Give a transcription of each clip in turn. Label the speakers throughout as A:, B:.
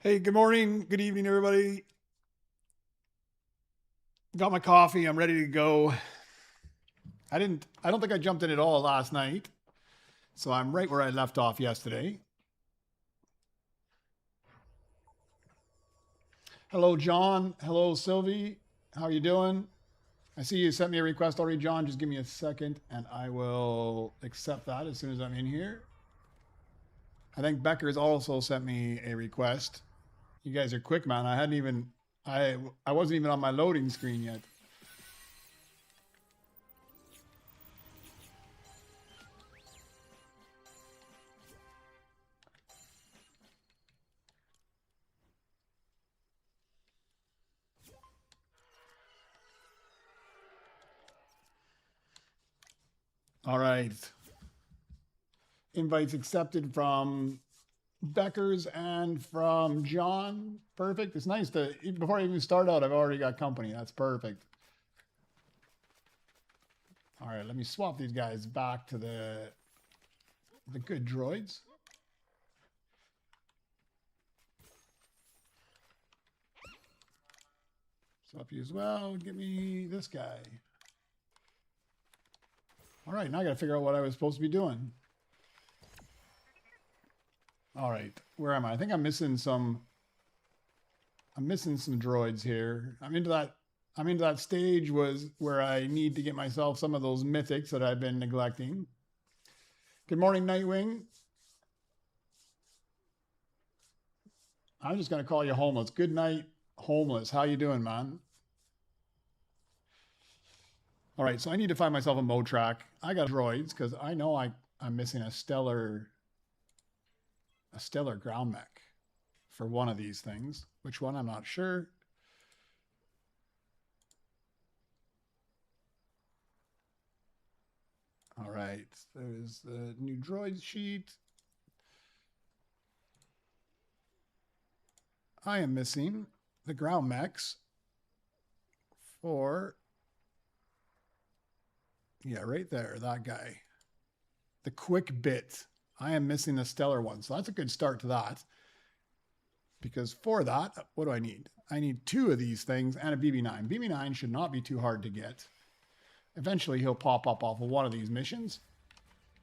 A: Hey, good morning, good evening, everybody. Got my coffee. I'm ready to go. I don't think I jumped in at all last night. So I'm right where I left off yesterday. Hello, John. Hello, Sylvie. How are you doing? I see you sent me a request already, John. Just give me a second and I will accept that as soon as I'm in here. I think Becker's also sent me a request. You guys are quick, man. I wasn't even on my loading screen yet. All right. Invites accepted from Becker's and from John. Perfect. It's nice to, before I even start out, I've already got company. That's perfect. All right, let me swap these guys back to the good droids. Swap you as well. Give me this guy. All right, now I got to figure out what I was supposed to be doing. All right, where am I? I think I'm missing some droids here. I'm into that stage where I need to get myself some of those mythics that I've been neglecting. Good morning, Nightwing. I'm just gonna call you homeless. Good night, homeless. How you doing, man? All right, so I need to find myself a mode track. I got droids because I know I'm missing a stellar ground mech for one of these things. Which one, I'm not sure. All right, there's the new droid sheet. I am missing the ground mechs for, yeah, right there, that guy. The quick bit. I am missing the stellar one. So that's a good start to that. Because for that, what do I need? I need 2 of these things and a BB9. BB9 should not be too hard to get. Eventually, he'll pop up off of one of these missions.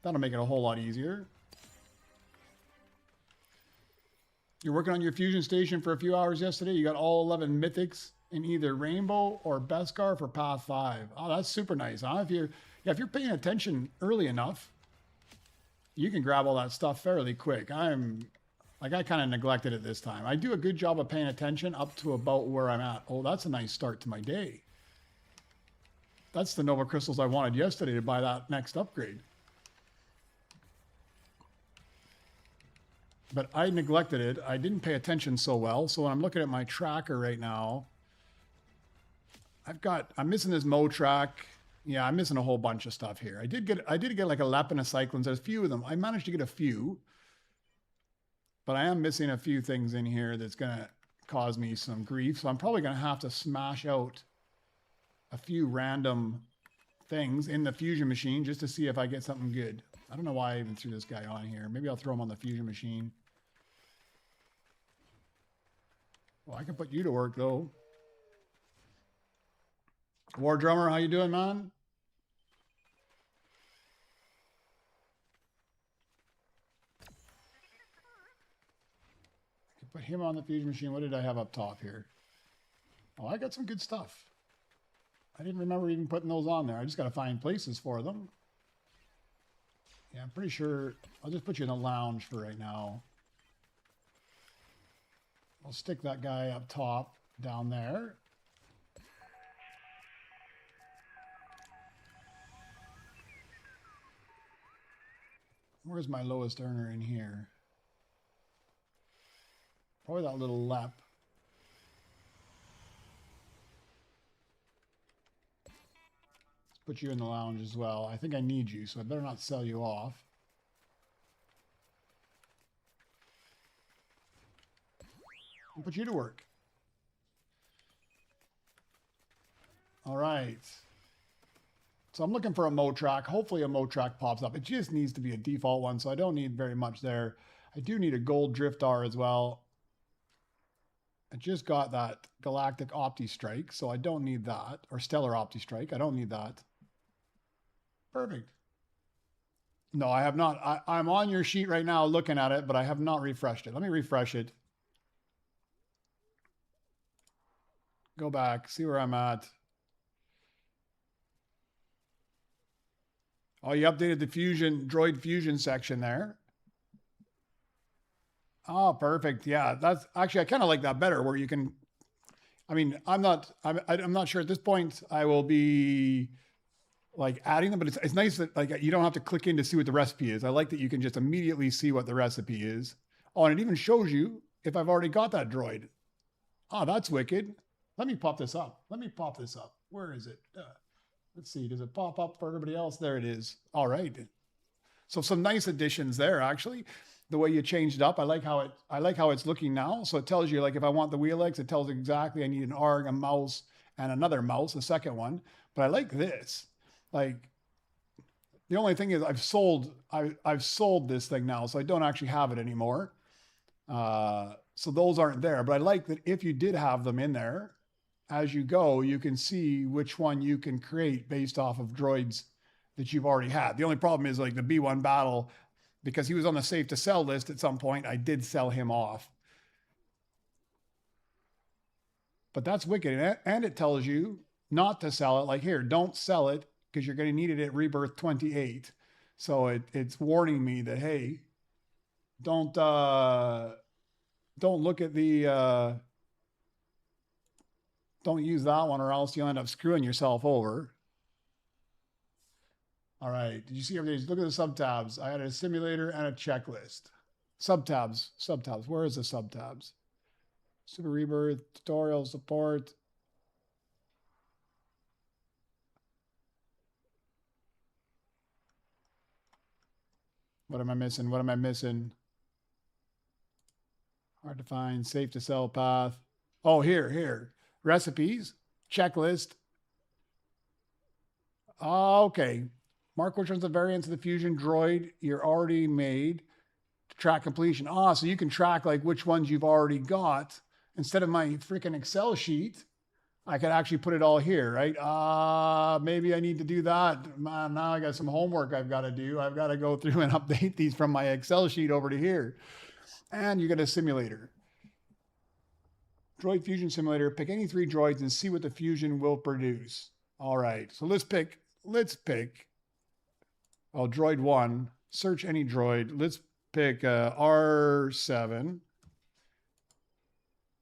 A: That'll make it a whole lot easier. You're working on your fusion station for a few hours yesterday. You got all 11 mythics in either Rainbow or Beskar for Path 5. Oh, that's super nice, huh? If you're paying attention early enough, you can grab all that stuff fairly quick. I kind of neglected it this time. I do a good job of paying attention up to about where I'm at. Oh, that's a nice start to my day. That's the Nova Crystals I wanted yesterday to buy that next upgrade. But I neglected it. I didn't pay attention so well. So when I'm looking at my tracker right now, I'm missing this Mo track. Yeah, I'm missing a whole bunch of stuff here. I did get like a Lep and a Cyclones. There's a few of them. I managed to get a few. But I am missing a few things in here that's going to cause me some grief. So I'm probably going to have to smash out a few random things in the fusion machine just to see if I get something good. I don't know why I even threw this guy on here. Maybe I'll throw him on the fusion machine. Well, I can put you to work, though. War Drummer, how you doing, man? I can put him on the fusion machine. What did I have up top here? Oh, I got some good stuff. I didn't remember even putting those on there. I just got to find places for them. Yeah, I'm pretty sure I'll just put you in the lounge for right now. I'll stick that guy up top down there. Where's my lowest earner in here? Probably that little Lep. Let's put you in the lounge as well. I think I need you, so I better not sell you off. I'll put you to work. All right. So I'm looking for a Mo track. Hopefully a Mo track pops up. It just needs to be a default one, so I don't need very much there. I do need a gold Driftar as well. I just got that Galactic Opti Strike, so I don't need that. Or Stellar Opti Strike. I don't need that. Perfect. No, I have not. I'm on your sheet right now looking at it, but I have not refreshed it. Let me refresh it. Go back, see where I'm at. Oh, you updated the Fusion, Droid Fusion section there. Oh, perfect. Yeah, that's actually, I kind of like that better where you can, I mean, I'm not sure at this point I will be like adding them, but it's nice that like you don't have to click in to see what the recipe is. I like that you can just immediately see what the recipe is. Oh, and it even shows you if I've already got that droid. Oh, that's wicked. Let me pop this up. Let me pop this up. Where is it? Let's see. Does it pop up for everybody else? There it is. All right. So some nice additions there, actually. The way you changed it up, I like how it's looking now. So it tells you like if I want the wheel X, it tells exactly I need an ARG, a mouse, and another mouse, the second one. But I like this. Like the only thing is I've sold this thing now, so I don't actually have it anymore. So those aren't there. But I like that if you did have them in there, as you go, you can see which one you can create based off of droids that you've already had. The only problem is like the B1 battle, because he was on the safe to sell list at some point, I did sell him off. But that's wicked. And it tells you not to sell it. Like here, don't sell it because you're going to need it at Rebirth 28. So it's warning me that, hey, don't look at the, don't use that one or else you'll end up screwing yourself over. All right. Did you see everything? Look at the subtabs. I had a simulator and a checklist. Subtabs. Where is the subtabs? Super Rebirth, tutorial, support. What am I missing? Hard to find. Safe to sell path. Oh, here. Recipes. Checklist. Okay. Mark which one's the variants of the Fusion Droid you're already made to track completion. So you can track like which ones you've already got. Instead of my freaking Excel sheet, I could actually put it all here, right? Maybe I need to do that. Man, now I got some homework I've got to do. I've got to go through and update these from my Excel sheet over to here. And you get a simulator. Droid Fusion Simulator. Pick any 3 droids and see what the Fusion will produce. All right, so let's pick. Oh, droid 1. Search any droid. Let's pick R7.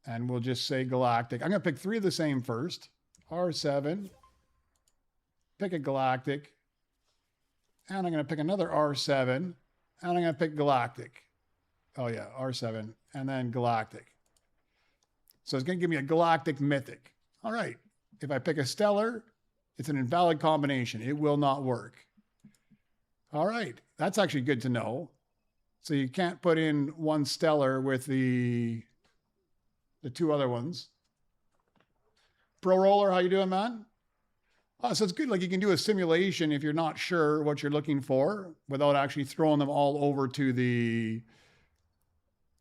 A: And we'll just say Galactic. I'm going to pick 3 of the same first. R7. Pick a Galactic. And I'm going to pick another R7. And I'm going to pick Galactic. Oh, yeah, R7. And then Galactic. So it's going to give me a Galactic Mythic. All right. If I pick a Stellar, it's an invalid combination. It will not work. All right. That's actually good to know. So you can't put in one Stellar with the 2 other ones. Pro Roller, how you doing, man? So it's good. Like you can do a simulation if you're not sure what you're looking for without actually throwing them all over to the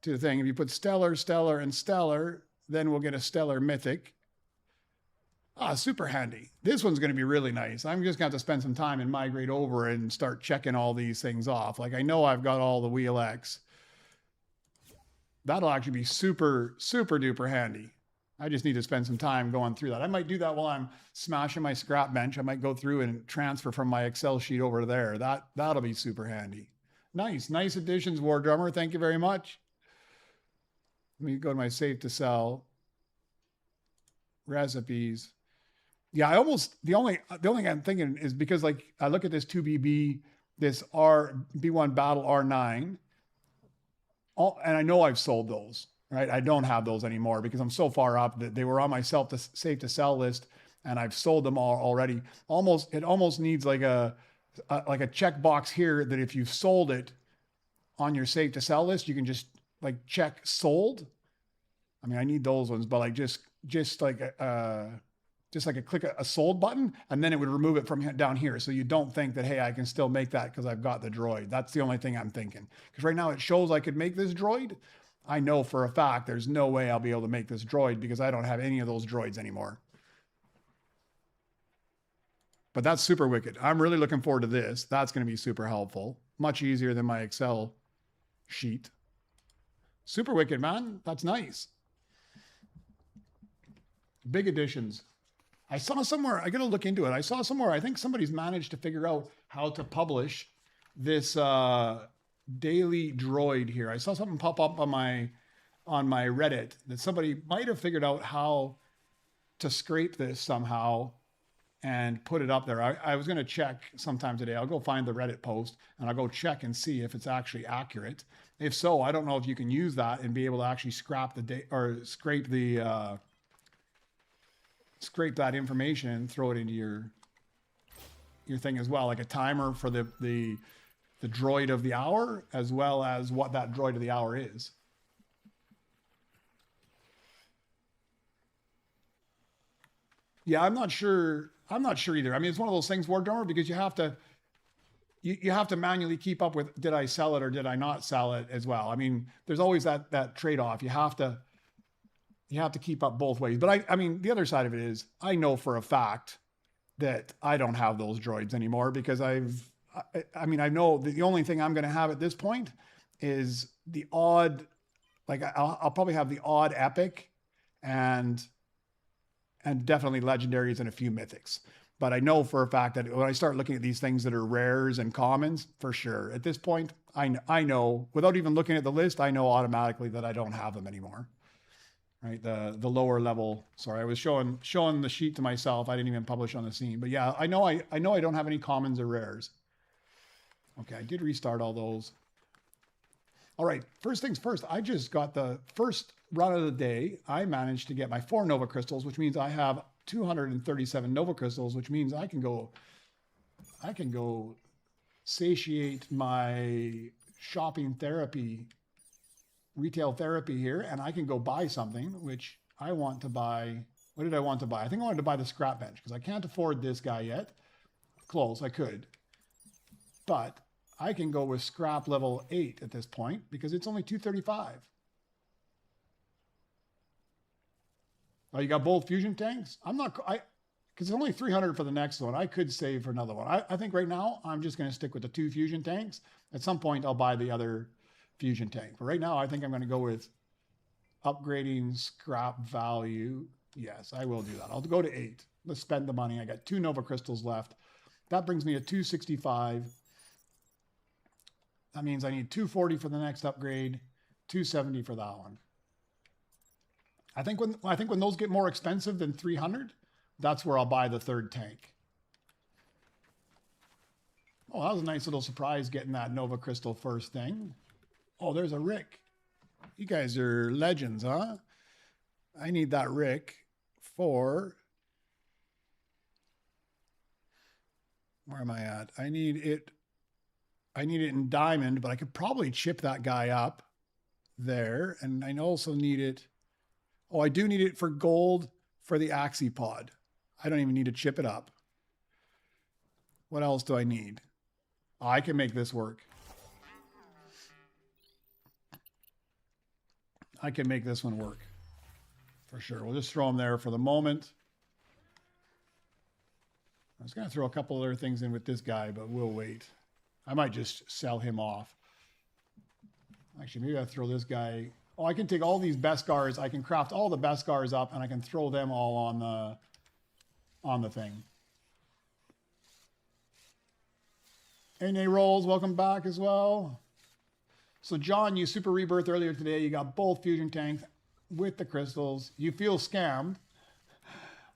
A: thing. If you put Stellar, Stellar, and Stellar, then we'll get a Stellar Mythic. Super handy. This one's going to be really nice. I'm just going to have to spend some time and migrate over and start checking all these things off. Like I know I've got all the Wheel X. That'll actually be super, super duper handy. I just need to spend some time going through that. I might do that while I'm smashing my scrap bench. I might go through and transfer from my Excel sheet over there. That'll be super handy. Nice additions, War Drummer. Thank you very much. Let me go to my safe to sell. Recipes. Yeah, the only thing I'm thinking is because like I look at this 2BB, this B1 Battle R9, and I know I've sold those, right? I don't have those anymore because I'm so far up that they were on my safe to sell list and I've sold them all already. It almost needs like a checkbox here that if you've sold it on your safe to sell list, you can just like check sold. I mean, I need those ones, but like just like a click a sold button, and then it would remove it from down here. So you don't think that, hey, I can still make that because I've got the droid. That's the only thing I'm thinking. Because right now it shows I could make this droid, I know for a fact there's no way I'll be able to make this droid because I don't have any of those droids anymore. But that's super wicked. I'm really looking forward to this. That's going to be super helpful. Much easier than my Excel sheet. Super wicked, man. That's nice. Big additions. I saw somewhere, I got to look into it. I saw somewhere, I think somebody's managed to figure out how to publish this daily droid here. I saw something pop up on my Reddit that somebody might have figured out how to scrape this somehow and put it up there. I was going to check sometime today. I'll go find the Reddit post and I'll go check and see if it's actually accurate. If so, I don't know if you can use that and be able to actually scrape that information and throw it into your thing as well, like a timer for the droid of the hour, as well as what that droid of the hour is. Yeah, I'm not sure either. I mean, it's one of those things, Wardrummer, because you have to manually keep up with, did I sell it or did I not sell it as well? I mean, there's always that trade-off. You have to keep up both ways. But I mean, the other side of it is, I know for a fact that I don't have those droids anymore because I know that the only thing I'm going to have at this point is the odd, like I'll probably have the odd epic and definitely legendaries and a few mythics. But I know for a fact that when I start looking at these things that are rares and commons, for sure, at this point, I know, without even looking at the list, I know automatically that I don't have them anymore. Right, the lower level. Sorry, I was showing the sheet to myself. I didn't even publish on the scene. But yeah, I know I don't have any commons or rares. Okay, I did restart all those. All right, first things first, I just got the first run of the day. I managed to get my 4 Nova Crystals, which means I have 237 Nova Crystals, which means I can go satiate my shopping therapy, retail therapy here, and I can go buy something, which I want to buy. What did I want to buy? I think I wanted to buy the scrap bench because I can't afford this guy yet. Close, I could. But I can go with scrap level 8 at this point because it's only 235. Oh, you got both fusion tanks? Because it's only 300 for the next one. I could save for another one. I think right now I'm just going to stick with the 2 fusion tanks. At some point I'll buy the other fusion tank. But right now I think I'm going to go with upgrading scrap value. Yes, I will do that. I'll go to 8. Let's spend the money. I got 2 Nova Crystals left. That brings me to 265. That means I need 240 for the next upgrade, 270 for that one. I think when those get more expensive than 300, that's where I'll buy the 3rd tank. Oh, that was a nice little surprise getting that Nova Crystal first thing. Oh, there's a Rick. You guys are legends, huh? I need that Rick for... Where am I at? I need it in diamond, but I could probably chip that guy up there. And I also need it. Oh, I do need it for gold for the Axipod. I don't even need to chip it up. What else do I need? Oh, I can make this work. I can make this one work for sure. We'll just throw them there for the moment. I was going to throw a couple other things in with this guy, but we'll wait. I might just sell him off. Actually, maybe I'll throw this guy. Oh, I can take all these Beskars. I can craft all the Beskars up, and I can throw them all on the thing. NA Rolls, welcome back as well. So, John, you super rebirth earlier today. You got both fusion tanks with the crystals. You feel scammed.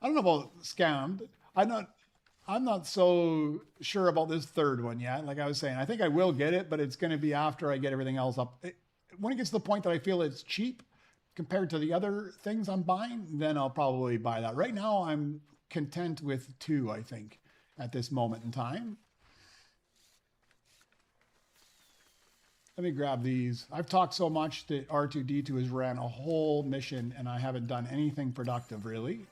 A: I don't know about scammed. I'm not so sure about this 3rd one yet. Like I was saying, I think I will get it, but it's going to be after I get everything else up. When it gets to the point that I feel it's cheap compared to the other things I'm buying, then I'll probably buy that. Right now, I'm content with 2, I think, at this moment in time. Let me grab these. I've talked so much that R2-D2 has ran a whole mission, and I haven't done anything productive, really.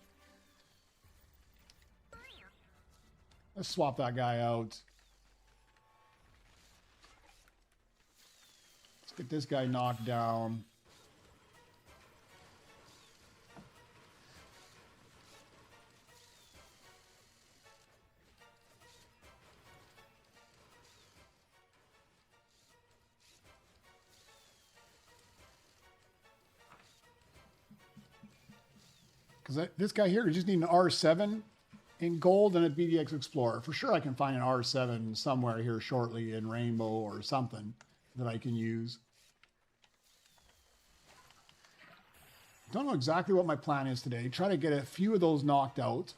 A: Let's swap that guy out. Let's get this guy knocked down. Because this guy here, you just need an R7 in gold and a BDX Explorer. For sure I can find an R7 somewhere here shortly in Rainbow or something that I can use. Don't know exactly what my plan is today. Try to get a few of those knocked out.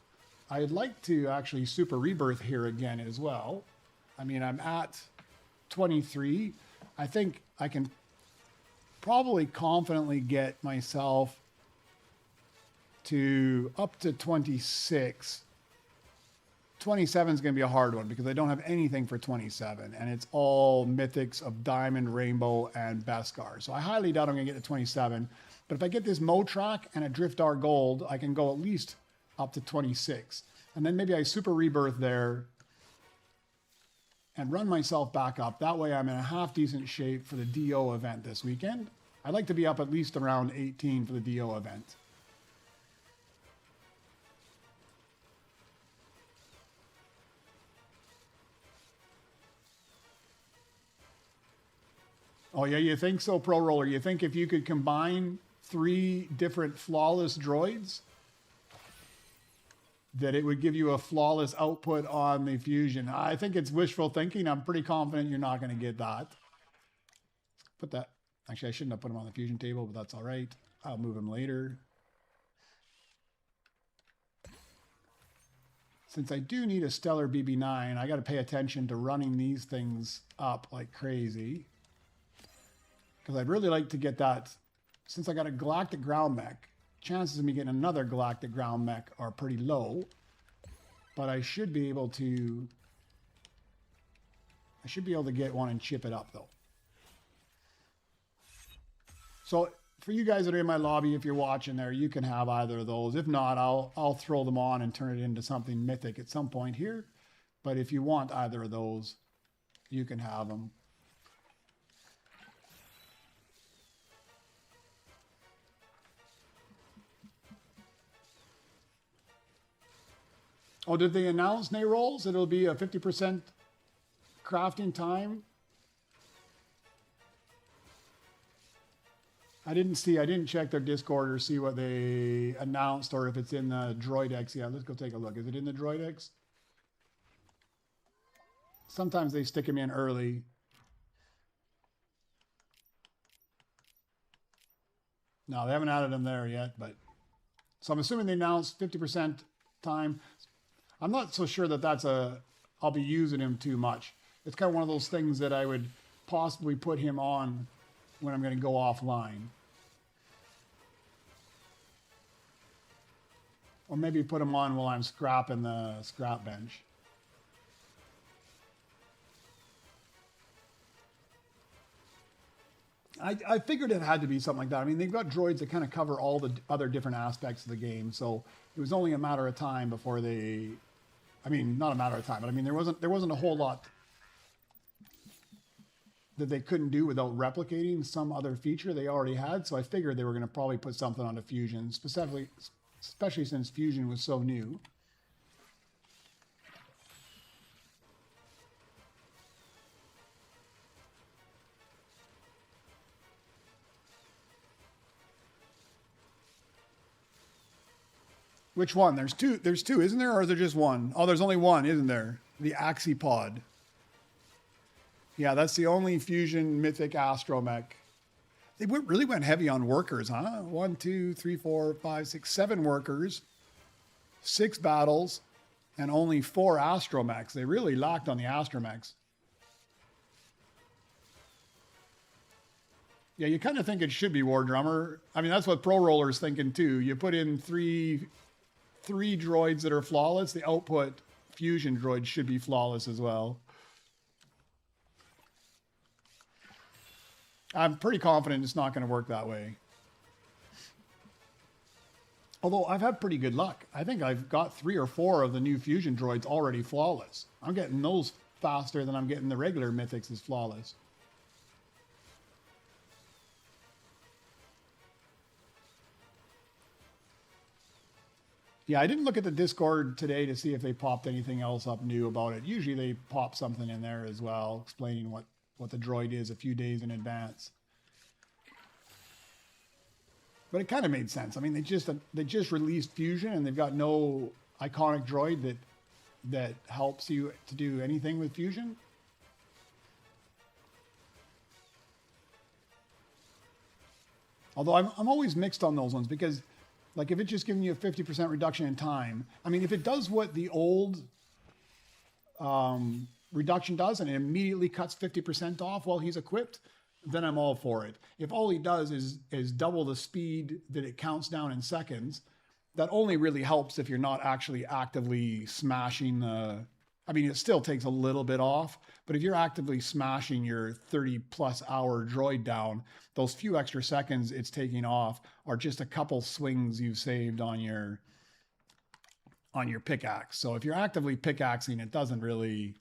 A: I'd like to actually super rebirth here again as well. I mean, I'm at 23. I think I can probably confidently get myself to up to 26. 27 is going to be a hard one because I don't have anything for 27, and it's all mythics of Diamond, Rainbow, and Beskar. So I highly doubt I'm going to get to 27. But if I get this Mo track and a Driftar Gold, I can go at least up to 26. And then maybe I super rebirth there and run myself back up. That way I'm in a half decent shape for the DO event this weekend. I'd like to be up at least around 18 for the DO event. Oh yeah, you think so, Pro Roller? You think if you could combine 3 different flawless droids, that it would give you a flawless output on the Fusion? I think it's wishful thinking. I'm pretty confident you're not going to get that. Put that. Actually, I shouldn't have put him on the Fusion table, but that's all right. I'll move him later. Since I do need a Stellar BB9, I got to pay attention to running these things up like crazy. Because I'd really like to get that. Since I got a Galactic Ground Mech, chances of me getting another Galactic Ground Mech are pretty low. But I should be able to get one and chip it up though. So for you guys that are in my lobby, if you're watching there, you can have either of those. If not, I'll throw them on and turn it into something mythic at some point here. But if you want either of those, you can have them. Oh, did they announce Nay Rolls? It'll be a 50% crafting time. I didn't check their Discord or see what they announced or if it's in the Droid X. Yeah, let's go take a look. Is it in the Droid X? Sometimes they stick them in early. No, they haven't added them there yet, but so I'm assuming they announced 50% time. I'm not so sure that that's I'll be using him too much. It's kind of one of those things that I would possibly put him on when I'm going to go offline. Or maybe put him on while I'm scrapping the scrap bench. I figured it had to be something like that. I mean, they've got droids that kind of cover all the other different aspects of the game, so it was only a matter of time before they... I mean, not a matter of time, but I mean, there wasn't a whole lot that they couldn't do without replicating some other feature they already had, so I figured they were going to probably put something onto Fusion, especially since Fusion was so new. Which one? There's two, isn't there? Or is there just one? Oh, there's only one, isn't there? The Axipod. Yeah, that's the only Fusion Mythic Astromech. They really went heavy on workers, huh? 1, 2, 3, 4, 5, 6, 7 workers, 6 battles, and only 4 Astromechs. They really locked on the Astromechs. Yeah, you kind of think it should be War Drummer. I mean, that's what Pro Roller's thinking too. You put in three droids that are flawless, the output Fusion droids should be flawless as well. I'm pretty confident it's not going to work that way. Although I've had pretty good luck. I think I've got 3 or 4 of the new Fusion droids already flawless. I'm getting those faster than I'm getting the regular Mythics as flawless. Yeah, I didn't look at the Discord today to see if they popped anything else up new about it. Usually they pop something in there as well, explaining what the droid is a few days in advance. But it kind of made sense. I mean, they just released Fusion, and they've got no iconic droid that helps you to do anything with Fusion. Although I'm always mixed on those ones because, like, if it's just giving you a 50% reduction in time, I mean, if it does what the old reduction does and it immediately cuts 50% off while he's equipped, then I'm all for it. If all he does is double the speed that it counts down in seconds, that only really helps if you're not actually actively smashing the... I mean, it still takes a little bit off, but if you're actively smashing your 30-plus hour droid down, those few extra seconds it's taking off are just a couple swings you've saved on your pickaxe. So if you're actively pickaxing, it doesn't really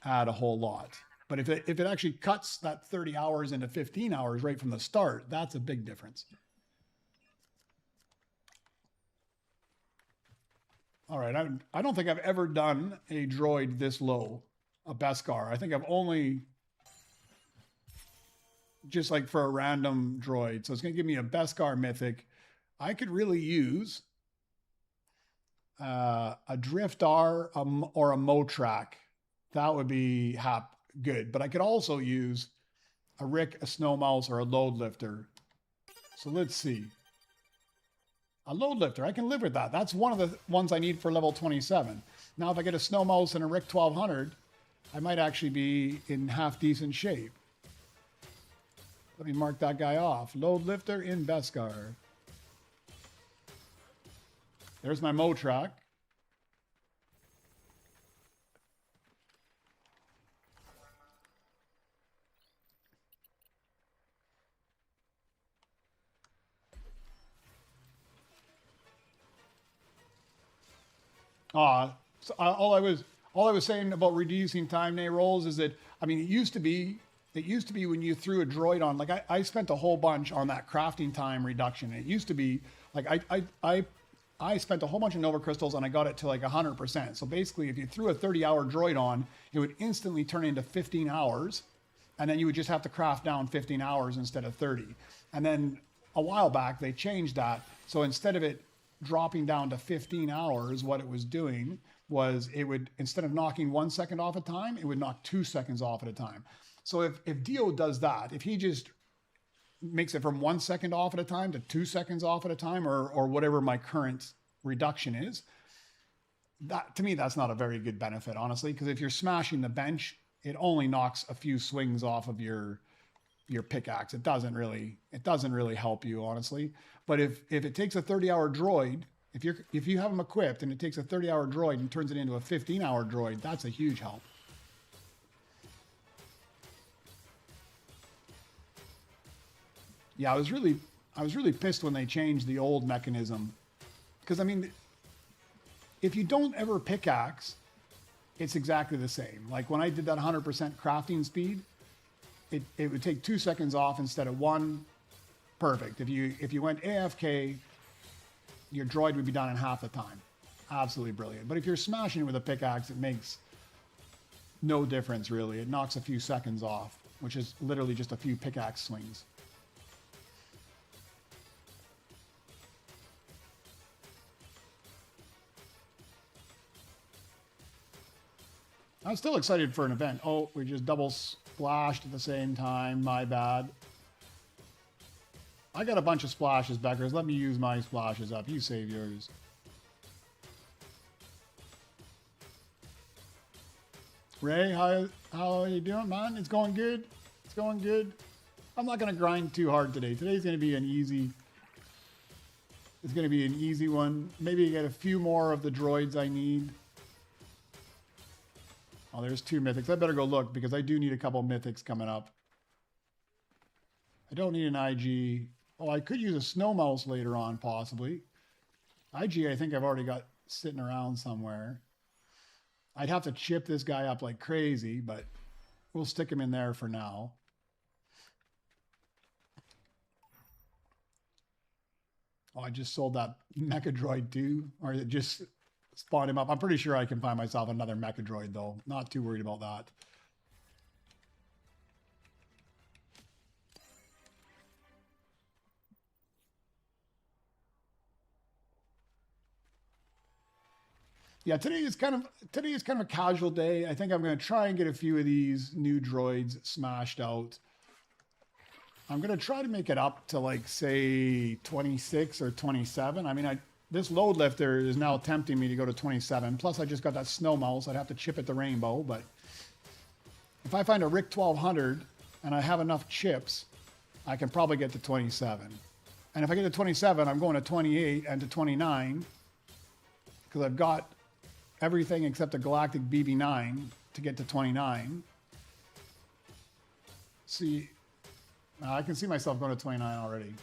A: add a whole lot. But if it actually cuts that 30 hours into 15 hours right from the start, that's a big difference. All right, I don't think I've ever done a droid this low, a Beskar. I think I've only, just like for a random droid. So it's going to give me a Beskar Mythic. I could really use a Driftar or a Motrak. That would be good. But I could also use a Rick, a Snow Mouse, or a Load Lifter. So let's see. A Load Lifter, I can live with that. That's one of the ones I need for level 27. Now, if I get a Snow Mouse and a Rick 1200, I might actually be in half decent shape. Let me mark that guy off. Load Lifter in Beskar. There's my Motrak. So all I was saying about reducing time day rolls is that, I mean, it used to be when you threw a droid on, like I spent a whole bunch on that crafting time reduction. It used to be like I spent a whole bunch of Nova Crystals and I got it to like 100%. So basically if you threw a 30-hour droid on, it would instantly turn into 15 hours. And then you would just have to craft down 15 hours instead of 30. And then a while back, they changed that. So instead of it dropping down to 15 hours, what it was doing was it would, instead of knocking 1 second off a time, it would knock 2 seconds off at a time. So if Dio does that, if he just makes it from 1 second off at a time to 2 seconds off at a time, or whatever my current reduction is, that to me, that's not a very good benefit, honestly, because if you're smashing the bench, it only knocks a few swings off of your pickaxe. It doesn't really help you, honestly. But if it takes a 30-hour droid, if you have them equipped and it takes a 30-hour droid and turns it into a 15-hour droid, that's a huge help. Yeah, I was really pissed when they changed the old mechanism, because I mean, if you don't ever pickaxe, it's exactly the same. Like when I did that 100% crafting speed, it would take 2 seconds off instead of 1. Perfect. If you went AFK, your droid would be done in half the time. Absolutely brilliant. But if you're smashing it with a pickaxe, it makes no difference really. It knocks a few seconds off, which is literally just a few pickaxe swings. I'm still excited for an event. Oh, we just double splashed at the same time. My bad. I got a bunch of splashes, Beckers. Let me use my splashes up. You save yours. Ray, how are you doing, man? It's going good. It's going good. I'm not going to grind too hard today. Today's going to be an easy... It's going to be an easy one. Maybe get a few more of the droids I need. Oh, there's 2 mythics. I better go look because I do need a couple mythics coming up. I don't need an IG. Oh, I could use a Snow Mouse later on, possibly. IG, I think I've already got sitting around somewhere. I'd have to chip this guy up like crazy, but we'll stick him in there for now. Oh, I just sold that Mecha Droid too, or it just spawned him up. I'm pretty sure I can find myself another Mecha Droid though. Not too worried about that. Yeah, today is kind of a casual day. I think I'm going to try and get a few of these new droids smashed out. I'm going to try to make it up to like say 26 or 27. I mean, this load lifter is now tempting me to go to 27. Plus, I just got that snow mouse. I'd have to chip at the rainbow, but if I find a RIC 1200 and I have enough chips, I can probably get to 27. And if I get to 27, I'm going to 28 and to 29 because I've got everything except a Galactic BB9 to get to 29. See, I can see myself going to 29 already.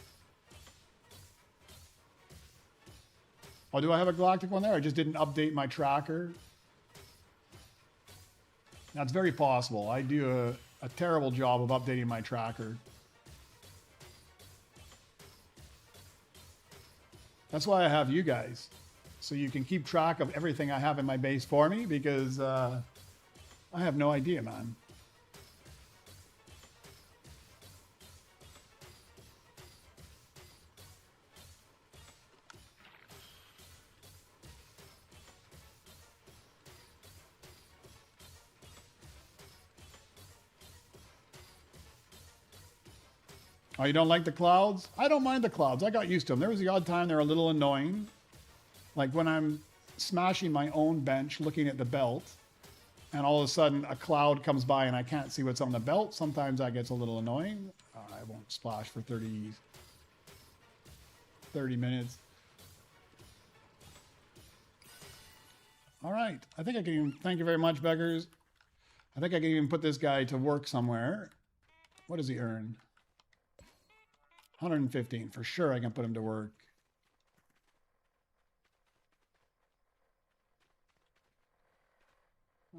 A: Oh, do I have a Galactic one there? I just didn't update my tracker. That's very possible. I do a terrible job of updating my tracker. That's why I have you guys. So you can keep track of everything I have in my base for me because I have no idea, man. Oh, you don't like the clouds? I don't mind the clouds. I got used to them. There was the odd time they're a little annoying. Like when I'm smashing my own bench, looking at the belt, and all of a sudden a cloud comes by and I can't see what's on the belt. Sometimes that gets a little annoying. I won't splash for 30 minutes. All right. I think I can even, thank you very much, beggars. I think I can even put this guy to work somewhere. What does he earn? 115. For sure I can put him to work.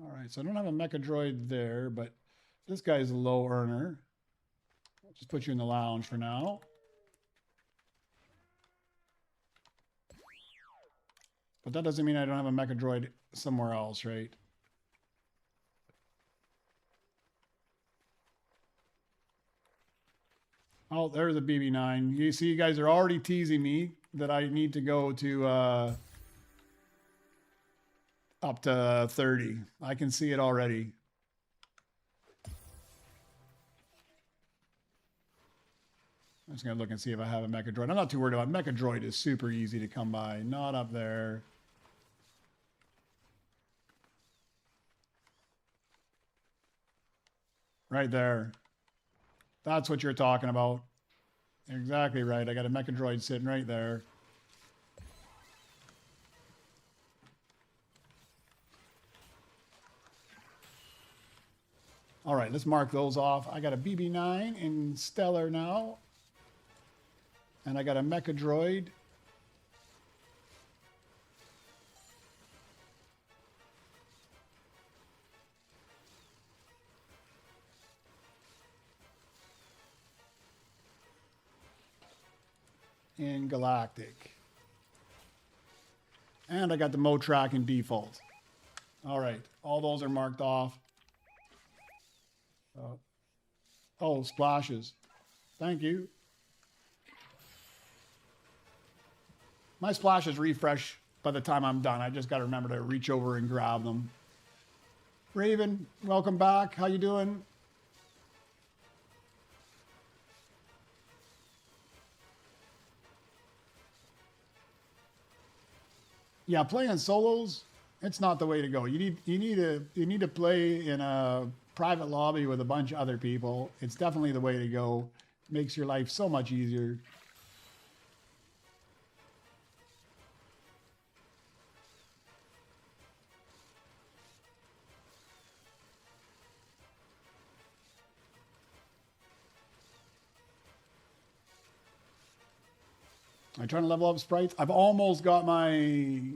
A: All right, so I don't have a mecha droid there, but this guy's a low earner. I'll just put you in the lounge for now. But that doesn't mean I don't have a mecha droid somewhere else, right? Oh, there's a BB9. You see, you guys are already teasing me that I need to go to up to 30. I can see it already. I'm just going to look and see if I have a mecha droid. I'm not too worried about it. Mecha droid is super easy to come by. Not up there. Right there. That's what you're talking about. Exactly right. I got a mecha droid sitting right there. All right, let's mark those off. I got a BB9 in Stellar now. And I got a mecha droid. In Galactic. And I got the Motrack in default. All right, all those are marked off. Oh, splashes. Thank you. My splashes refresh by the time I'm done. I just got to remember to reach over and grab them. Raven, welcome back. How you doing? Yeah, playing solos, it's not the way to go. You need to play in a private lobby with a bunch of other people. It's definitely the way to go. Makes your life so much easier. I'm trying to level up sprites. I've almost got my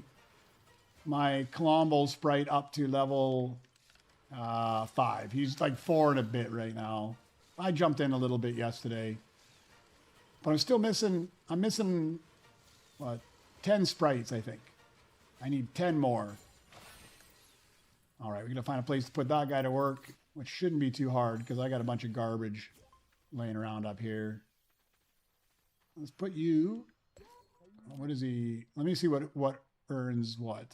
A: Colombo sprite up to level 5. He's like 4 and a bit right now. I jumped in a little bit yesterday. But I'm still missing, what, 10 sprites, I think. I need 10 more. All right, we're going to find a place to put that guy to work, which shouldn't be too hard because I got a bunch of garbage laying around up here. Let's put you... What is he? Let me see what earns what.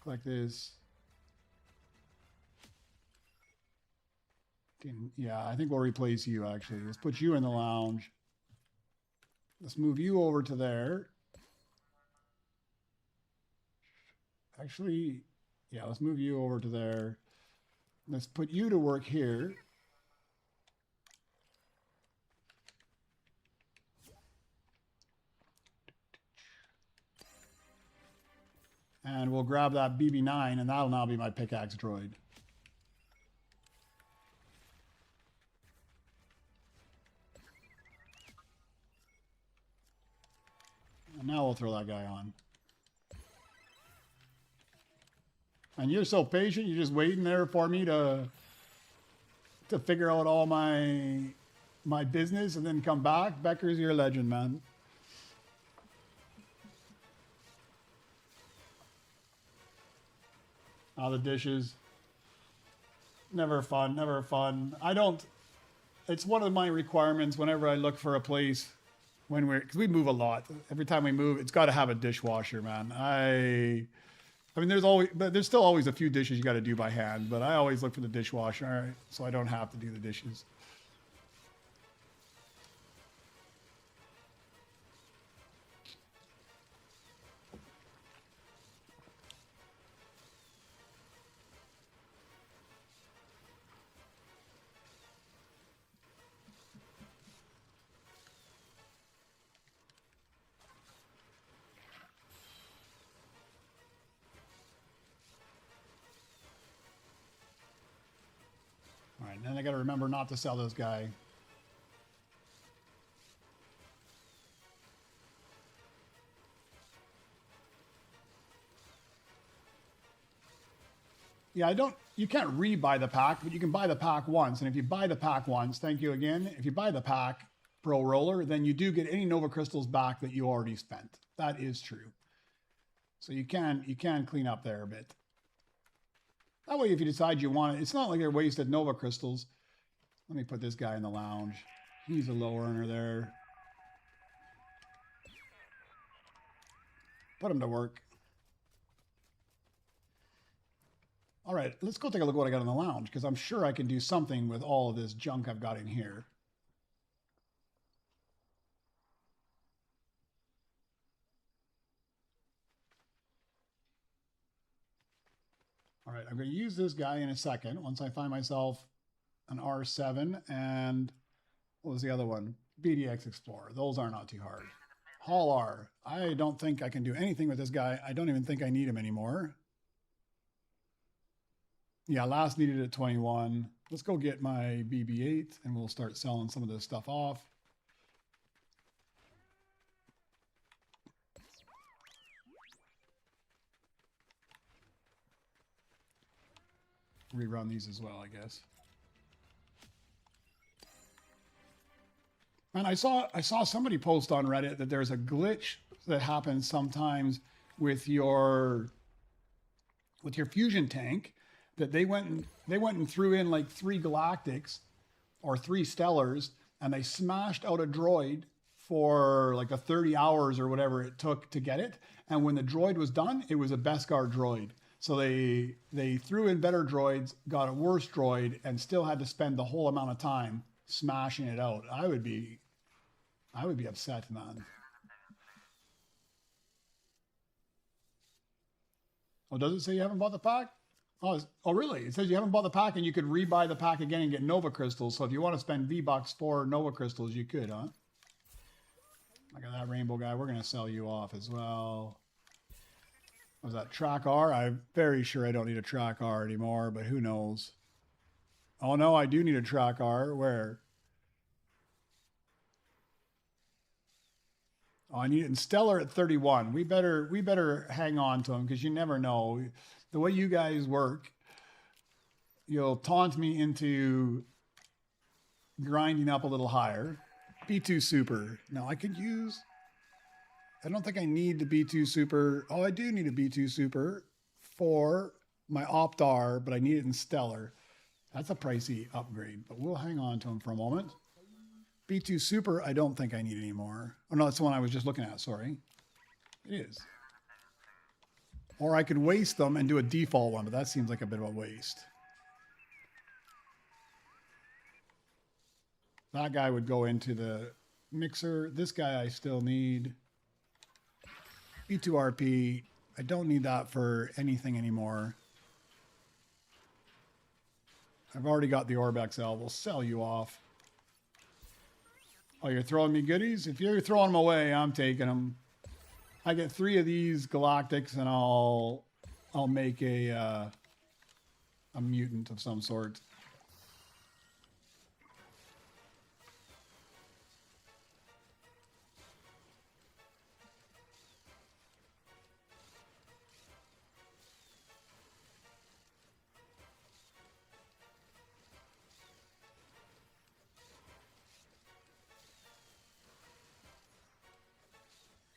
A: Like this. Yeah, I think we'll replace you actually. Let's put you in the lounge. Let's move you over to there. Actually, yeah, let's move you over to there. Let's put you to work here. And we'll grab that BB9, and that'll now be my pickaxe droid. And now we'll throw that guy on. And you're so patient, you're just waiting there for me to figure out all my business and then come back. Becker's your legend, man. Oh, the dishes. Never fun, never fun. It's one of my requirements whenever I look for a place because we move a lot. Every time we move, it's got to have a dishwasher, man. I mean, there's still always a few dishes you got to do by hand, but I always look for the dishwasher, so I don't have to do the dishes. All right, then I got to remember not to sell this guy. Yeah, you can't re-buy the pack, but you can buy the pack once. And if you buy the pack once, thank you again. If you buy the pack, Pro Roller, then you do get any Nova Crystals back that you already spent. That is true. So you can clean up there a bit. That way, if you decide you want it, it's not like they're wasted Nova Crystals. Let me put this guy in the lounge. He's a low earner there. Put him to work. All right, let's go take a look at what I got in the lounge, because I'm sure I can do something with all of this junk I've got in here. All right, I'm going to use this guy in a second once I find myself an R7 and what was the other one? BDX Explorer. Those are not too hard. Hall R. I don't think I can do anything with this guy. I don't even think I need him anymore. Yeah, last needed at 21. Let's go get my BB-8 and we'll start selling some of this stuff off. Rerun these as well, I guess. And I saw somebody post on Reddit that there's a glitch that happens sometimes with your fusion tank, that they went and threw in like 3 galactics or 3 stellars, and they smashed out a droid for like the 30 hours or whatever it took to get it. And when the droid was done, it was a Beskar droid. So they threw in better droids, got a worse droid, and still had to spend the whole amount of time smashing it out. I would be upset, man. Oh, does it say you haven't bought the pack? Oh, really? It says you haven't bought the pack and you could rebuy the pack again and get Nova Crystals. So if you want to spend V-Bucks for Nova Crystals, you could, huh? Look at that rainbow guy. We're going to sell you off as well. Was that Track R? I'm very sure I don't need a Track R anymore, but who knows? Oh, no, I do need a Track R. Where? Oh, I need it in Stellar at 31. We better hang on to them because you never know. The way you guys work, you'll taunt me into grinding up a little higher. B2 Super. Now I could use... I don't think I need the B2 Super. Oh, I do need a B2 Super for my Optar, but I need it in Stellar. That's a pricey upgrade, but we'll hang on to them for a moment. B2 Super, I don't think I need anymore. Oh, no, that's the one I was just looking at, sorry. It is. Or I could waste them and do a default one, but that seems like a bit of a waste. That guy would go into the mixer. This guy I still need. B2RP. I don't need that for anything anymore. I've already got the Orb XL. We'll sell you off. Oh, you're throwing me goodies? If you're throwing them away, I'm taking them. I get 3 of these Galactics, and I'll make a mutant of some sort.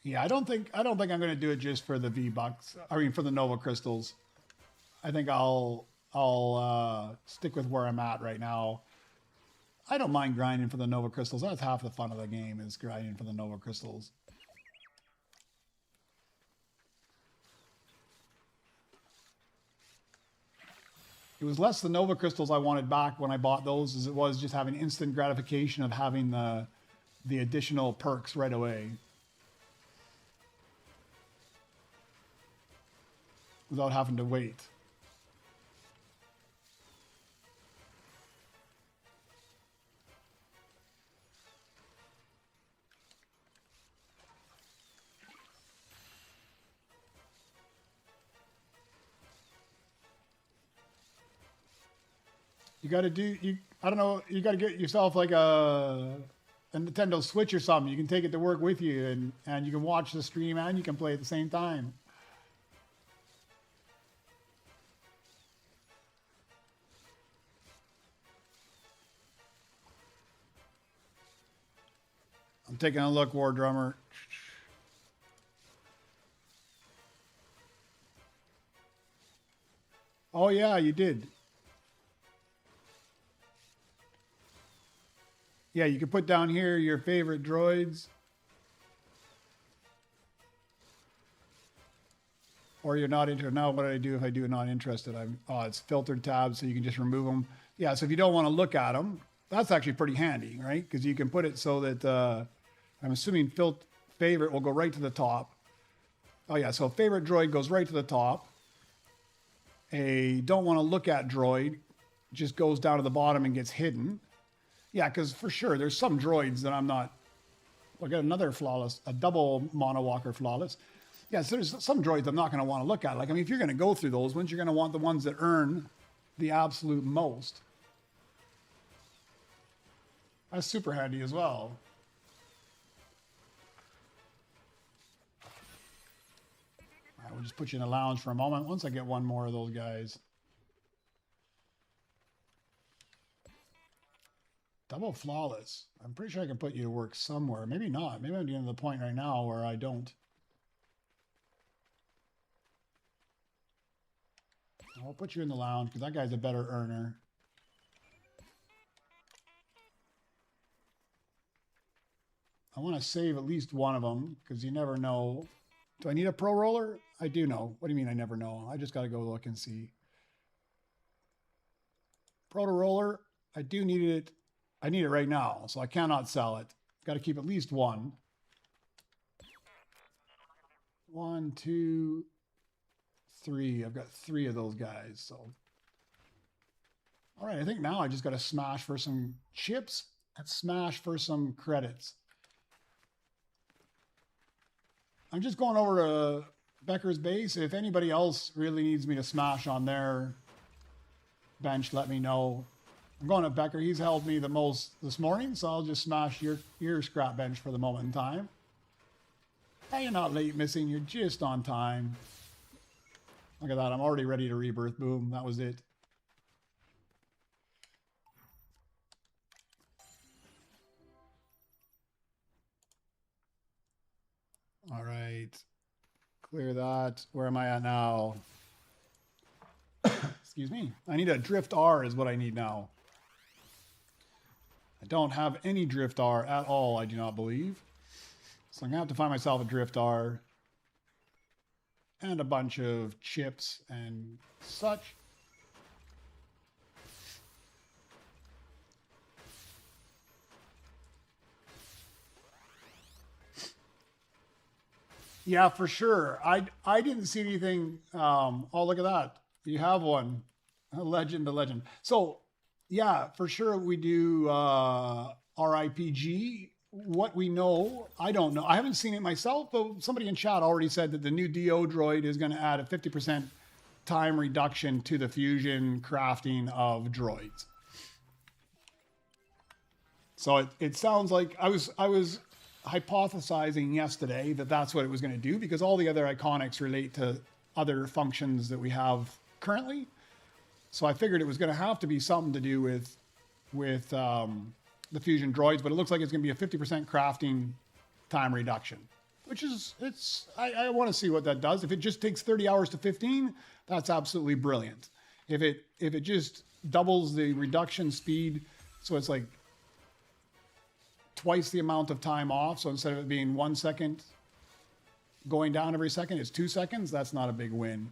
A: Yeah, I don't think I'm going to do it just for the V-Bucks. I mean, for the Nova Crystals. I think I'll stick with where I'm at right now. I don't mind grinding for the Nova Crystals. That's half the fun of the game, is grinding for the Nova Crystals. It was less the Nova Crystals I wanted back when I bought those as it was just having instant gratification of having the additional perks right away. Without having to wait. You got to do, I don't know, you got to get yourself like a Nintendo Switch or something. You can take it to work with you and you can watch the stream and you can play at the same time. I'm taking a look, War Drummer. Oh yeah, you did. Yeah, you can put down here your favorite droids. Or you're not interested. Now what do I do if I do not interested? It's filtered tabs, so you can just remove them. Yeah, so if you don't want to look at them, that's actually pretty handy, right? Because you can put it so that I'm assuming favorite will go right to the top. Oh yeah, so favorite droid goes right to the top. A don't want to look at droid just goes down to the bottom and gets hidden. Yeah, because for sure, there's some droids that I'm not... Look at another flawless, a double mono walker flawless. Yeah, so there's some droids I'm not going to want to look at. Like, I mean, if you're going to go through those ones, you're going to want the ones that earn the absolute most. That's super handy as well. All right, we'll just put you in the lounge for a moment once I get one more of those guys. Double flawless. I'm pretty sure I can put you to work somewhere. Maybe not. Maybe I'm getting to the point right now where I don't. I'll put you in the lounge because that guy's a better earner. I want to save at least one of them because you never know. Do I need a pro roller? I do know. What do you mean I never know? I just got to go look and see. Proto roller, I do need it. I need it right now, so I cannot sell it. Got to keep at least one. 1, 2, 3. I've got 3 of those guys, so. All right, I think now I just got to smash for some chips and smash for some credits. I'm just going over to Becker's base. If anybody else really needs me to smash on their bench, let me know. I'm going to Becker. He's held me the most this morning, so I'll just smash your scrap bench for the moment in time. Hey, you're not late missing. You're just on time. Look at that. I'm already ready to rebirth. Boom. That was it. All right. Clear that. Where am I at now? Excuse me. I need a Drift R is what I need now. I don't have any Drift R at all, I do not believe. So I'm going to have to find myself a Drift R. and a bunch of chips and such. Yeah, for sure. I didn't see anything. Oh, look at that. You have one. A legend, a legend. So, yeah, for sure we do RIPG. What we know, I don't know. I haven't seen it myself, but somebody in chat already said that the new DO droid is going to add a 50% time reduction to the fusion crafting of droids. So it sounds like I was hypothesizing yesterday that that's what it was going to do, because all the other iconics relate to other functions that we have currently. So I figured it was going to have to be something to do with the Fusion Droids, but it looks like it's going to be a 50% crafting time reduction, which is, I want to see what that does. If it just takes 30 hours to 15, that's absolutely brilliant. If it just doubles the reduction speed, so it's like twice the amount of time off. So instead of it being 1 second going down every second, it's 2 seconds. That's not a big win.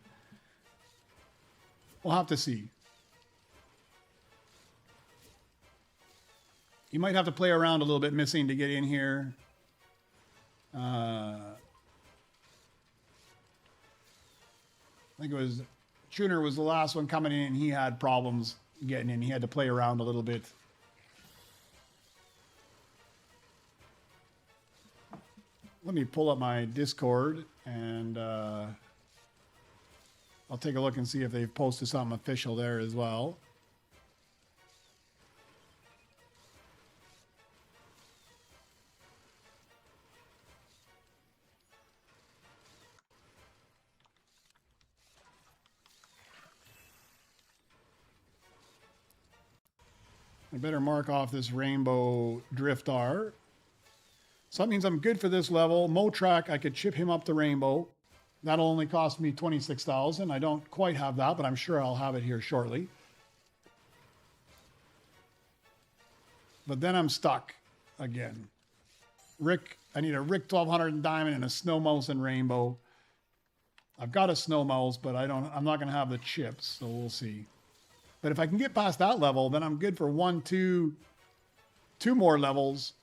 A: We'll have to see. You might have to play around a little bit missing to get in here. I think it was Tuner was the last one coming in. He had problems getting in. He had to play around a little bit. Let me pull up my Discord and I'll take a look and see if they've posted something official there as well. I better mark off this rainbow driftar. So that means I'm good for this level. Motrack, I could chip him up to rainbow. That'll only cost me 26,000. I don't quite have that, but I'm sure I'll have it here shortly. But then I'm stuck again. Rick, I need a Rick 1200 in diamond and a snow mouse in rainbow. I've got a snow mouse, but I'm not going to have the chips, so we'll see. But if I can get past that level, then I'm good for two more levels.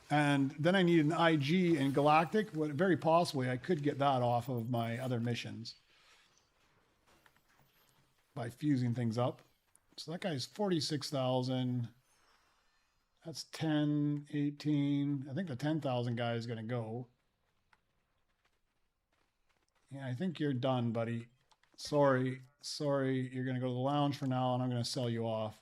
A: And then I need an IG in Galactic. Very possibly I could get that off of my other missions by fusing things up. So that guy's 46,000. That's 10, 18. I think the 10,000 guy is going to go. Yeah, I think you're done, buddy. Sorry. You're going to go to the lounge for now, and I'm going to sell you off.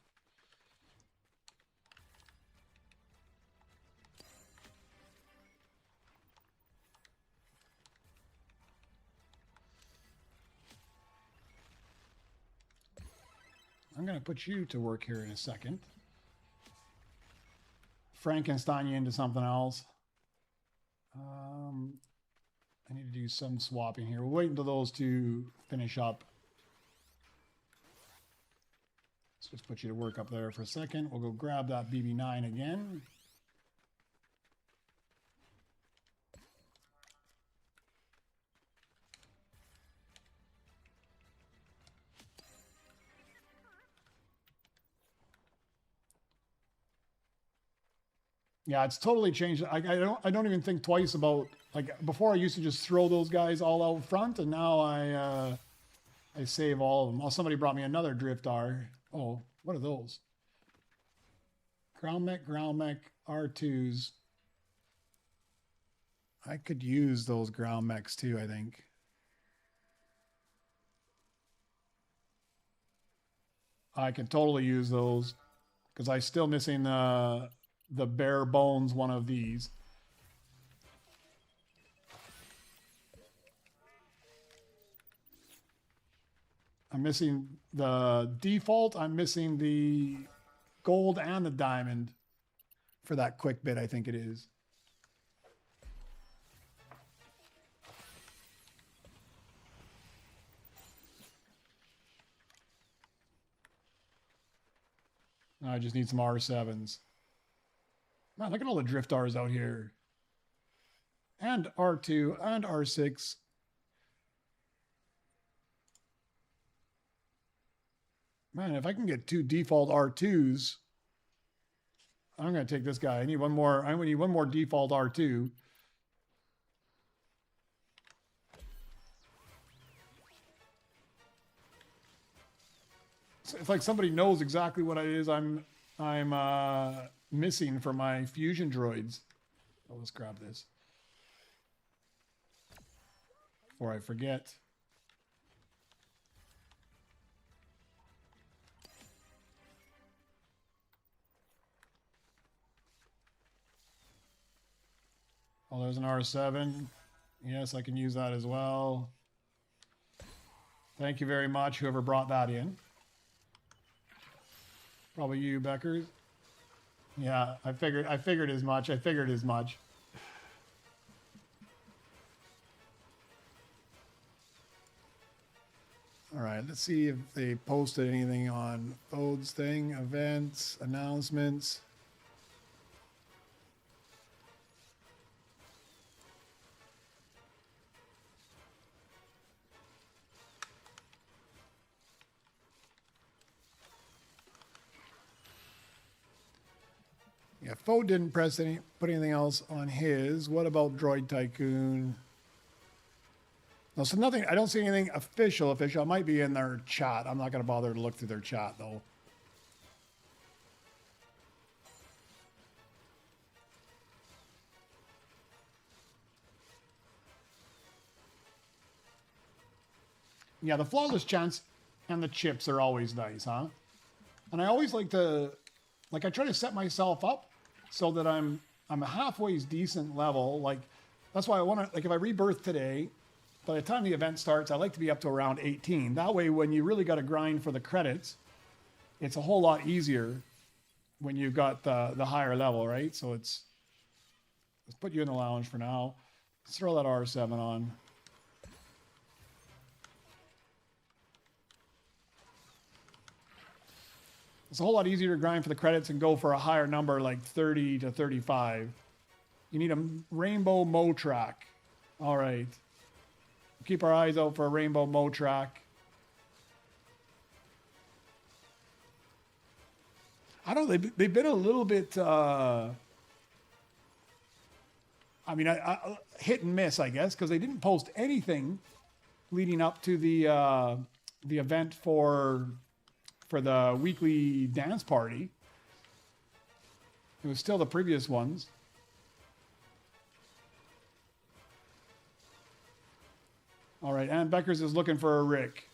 A: I'm going to put you to work here in a second. Frankenstein you into something else. I need to do some swapping here. We'll wait until those two finish up. Let's just put you to work up there for a second. We'll go grab that BB9 again. Yeah, it's totally changed. I don't even think twice about, like, before I used to just throw those guys all out front, and now I save all of them. Oh, somebody brought me another Driftar. Oh, what are those? Ground mech, R2s. I could use those ground mechs too, I think. I could totally use those because I'm still missing the bare bones one of these. I'm missing the default. I'm missing the gold and the diamond for that quick bit, I think it is. I just need some R7s. Man, look at all the Driftars out here. And R2 and R6. Man, if I can get 2 default R2s, I'm going to take this guy. I need one more. I'm going to need one more default R2. It's like somebody knows exactly what it is I'm missing for my fusion droids. Oh, let's grab this before I forget. Oh, there's an R7. Yes, I can use that as well. Thank you very much, whoever brought that in. Probably you, Beckers. Yeah, I figured as much. I figured as much. All right, let's see if they posted anything on Fode's thing, events, announcements. Yeah, Fode didn't put anything else on his. What about Droid Tycoon? No, so nothing. I don't see anything official. It might be in their chat. I'm not going to bother to look through their chat though. Yeah, the flawless chance and the chips are always nice, huh? And I always like to, I try to set myself up so that I'm a halfway decent level. Like that's why I want to, like if I rebirth today, by the time the event starts, I like to be up to around 18. That way, when you really got to grind for the credits, it's a whole lot easier when you've got the higher level, right? So let's put you in the lounge for now. Let's throw that R7 on. It's a whole lot easier to grind for the credits and go for a higher number like 30 to 35. You need a rainbow Motrak. All right. Keep our eyes out for a rainbow Motrak. I don't know. They've been a little bit, I mean, I hit and miss, I guess, because they didn't post anything leading up to the event for the weekly dance party. It was still the previous ones. All right, Ann Beckers is looking for a Rick.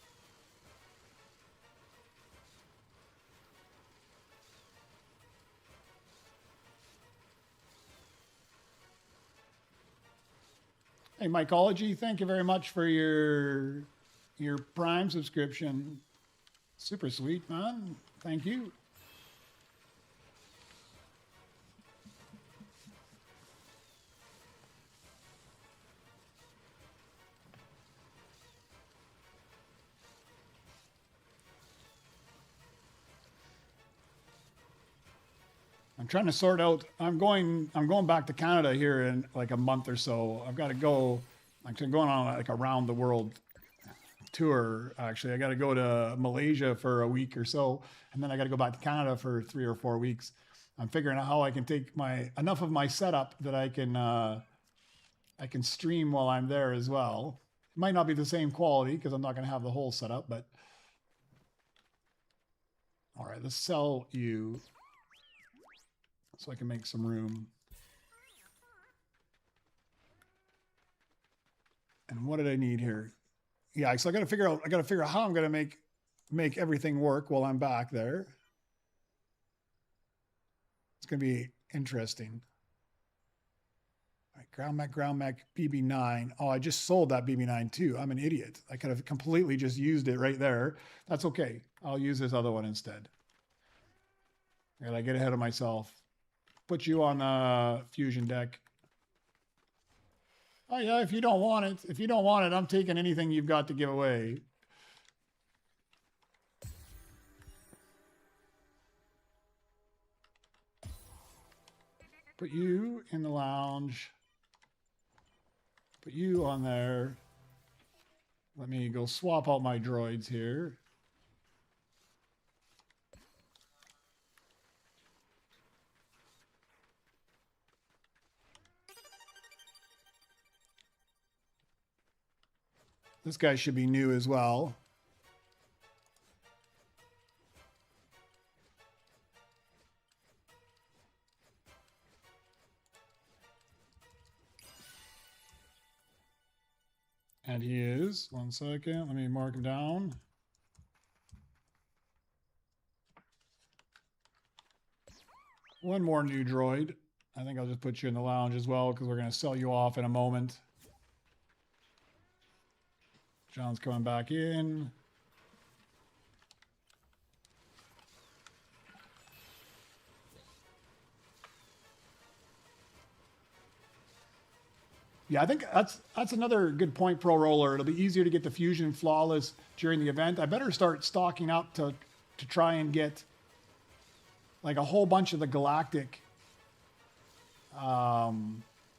A: Hey, Mycology, thank you very much for your Prime subscription. Super sweet, man. Thank you. I'm trying to sort out. I'm going back to Canada here in like a month or so. I've got to go. I'm going on like a round the world tour. Actually, I got to go to Malaysia for a week or so, and then I got to go back to Canada for 3 or 4 weeks. I'm figuring out how I can take enough of my setup that I can stream while I'm there as well. It might not be the same quality because I'm not going to have the whole setup, but all right, let's sell you so I can make some room. And what did I need here? Yeah, so I got to figure out how I'm going to make everything work while I'm back there. It's going to be interesting. All right, ground mech BB9. Oh, I just sold that BB9 too. I'm an idiot. I could have completely just used it right there. That's okay. I'll use this other one instead. And I get ahead of myself. Put you on the fusion deck. Oh yeah, if you don't want it, I'm taking anything you've got to give away. Put you in the lounge. Put you on there. Let me go swap out my droids here. This guy should be new as well. And he is. 1 second. Let me mark him down. One more new droid. I think I'll just put you in the lounge as well because we're going to sell you off in a moment. John's coming back in. Yeah, I think that's another good point, Pro Roller. It'll be easier to get the Fusion Flawless during the event. I better start stocking up to try and get like a whole bunch of the Galactic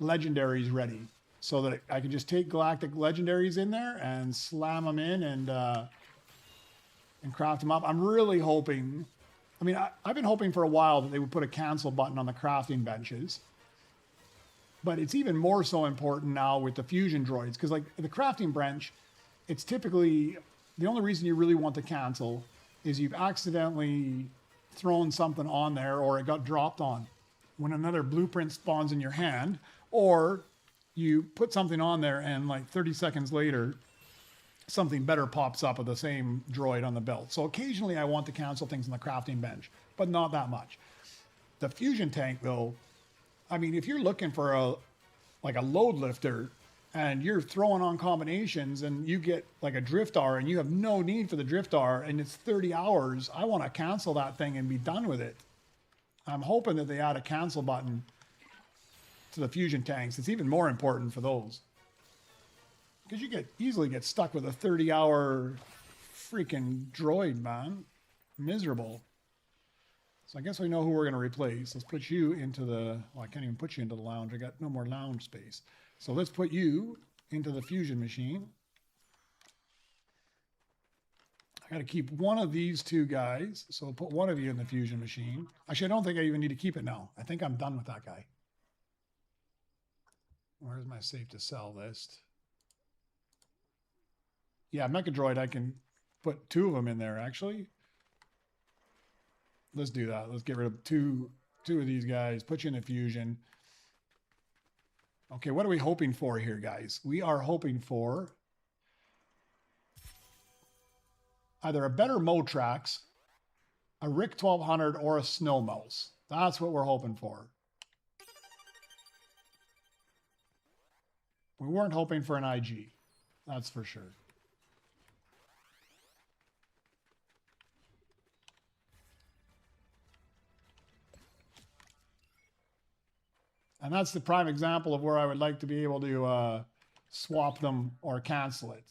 A: legendaries ready so that I can just take Galactic legendaries in there and slam them in and craft them up. I'm really hoping, I mean, I've been hoping for a while that they would put a cancel button on the crafting benches. But it's even more so important now with the Fusion Droids, because like the crafting bench, it's typically, the only reason you really want to cancel is you've accidentally thrown something on there or it got dropped on when another blueprint spawns in your hand, or you put something on there and like 30 seconds later, something better pops up with the same droid on the belt. So occasionally I want to cancel things on the crafting bench, but not that much. The Fusion tank though, I mean, if you're looking for a load lifter and you're throwing on combinations and you get like a Driftar and you have no need for the Driftar and it's 30 hours, I want to cancel that thing and be done with it. I'm hoping that they add a cancel button to the Fusion tanks. It's even more important for those. Because you easily get stuck with a 30-hour freaking droid, man. Miserable. So I guess we know who we're going to replace. Let's put you into the... Well, I can't even put you into the lounge. I got no more lounge space. So let's put you into the Fusion machine. I got to keep one of these two guys. So we'll put one of you in the Fusion machine. Actually, I don't think I even need to keep it now. I think I'm done with that guy. Where's my safe to sell list? Yeah, Mecha Droid, I can put 2 of them in there, actually. Let's do that. Let's get rid of two of these guys. Put you in the Fusion. Okay, what are we hoping for here, guys? We are hoping for either a better Motrax, a Rick 1200, or a Snow Mouse. That's what we're hoping for. We weren't hoping for an IG. That's for sure. And that's the prime example of where I would like to be able to swap them or cancel it.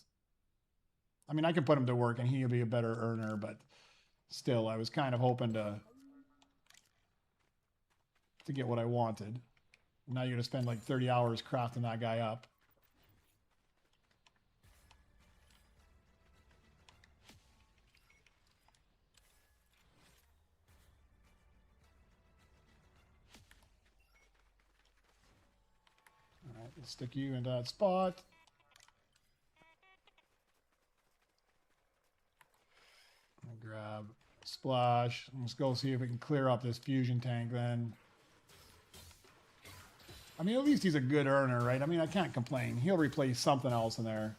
A: I mean, I can put him to work and he'll be a better earner, but still, I was kind of hoping to get what I wanted. Now you're going to spend like 30 hours crafting that guy up. Let's stick you into that spot. I'll grab Splash. Let's go see if we can clear up this Fusion tank then. I mean, at least he's a good earner, right? I mean, I can't complain. He'll replace something else in there.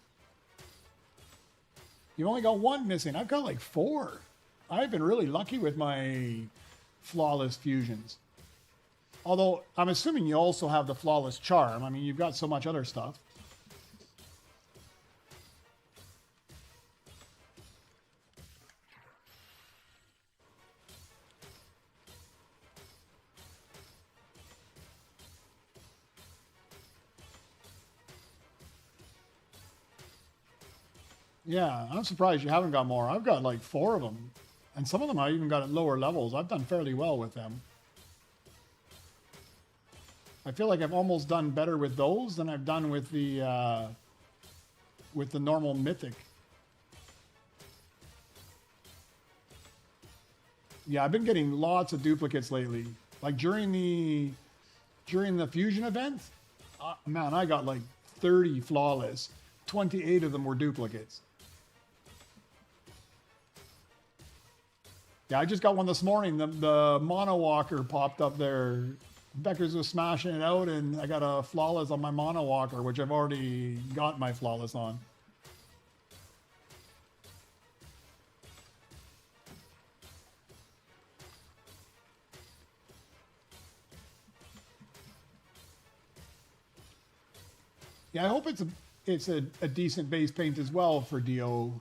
A: You've only got 1 missing. I've got like 4. I've been really lucky with my flawless fusions. Although, I'm assuming you also have the Flawless Charm. I mean, you've got so much other stuff. Yeah, I'm surprised you haven't got more. I've got like 4 of them. And some of them I even got at lower levels. I've done fairly well with them. I feel like I've almost done better with those than I've done with the normal Mythic. Yeah, I've been getting lots of duplicates lately. Like during the Fusion event, man, I got like 30 flawless, 28 of them were duplicates. Yeah, I just got one this morning. The mono walker popped up there. Beckers was smashing it out, and I got a flawless on my mono walker, which I've already got my flawless on. Yeah, I hope it's a decent base paint as well for DO,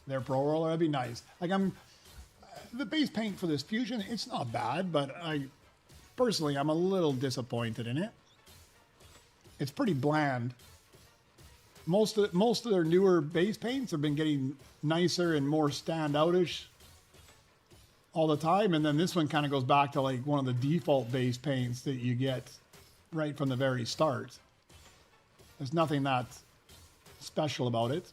A: their Pro Roller. That'd be nice. Like the base paint for this Fusion, it's not bad, but personally, I'm a little disappointed in it. It's pretty bland. Most of their newer base paints have been getting nicer and more standoutish all the time, and then this one kind of goes back to like one of the default base paints that you get right from the very start. There's nothing that special about it.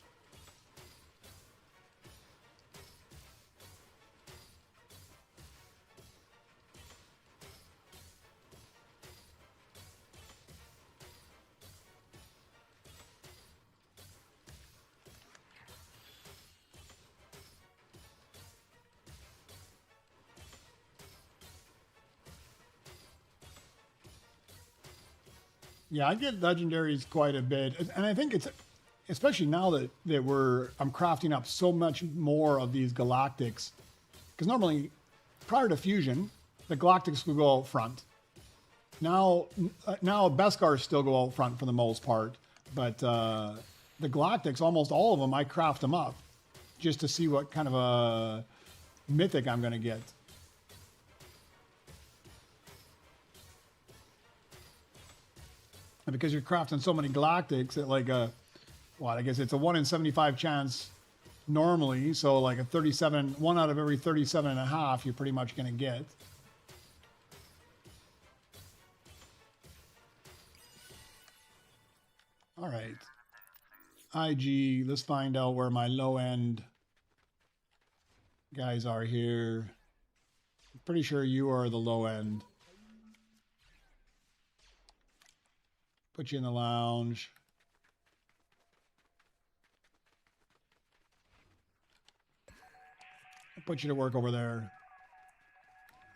A: Yeah, I get legendaries quite a bit, and I think it's especially now that I'm crafting up so much more of these galactics, because normally prior to Fusion, the galactics would go out front. Now Beskars still go out front for the most part, but the galactics, almost all of them, I craft them up just to see what kind of a mythic I'm going to get. And because you're crafting so many galactics at like I guess it's a 1 in 75 chance normally. So like a 37, 1 out of every 37 and a half, you're pretty much going to get. All right. IG, let's find out where my low end guys are here. I'm pretty sure you are the low end. Put you in the lounge. I'll put you to work over there.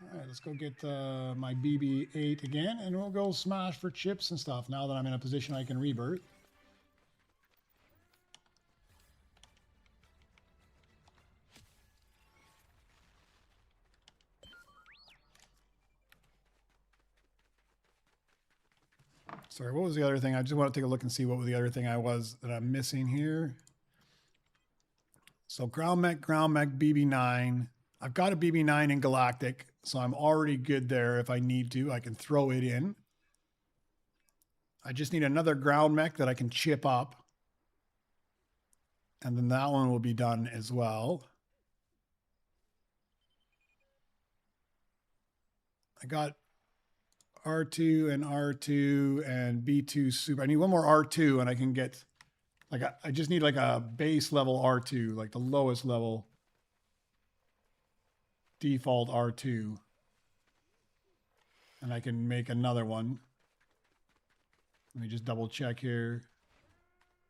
A: All right, let's go get my BB-8 again, and we'll go smash for chips and stuff now that I'm in a position I can rebirth. Sorry, what was the other thing? I just want to take a look and see what was the other thing that I'm missing here. So ground mech, BB-9. I've got a BB-9 in Galactic, so I'm already good there. If I need to, I can throw it in. I just need another ground mech that I can chip up. And then that one will be done as well. I got R2 and R2 and B2 super. I need one more R2 and I can get, like, I just need like a base level R2, like the lowest level default R2. And I can make another one. Let me just double check here.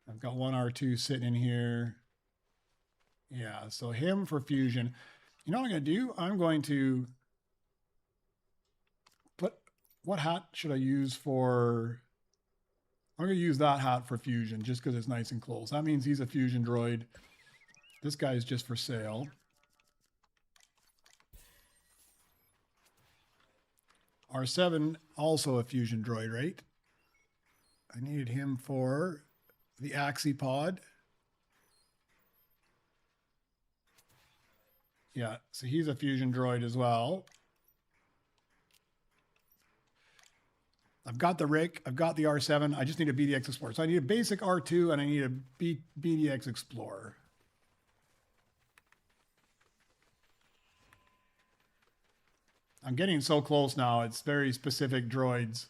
A: I've got one R2 sitting in here. Yeah, so him for Fusion. You know what I'm going to do? I'm going to put, what hat should I use for, I'm going to use that hat for Fusion just because it's nice and close. That means he's a Fusion droid. This guy is just for sale. R7, also a Fusion droid, right? I needed him for the Axipod. Yeah, so he's a Fusion droid as well. I've got the Rick, I've got the R7, I just need a BDX Explorer. So I need a basic R2 and I need a BDX Explorer. I'm getting so close now, it's very specific droids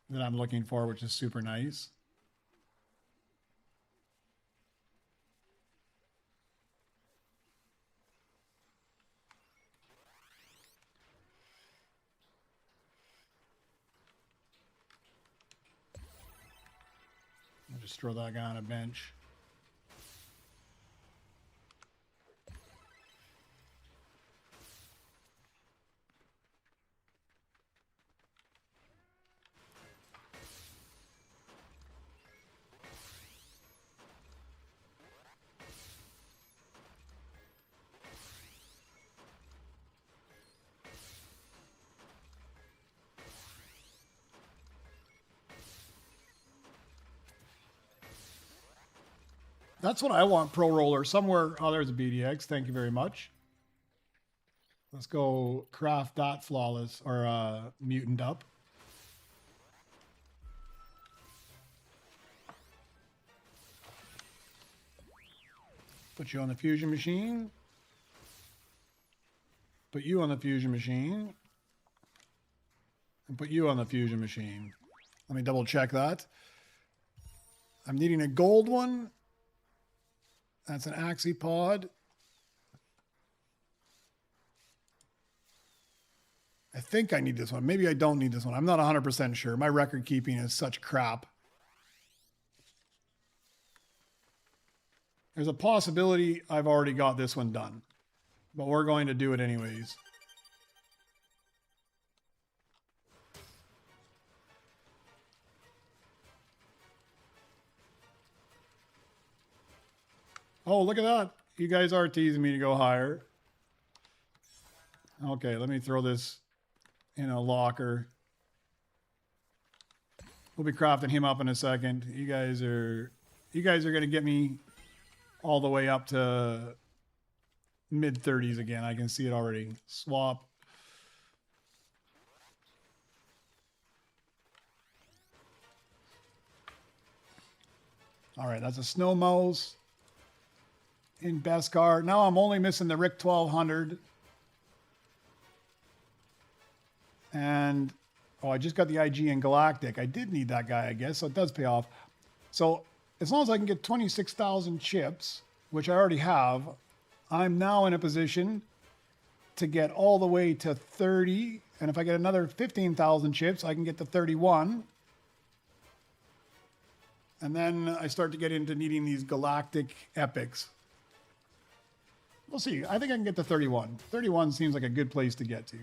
A: that I'm looking for, which is super nice. Just throw that guy on a bench. That's what I want, Pro Roller. Somewhere. Oh, there's a BDX. Thank you very much. Let's go craft that flawless or mutant up. Put you on the fusion machine. Put you on the fusion machine. And put you on the fusion machine. Let me double check that. I'm needing a gold one. That's an Axipod. I think I need this one. Maybe I don't need this one. I'm not 100% sure. My record keeping is such crap. There's a possibility I've already got this one done, but we're going to do it anyways. Oh, look at that. You guys are teasing me to go higher. Okay, let me throw this in a locker. We'll be crafting him up in a second. You guys are going to get me all the way up to mid 30s again. I can see it already. Swap. All right, that's a snow mouse in Beskar. Now I'm only missing the Rick 1200. And, oh, I just got the IG in Galactic. I did need that guy, I guess, so it does pay off. So as long as I can get 26,000 chips, which I already have, I'm now in a position to get all the way to 30. And if I get another 15,000 chips, I can get to 31. And then I start to get into needing these galactic epics. We'll see. I think I can get to 31. 31 seems like a good place to get to.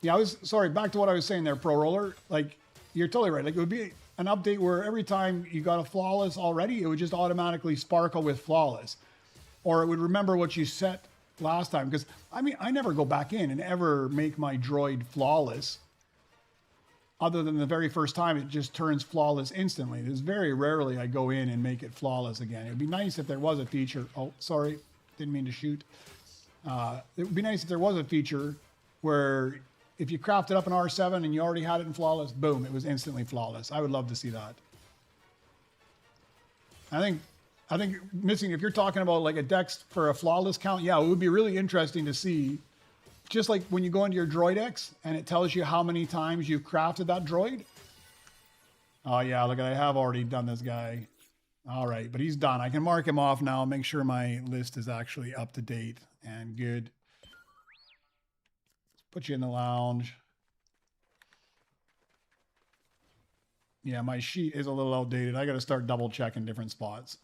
A: Yeah, sorry, back to what I was saying there, Pro Roller. Like, you're totally right. Like, it would be an update where every time you got a flawless already, it would just automatically sparkle with flawless. Or it would remember what you set last time. Because, I mean, I never go back in and ever make my droid flawless. Other than the very first time, it just turns flawless instantly. There's very rarely I go in and make it flawless again. It would be nice if there was a feature. Oh, sorry, didn't mean to shoot. It would be nice if there was a feature where if you crafted up an R7 and you already had it in flawless, boom, it was instantly flawless. I would love to see that. I think missing, if you're talking about like a dex for a flawless count, yeah, it would be really interesting to see. Just like when you go into your droid X and it tells you how many times you've crafted that droid. Oh yeah, look, I have already done this guy. All right, but he's done. I can mark him off now, make sure my list is actually up to date and good. Let's put you in the lounge. Yeah, my sheet is a little outdated. I got to start double checking different spots.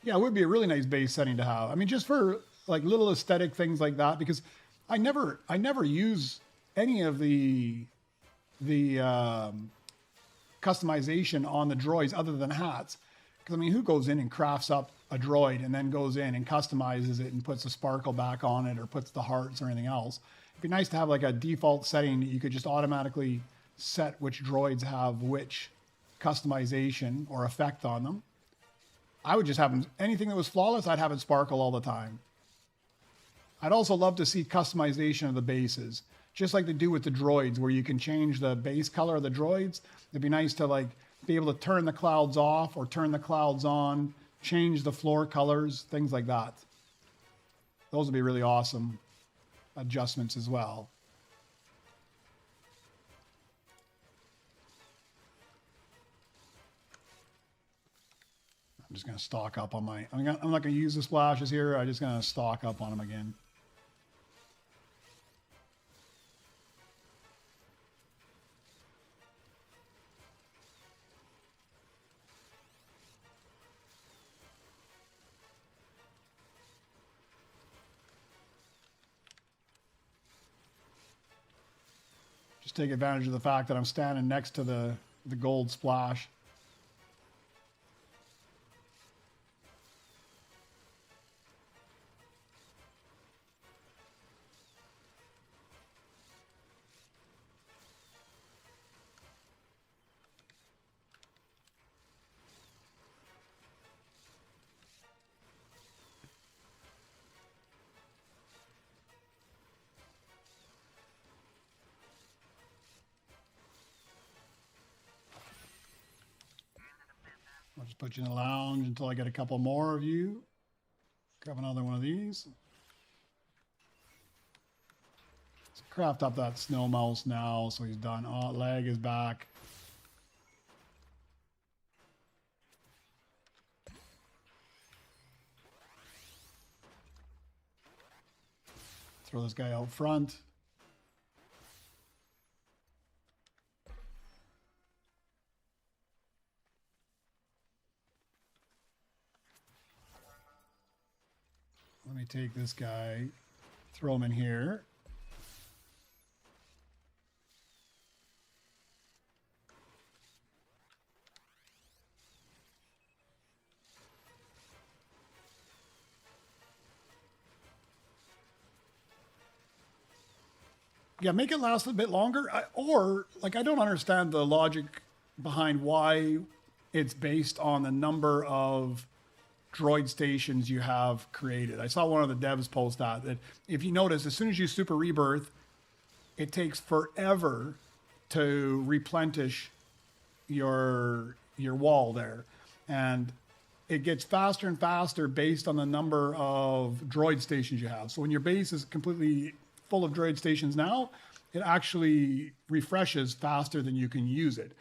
A: Yeah, it would be a really nice base setting to have. I mean, just for like little aesthetic things like that, because I never use any of the customization on the droids other than hats. Because I mean, who goes in and crafts up a droid and then goes in and customizes it and puts a sparkle back on it or puts the hearts or anything else? It'd be nice to have like a default setting that you could just automatically set which droids have which customization or effect on them. I would just have them, anything that was flawless, I'd have it sparkle all the time. I'd also love to see customization of the bases, just like they do with the droids, where you can change the base color of the droids. It'd be nice to like be able to turn the clouds off or turn the clouds on, change the floor colors, things like that. Those would be really awesome adjustments as well. I'm just going to stock up on my... I'm not going to use the splashes here. I'm just going to stock up on them again. Just take advantage of the fact that I'm standing next to the gold splash. I'll just put you in the lounge until I get a couple more of you. Grab another one of these. Let's craft up that snow mouse now so he's done. Oh, leg is back. Throw this guy out front. Let me take this guy, throw him in here. Yeah, make it last a bit longer. I don't understand the logic behind why it's based on the number of droid stations you have created. I saw one of the devs post that if you notice, as soon as you super rebirth, it takes forever to replenish your wall there. And it gets faster and faster based on the number of droid stations you have. So when your base is completely full of droid stations now, it actually refreshes faster than you can use it.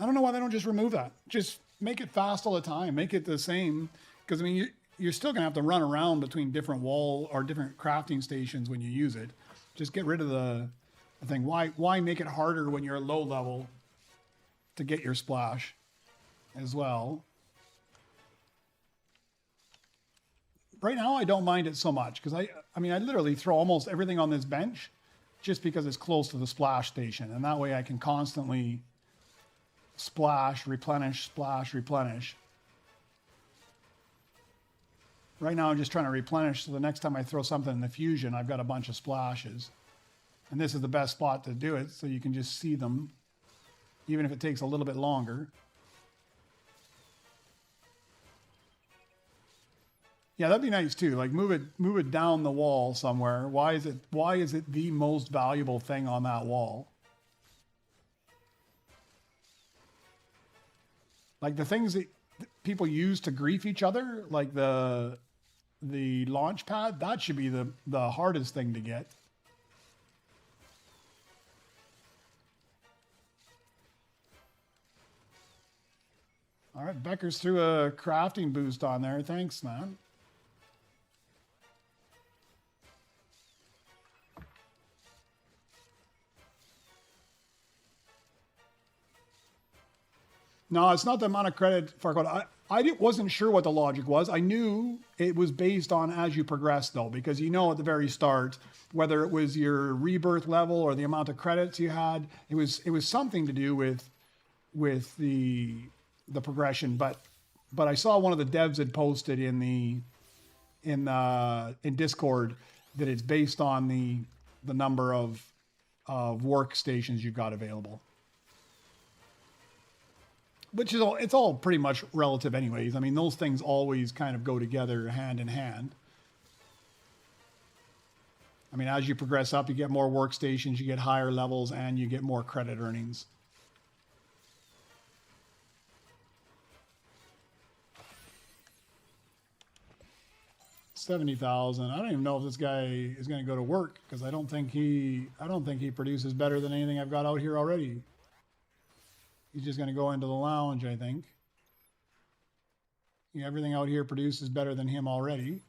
A: I don't know why they don't just remove that. Just make it fast all the time. Make it the same. Because, I mean, you're still going to have to run around between different wall or different crafting stations when you use it. Just get rid of the thing. Why make it harder when you're low level to get your splash as well? Right now, I don't mind it so much. Because, I mean, I literally throw almost everything on this bench just because it's close to the splash station. And that way I can constantly splash, replenish. Right now I'm just trying to replenish so the next time I throw something in the Fusion, I've got a bunch of splashes. And this is the best spot to do it so you can just see them, even if it takes a little bit longer. Yeah, that'd be nice too. Like move it down the wall somewhere. Why is it the most valuable thing on that wall? Like the things that people use to grief each other, like the launch pad, that should be the hardest thing to get. All right, Becker's threw a crafting boost on there. Thanks, man. No, it's not the amount of credit, Farquaad. I wasn't sure what the logic was. I knew it was based on as you progress, though, because you know at the very start, whether it was your rebirth level or the amount of credits you had, it was something to do with the progression. But I saw one of the devs had posted in Discord that it's based on the number of workstations you've got available. Which is it's all pretty much relative anyways. I mean, those things always kind of go together hand in hand. I mean, as you progress up, you get more workstations, you get higher levels, and you get more credit earnings. $70,000. I don't even know if this guy is going to go to work because I don't think he produces better than anything I've got out here already. He's just going to go into the lounge, I think. Yeah, everything out here produces better than him already.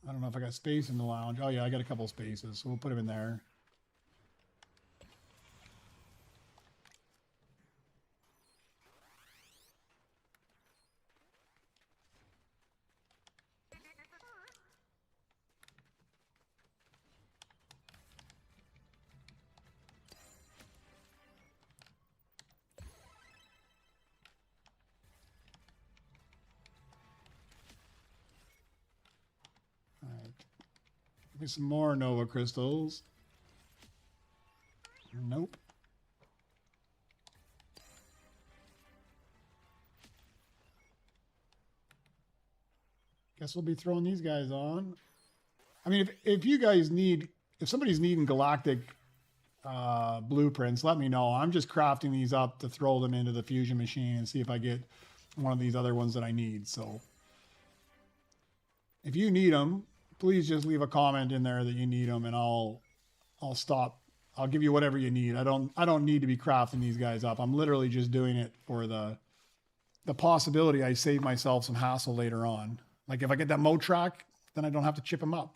A: I don't know if I got space in the lounge. Oh yeah, I got a couple spaces, so we'll put him in there. Give me some more Nova crystals. Nope. Guess we'll be throwing these guys on. I mean, if you guys need, if somebody's needing galactic blueprints, let me know. I'm just crafting these up to throw them into the fusion machine and see if I get one of these other ones that I need. So if you need them, please just leave a comment in there that you need them, and I'll stop. I'll give you whatever you need. I don't need to be crafting these guys up. I'm literally just doing it for the possibility I save myself some hassle later on. Like if I get that Mo track, then I don't have to chip them up.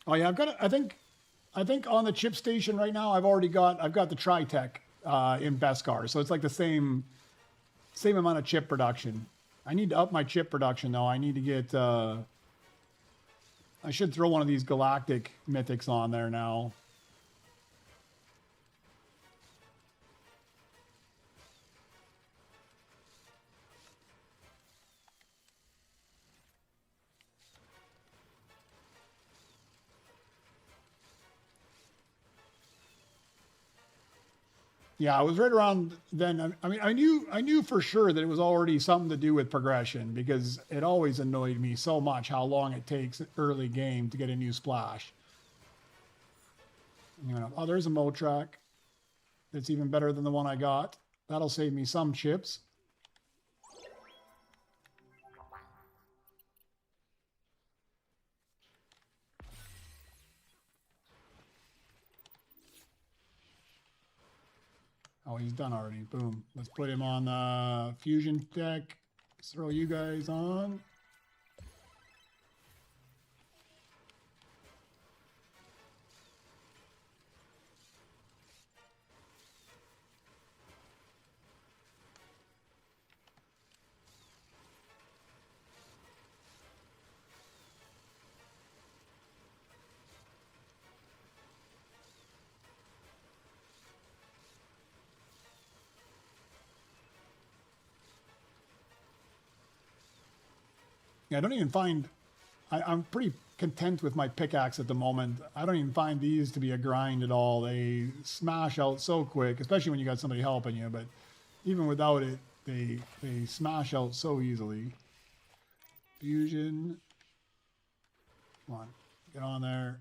A: Oh yeah, I've got. I think on the chip station right now, I've got the Tri-Tech in Beskar, so it's like the same amount of chip production. I need to up my chip production though. I need to get. I should throw one of these galactic mythics on there now. Yeah, I was right around then. I mean, I knew for sure that it was already something to do with progression, because it always annoyed me so much how long it takes early game to get a new splash. You know, oh, there's a Mo track that's even better than the one I got. That'll save me some chips. Oh, he's done already. Boom. Let's put him on the fusion deck. Let's throw you guys on. Yeah, I don't even find... I'm pretty content with my pickaxe at the moment. I don't even find these to be a grind at all. They smash out so quick, especially when you got somebody helping you. But even without it, they smash out so easily. Fusion. Come on, get on there.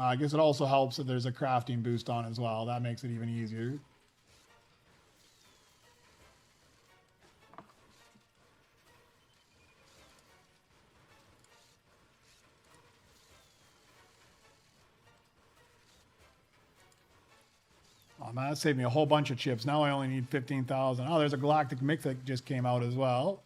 A: I guess it also helps that there's a crafting boost on as well. That makes it even easier. Oh man, that saved me a whole bunch of chips. Now I only need 15,000. Oh, there's a Galactic Mythic just came out as well.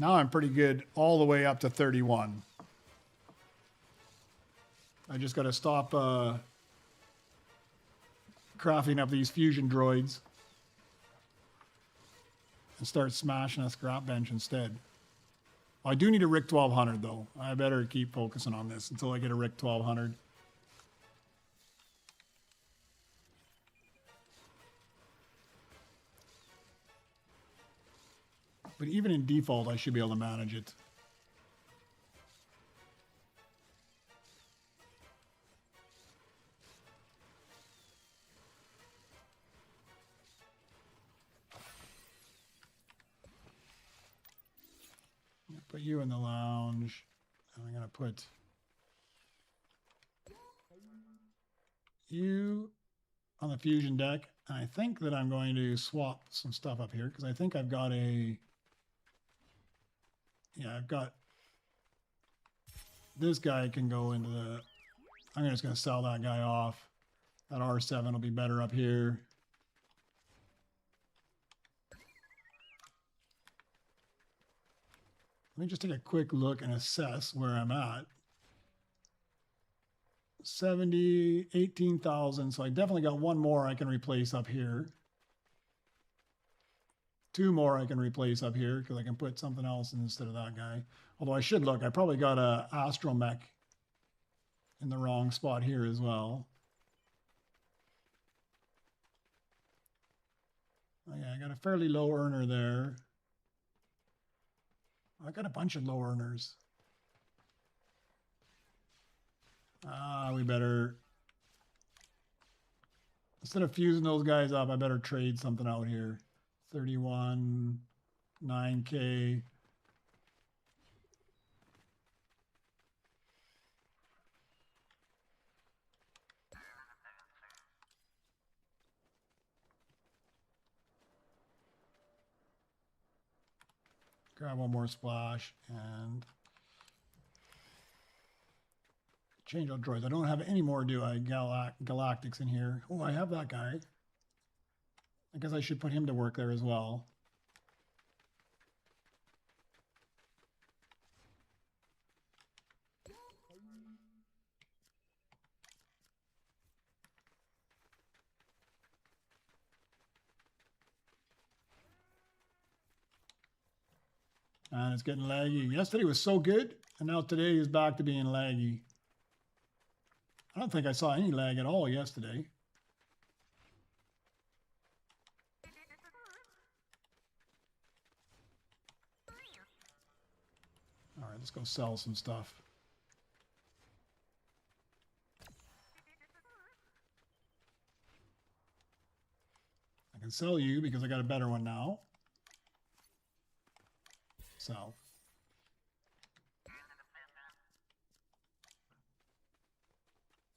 A: Now I'm pretty good all the way up to 31. I just got to stop crafting up these fusion droids and start smashing a scrap bench instead. I do need a RIC 1200 though. I better keep focusing on this until I get a RIC 1200. But even in default, I should be able to manage it. Put you in the lounge. And I'm going to put you on the fusion deck. And I think that I'm going to swap some stuff up here because I think I've got a... Yeah, I've got... This guy can go into the... I'm just going to sell that guy off. That R7 will be better up here. Let me just take a quick look and assess where I'm at. 70, 18,000. So I definitely got one more I can replace up here. Two more I can replace up here because I can put something else instead of that guy. Although I should look, I probably got a astromech in the wrong spot here as well. Oh yeah, I got a fairly low earner there. I got a bunch of low earners. We better, instead of fusing those guys up, I better trade something out here. 31, 9K. Grab one more splash and change out droids. I don't have any more, do I? Galactics in here. Oh, I have that guy. I guess I should put him to work there as well. And it's getting laggy. Yesterday was so good, and now today is back to being laggy. I don't think I saw any lag at all yesterday. All right, let's go sell some stuff. I can sell you because I got a better one now. So.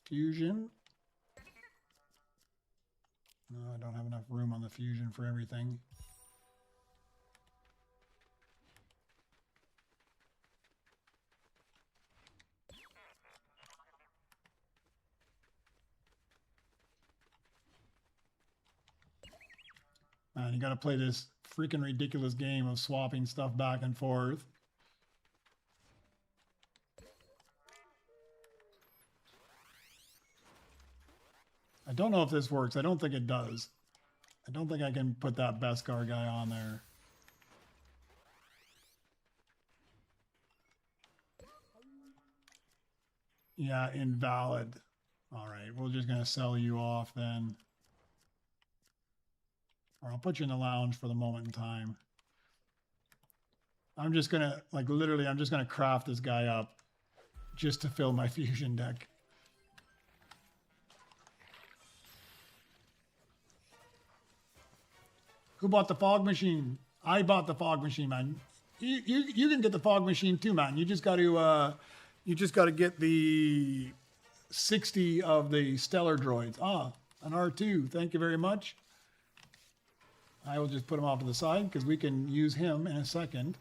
A: Fusion. No, I don't have enough room on the fusion for everything. Man, you got to play this freaking ridiculous game of swapping stuff back and forth. I don't know if this works. I don't think it does. I don't think I can put that Beskar guy on there. Yeah, invalid. All right, we're just going to sell you off then. Or I'll put you in the lounge for the moment in time. I'm just going to, like, literally, I'm just going to craft this guy up just to fill my fusion deck. Who bought the fog machine? I bought the fog machine, man. You can get the fog machine too, man. You just got to get the 60 of the stellar droids. Ah, an R2. Thank you very much. I will just put him off to the side because we can use him in a second.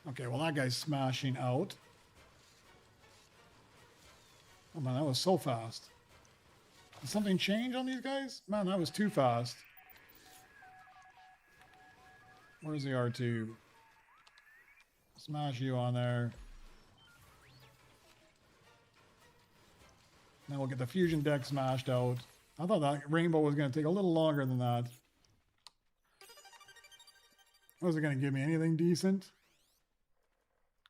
A: Okay, well that guy's smashing out. Oh man, that was so fast. Did something change on these guys? Man, that was too fast. Where's the R2? Smash you on there. Then we'll get the fusion deck smashed out. I thought that rainbow was going to take a little longer than that. Was it going to give me anything decent?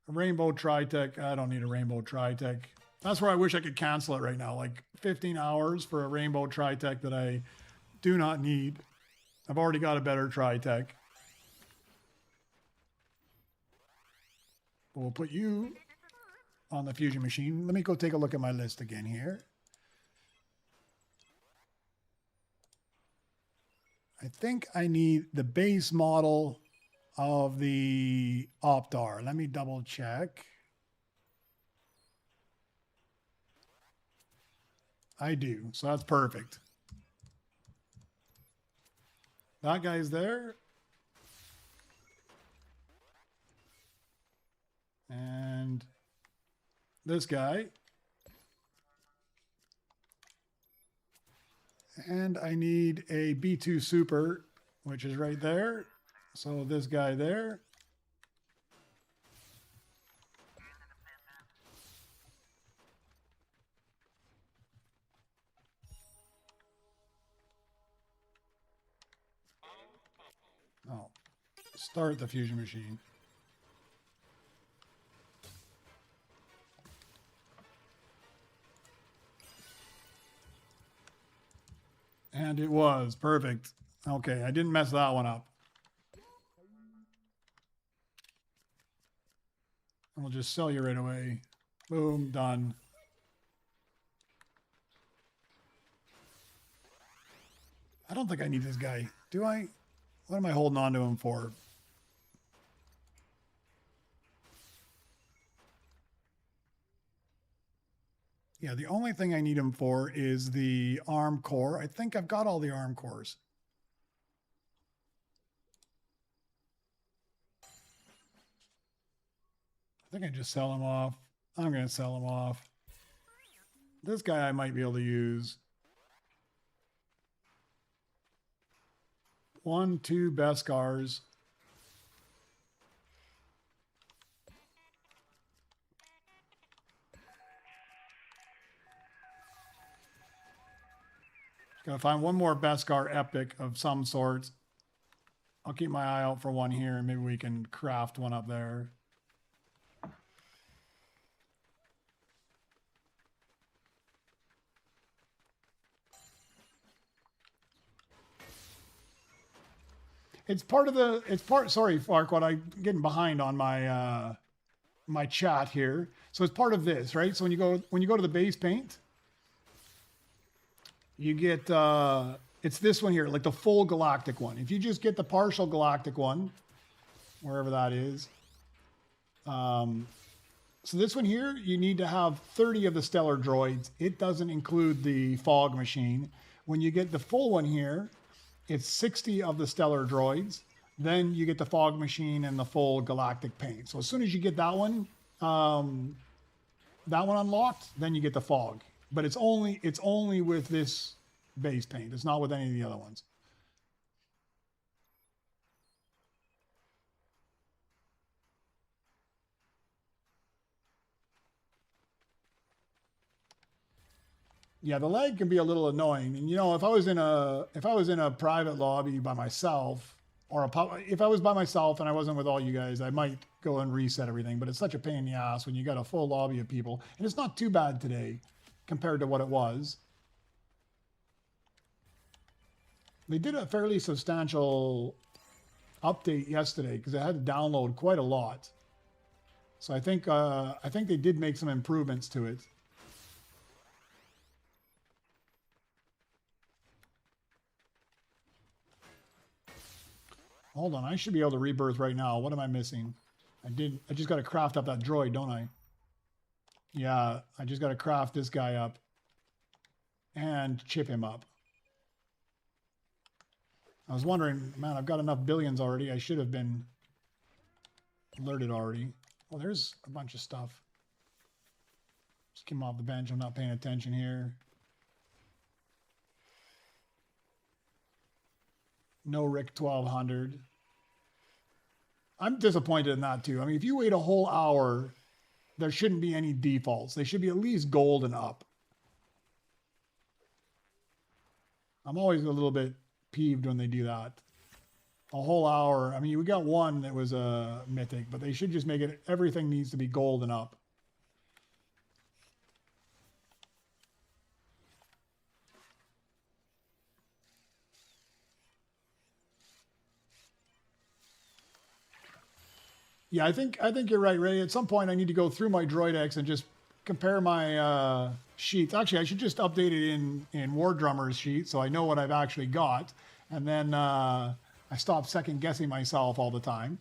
A: A rainbow Tritech. I don't need a rainbow Tritech. That's where I wish I could cancel it right now. Like 15 hours for a Rainbow Tri-Tech that I do not need. I've already got a better Tri-Tech. We'll put you on the Fusion machine. Let me go take a look at my list again here. I think I need the base model of the Optar. Let me double check. I do, so that's perfect. That guy's there. And this guy. And I need a B2 Super, which is right there. So this guy there. Oh, start the Fusion machine. And it was perfect. Okay, I didn't mess that one up. I'll just sell you right away. Boom, done. I don't think I need this guy. Do I? What am I holding on to him for? Yeah, the only thing I need him for is the arm core. I think I've got all the arm cores. I think I just sell him off. I'm going to sell him off. This guy I might be able to use. 1, 2 Beskars. Gotta find one more Beskar epic of some sort. I'll keep my eye out for one here, and maybe we can craft one up there. It's part of the, sorry, Farquaad, I'm getting behind on my, my chat here. So it's part of this, right? So when you go to the base paint, you get, it's this one here, like the full galactic one. If you just get the partial galactic one, wherever that is. So this one here, you need to have 30 of the stellar droids. It doesn't include the fog machine. When you get the full one here, it's 60 of the stellar droids. Then you get the fog machine and the full galactic paint. So as soon as you get that one unlocked, then you get the fog. But it's only with this base paint. It's not with any of the other ones. Yeah, the lag can be a little annoying. And you know, if I was in a private lobby by myself, or if I was by myself and I wasn't with all you guys, I might go and reset everything. But it's such a pain in the ass when you got a full lobby of people, and it's not too bad today compared to what it was. They did a fairly substantial update yesterday because I had to download quite a lot. So I think they did make some improvements to it. Hold on, I should be able to rebirth right now. What am I missing? I just got to craft up that droid, don't I? Yeah, I just got to craft this guy up and chip him up. I was wondering, man, I've got enough billions already. I should have been alerted already. Well, there's a bunch of stuff. Just came off the bench. I'm not paying attention here. No Rick 1200. I'm disappointed in that too. I mean, if you wait a whole hour, there shouldn't be any defaults. They should be at least gold and up. I'm always a little bit peeved when they do that. A whole hour. I mean, we got one that was a mythic, but they should just make it, everything needs to be gold and up. Yeah, I think you're right, Ray. At some point, I need to go through my Droid X and just compare my sheets. Actually, I should just update it in War Drummer's sheet so I know what I've actually got, and then I stop second guessing myself all the time.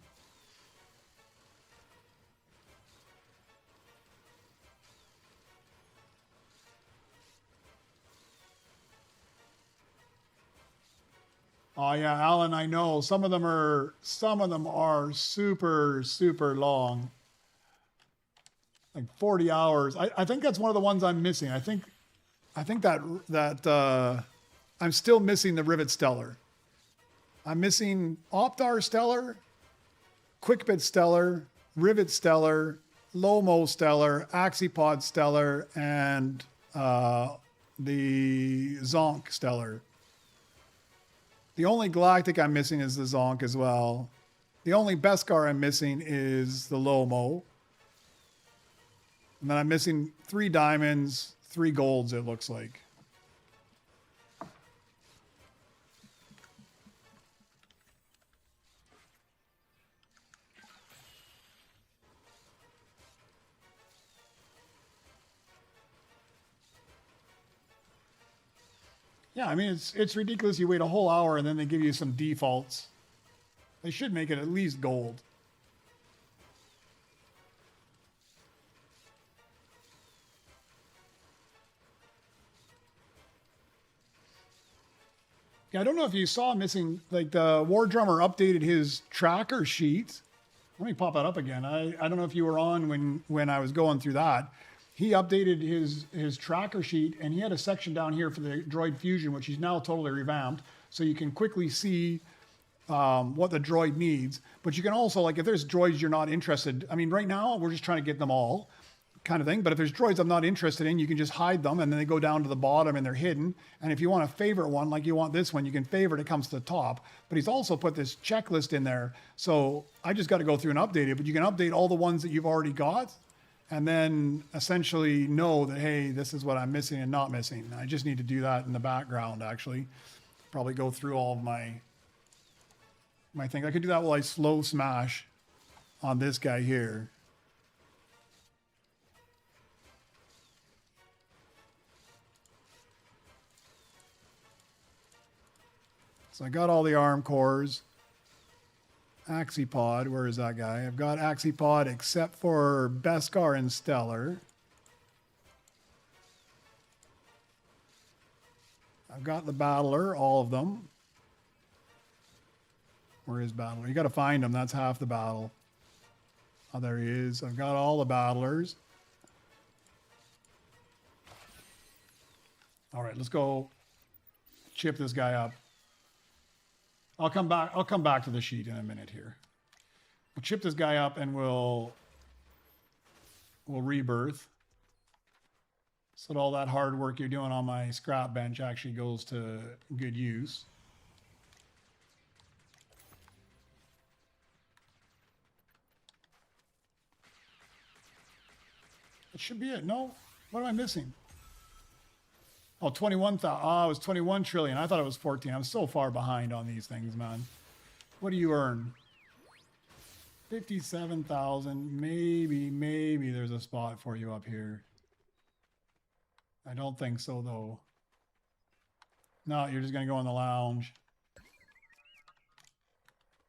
A: Oh yeah, Alan, I know some of them are super long, like 40 hours. I think that's one of the ones I'm missing. I think that I'm still missing the Rivet Stellar. I'm missing Optar Stellar, Quickbit Stellar, Rivet Stellar, Lomo Stellar, Axipod Stellar, and the Zonk Stellar. The only Galactic I'm missing is the Zonk as well. The only Beskar I'm missing is the Lomo. And then I'm missing 3 diamonds, 3 golds, it looks like. Yeah, I mean, it's ridiculous. You wait a whole hour and then they give you some defaults. They should make it at least gold. Yeah, I don't know if you saw missing, like the War Drummer updated his tracker sheet. Let me pop that up again. I don't know if you were on when I was going through that. He updated his tracker sheet, and he had a section down here for the Droid Fusion, which he's now totally revamped. So you can quickly see what the droid needs. But you can also, like, if there's droids you're not interested, I mean, right now we're just trying to get them all kind of thing. But if there's droids I'm not interested in, you can just hide them, and then they go down to the bottom and they're hidden. And if you want a favorite one, like you want this one, you can favorite, it comes to the top. But he's also put this checklist in there. So I just got to go through and update it. But you can update all the ones that you've already got, and then essentially know that, hey, this is what I'm missing and not missing. I just need to do that in the background, actually. Probably go through all of my thing. I could do that while I slow smash on this guy here. So I got all the arm cores. Axipod, where is that guy? I've got Axipod except for Beskar and Stellar. I've got the Battler, all of them. Where is Battler? You got to find him. That's half the battle. Oh, there he is. I've got all the Battlers. All right, let's go chip this guy up. I'll come back to the sheet in a minute here. We'll chip this guy up and we'll rebirth. So that all that hard work you're doing on my scrap bench actually goes to good use. That should be it. No? What am I missing? Oh, 21,000. Oh, it was 21 trillion. I thought it was 14. I'm so far behind on these things, man. What do you earn? 57,000. Maybe there's a spot for you up here. I don't think so, though. No, you're just going to go in the lounge.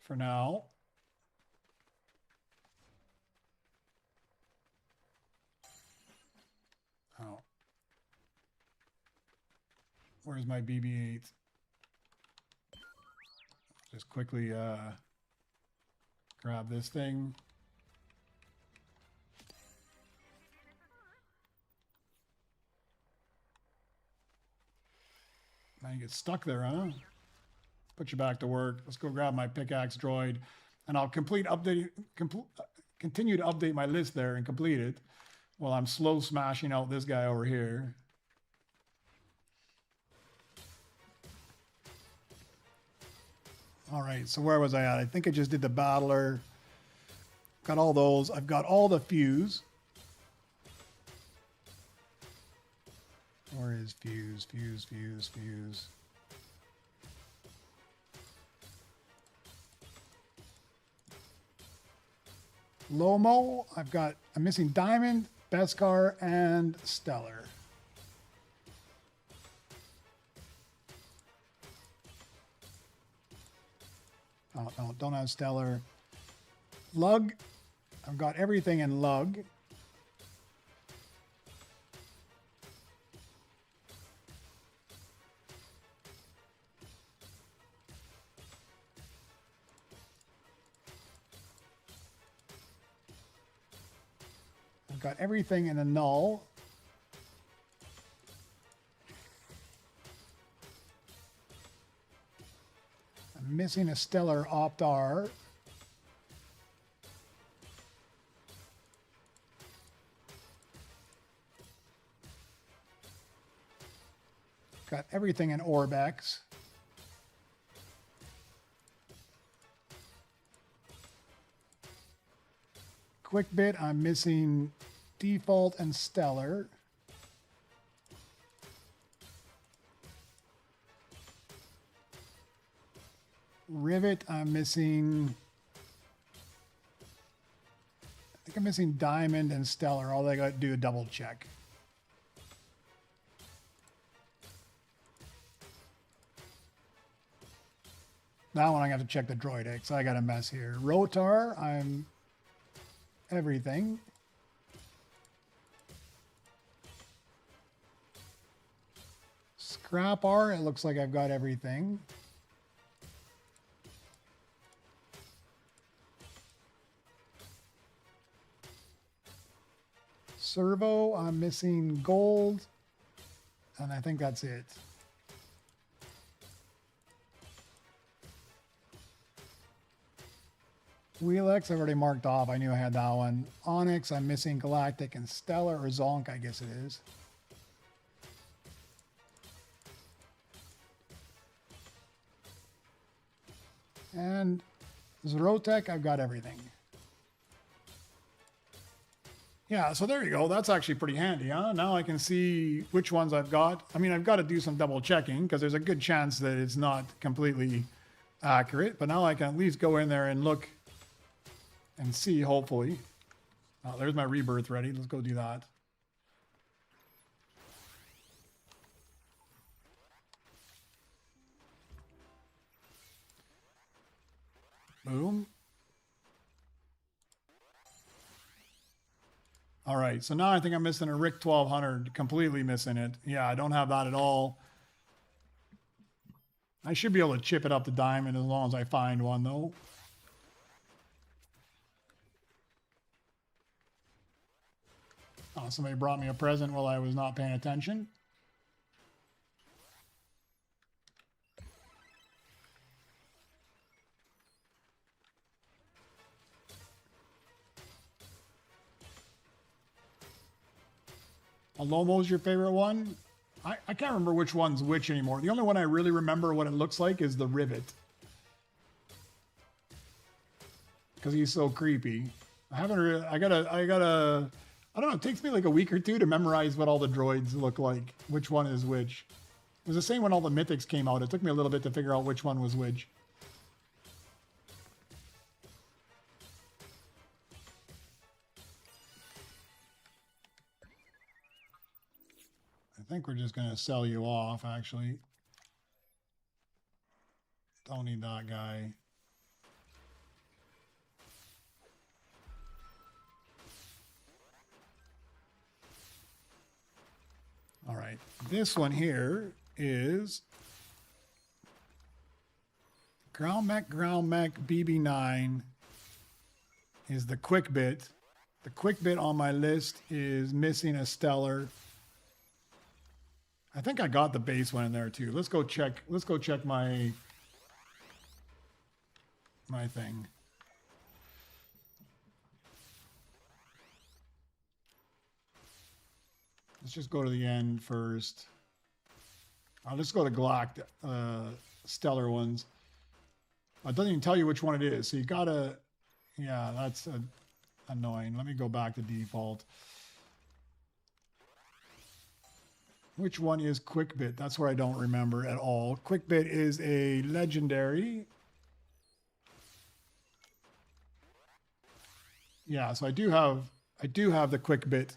A: For now. Oh. Where's my BB-8? Just quickly grab this thing. Now you get stuck there, huh? Put you back to work. Let's go grab my pickaxe droid, and I'll continue to update my list there and complete it while I'm slow smashing out this guy over here. All right, so where was I at? I think I just did the Battler. Got all those. I've got all the Fuse. Where is Fuse? Fuse. Lomo, I'm missing Diamond, Beskar, and Stellar. Oh, no, don't have Stellar. Lug, I've got everything in Lug. I've got everything in a Null. I'm missing a Stellar Optar. Got everything in Orbex. Quick bit, I'm missing Default and Stellar. Rivet, I'm missing... I think I'm missing Diamond and Stellar. All I got to do is double check. Now when I got to check the Droid X, I got a mess here. Rotar, I'm everything. Scrap R, it looks like I've got everything. Servo, I'm missing gold, and I think that's it. Wheelex, I've already marked off. I knew I had that one. Onyx, I'm missing Galactic and Stellar, or Zonk, I guess it is. And Zrotek, I've got everything. Yeah, so there you go. That's actually pretty handy, huh? Now I can see which ones I've got. I mean, I've got to do some double checking because there's a good chance that it's not completely accurate. But now I can at least go in there and look and see, hopefully. Oh, there's my Rebirth ready. Let's go do that. Boom. All right, so now I think I'm missing a Rick 1200, completely missing it. Yeah, I don't have that at all. I should be able to chip it up to Diamond as long as I find one, though. Oh, somebody brought me a present while I was not paying attention. Lomo's your favorite one? I can't remember which one's which anymore. The only one I really remember what it looks like is the Rivet. Because he's so creepy. I don't know, it takes me like a week or two to memorize what all the droids look like. Which one is which. It was the same when all the Mythics came out. It took me a little bit to figure out which one was which. I think we're just going to sell you off, actually. Don't need that guy. All right, this one here is Ground Mech BB9 is the quick bit. The quick bit on my list is missing a Stellar. I think I got the base one in there too. Let's go check my thing. Let's just go to the end first. I'll just go to Galactic Stellar ones. It doesn't even tell you which one it is. So you gotta, yeah, that's annoying. Let me go back to default. Which one is Quickbit? That's where I don't remember at all. Quickbit is a legendary. Yeah, so I do have the quick bit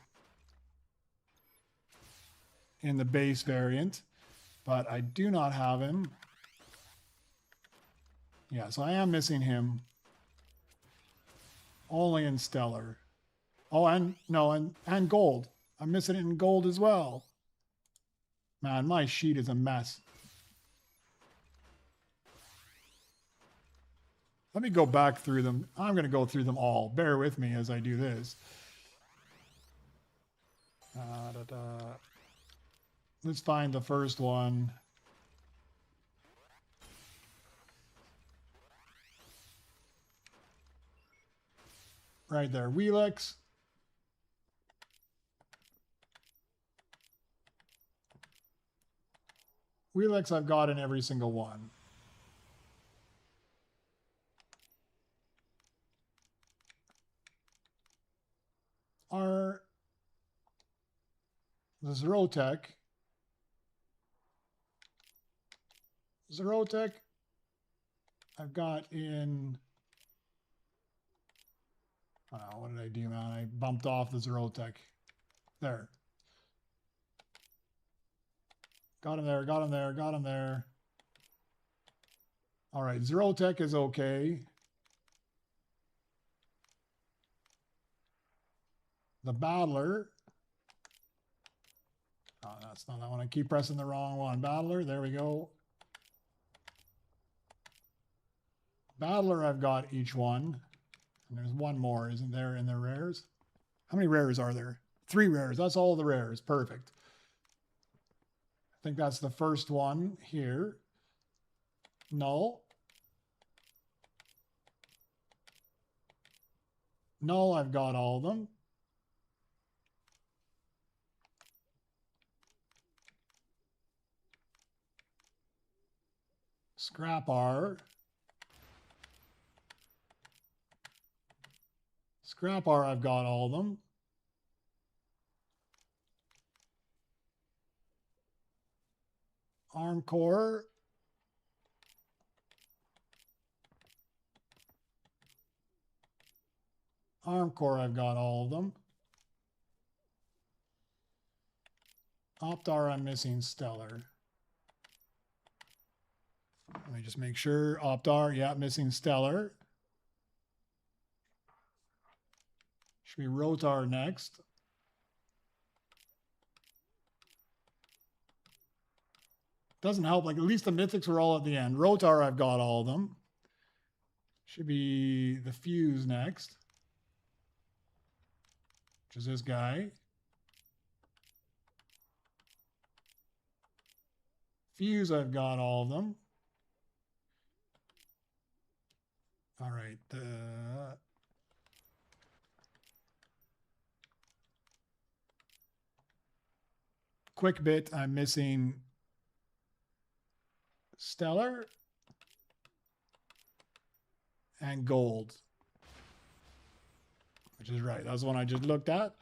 A: in the base variant, but I do not have him. Yeah, so I am missing him only in stellar. Oh, and no, and gold. I'm missing it in gold as well. Man, my sheet is a mess. Let me go back through them. I'm going to go through them all. Bear with me as I do this. Let's find the first one. Right there, Wheelix. Wheelix I've got in every single one. The Zerotech. Zerotech I've got in... Oh, what did I do, man? I bumped off the Zerotech. There. Got him there, got him there, got him there. All right, Zerotech is okay. The Battler. Oh, that's not that one. I keep pressing the wrong one. Battler, there we go. Battler, I've got each one. And there's one more, isn't there, in the rares? How many rares are there? 3 rares. That's all the rares. Perfect. I think that's the first one here. Null. Null, I've got all of them. Scrap R. Scrap R, I've got all of them. Arm Core. Arm Core, I've got all of them. Optar, I'm missing Stellar. Let me just make sure. Optar, yeah, missing Stellar. Should be Rotar next. Doesn't help. Like, at least the Mythics were all at the end. Rotar, I've got all of them. Should be the Fuse next, which is this guy. Fuse, I've got all of them. All right. Quick bit, I'm missing Stellar and Gold, which is right. That's the one I just looked at.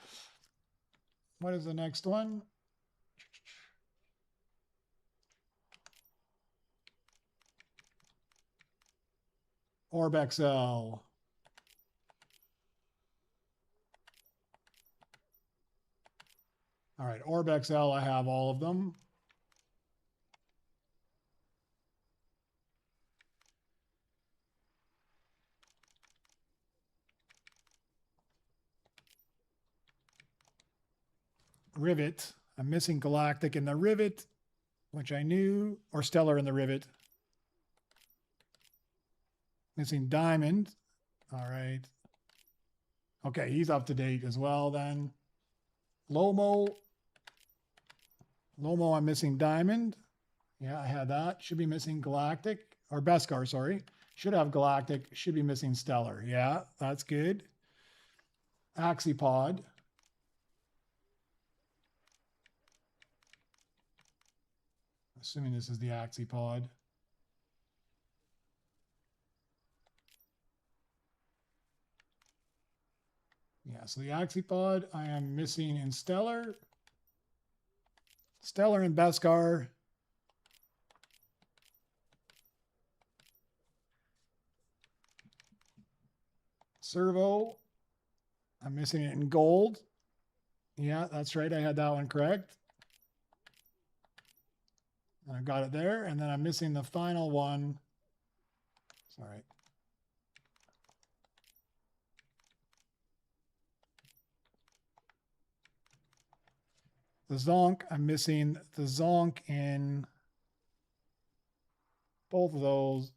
A: What is the next one? Orb XL. All right, Orb XL, I have all of them. Rivet. I'm missing Galactic in the Rivet, which I knew, or Stellar in the Rivet. Missing Diamond. All right. Okay, he's up to date as well then. Lomo. Lomo, I'm missing Diamond. Yeah, I had that. Should be missing Galactic, or Beskar, sorry. Should have Galactic. Should be missing Stellar. Yeah, that's good. Axipod. Assuming this is the Axipod. Yeah, so the Axipod I am missing in Stellar. Stellar and Beskar. Servo. I'm missing it in gold. Yeah, that's right. I had that one correct. And I got it there. And then I'm missing the final one. Sorry. The Zonk, I'm missing the Zonk in both of those.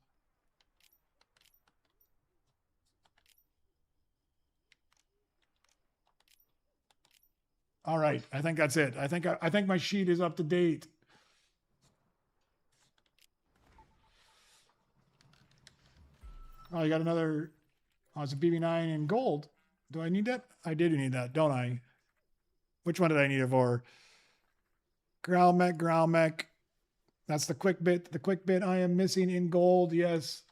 A: All right, I think that's it. I think my sheet is up to date. Oh, you got another. Oh, it's a BB9 in gold. Do I need that? I did need that, don't I? Which one did I need it for? Ground mech. That's the quick bit. The quick bit I am missing in gold. Yes.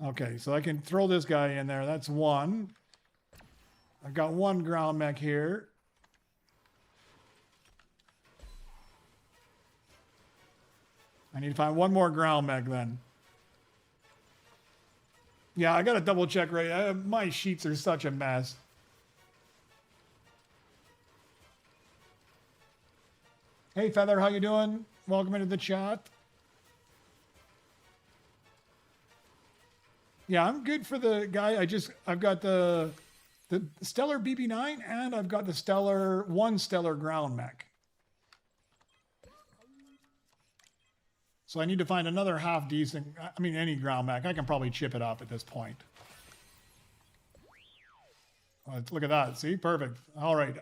A: Okay, so I can throw this guy in there. That's one. I've got one ground mech here. I need to find one more ground mech then. Yeah, I got to double check right. My sheets are such a mess. Hey, Feather, how you doing? Welcome into the chat. Yeah, I'm good for the guy. I've got the Stellar BB9 and I've got the Stellar ground mech. So I need to find another half decent, I mean, any ground mech. I can probably chip it up at this point. Look at that. See, perfect. All right.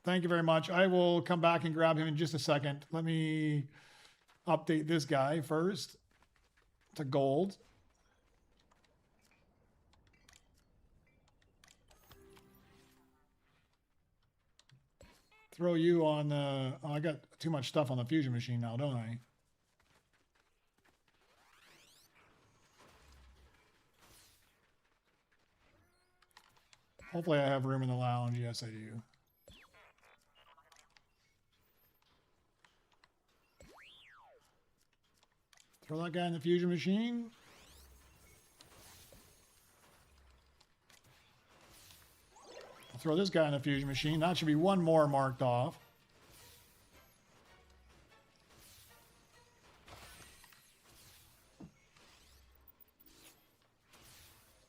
A: Thank you very much. I will come back and grab him in just a second. Let me update this guy first to gold. Throw you on the... Oh, I got too much stuff on the fusion machine now, don't I? Hopefully I have room in the lounge. Yes, I do. Throw that guy in the fusion machine. I'll throw this guy in the fusion machine. That should be one more marked off.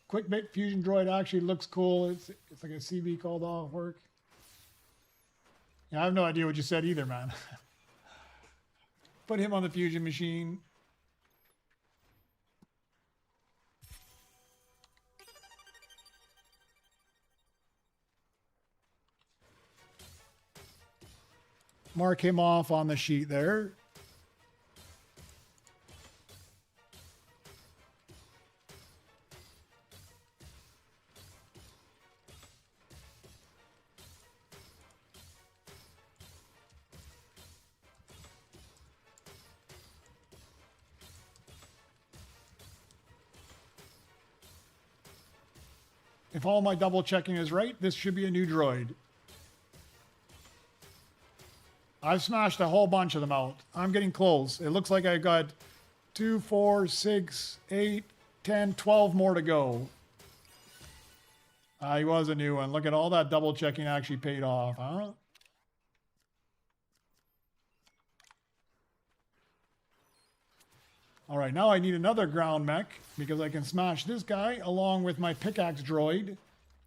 A: Quick bit fusion droid actually looks cool. It's like a CB called off work. Yeah, I have no idea what you said either, man. Put him on the fusion machine. Mark him off on the sheet there. If all my double checking is right, this should be a new droid. I've smashed a whole bunch of them out. I'm getting close. It looks like I got 2, 4, 6, 8, 10, 12 more to go. He was a new one. Look at all that double checking actually paid off, huh? All right, now I need another ground mech because I can smash this guy along with my pickaxe droid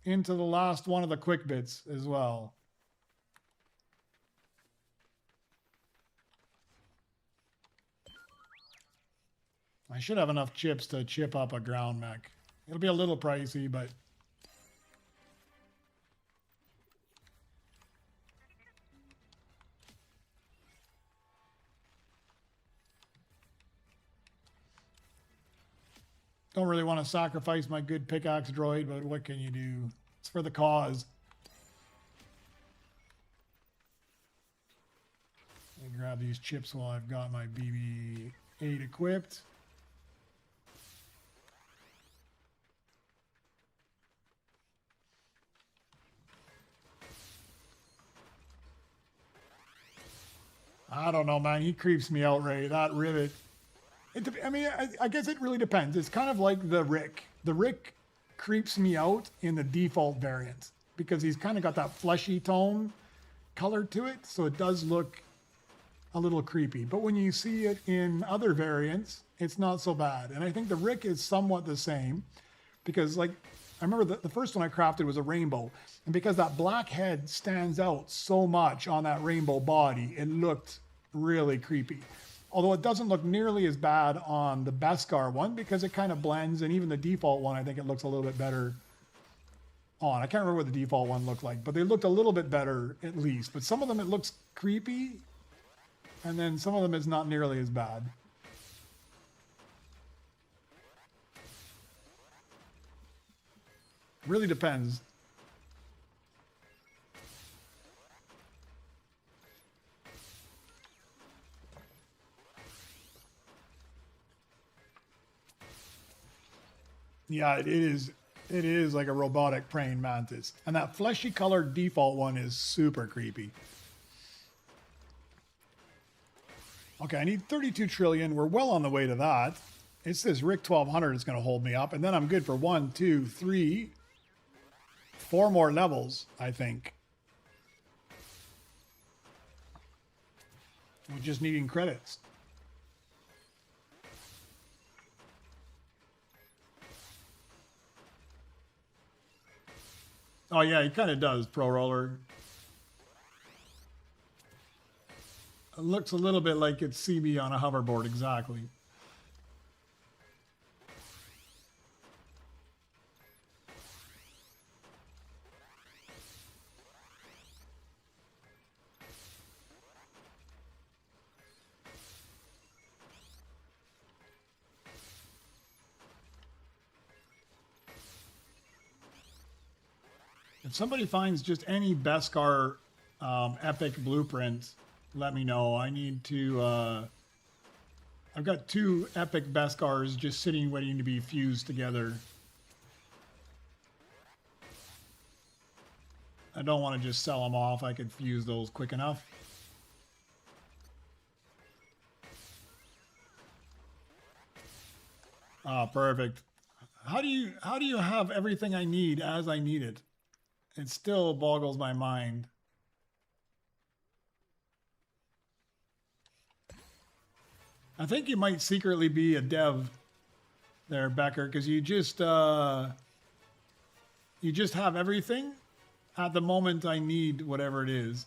A: into the last one of the quick bits as well. I should have enough chips to chip up a ground mech. It'll be a little pricey, but... Don't really want to sacrifice my good pickaxe droid, but what can you do? It's for the cause. Let me grab these chips while I've got my BB-8 equipped. I don't know, man. He creeps me out, Ray. That rivet. I mean, I guess it really depends. It's kind of like the Rick. The Rick creeps me out in the default variant because he's kind of got that fleshy tone color to it. So it does look a little creepy. But when you see it in other variants, it's not so bad. And I think the Rick is somewhat the same because like, I remember the first one I crafted was a rainbow. And because that black head stands out so much on that rainbow body, it looked really creepy. Although it doesn't look nearly as bad on the Beskar one because it kind of blends, and even the default one, I think it looks a little bit better on. I can't remember what the default one looked like, but they looked a little bit better at least. But some of them it looks creepy, and then some of them it's not nearly as bad. Really depends. Yeah, it is. It is like a robotic praying mantis. And that fleshy colored default one is super creepy. Okay, I need 32 trillion. We're well on the way to that. It's this Rick 1200 that's going to hold me up. And then I'm good for 1, 2, 3, 4 more levels, I think. We're just needing credits. Oh yeah, he kind of does, Pro Roller. It looks a little bit like it's CB on a hoverboard, exactly. If somebody finds just any Beskar epic blueprint, let me know. I need to... I've got 2 epic Beskars just sitting waiting to be fused together. I don't want to just sell them off. I could fuse those quick enough. Ah, perfect. How do you have everything I need as I need it? It still boggles my mind. I think you might secretly be a dev there, Becker, because you just have everything at the moment I need whatever it is.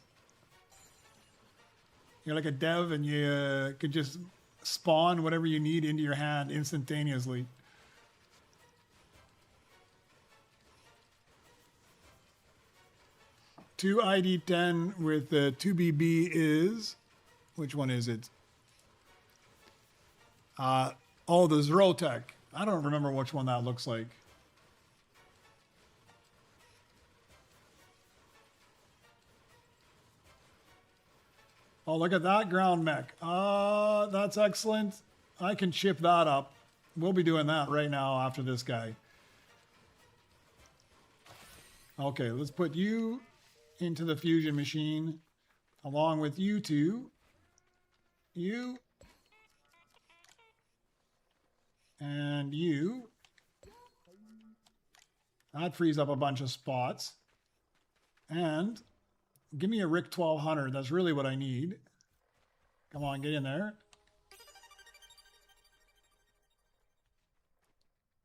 A: You're like a dev and you could just spawn whatever you need into your hand instantaneously. Two ID10 with the 2BB is, which one is it? Oh, the Zrotek. I don't remember which one that looks like. Oh, look at that ground mech. That's excellent. I can chip that up. We'll be doing that right now after this guy. Okay, let's put you into the fusion machine along with you two. You. And you. That frees up a bunch of spots. And give me a Rick 1200. That's really what I need. Come on, get in there.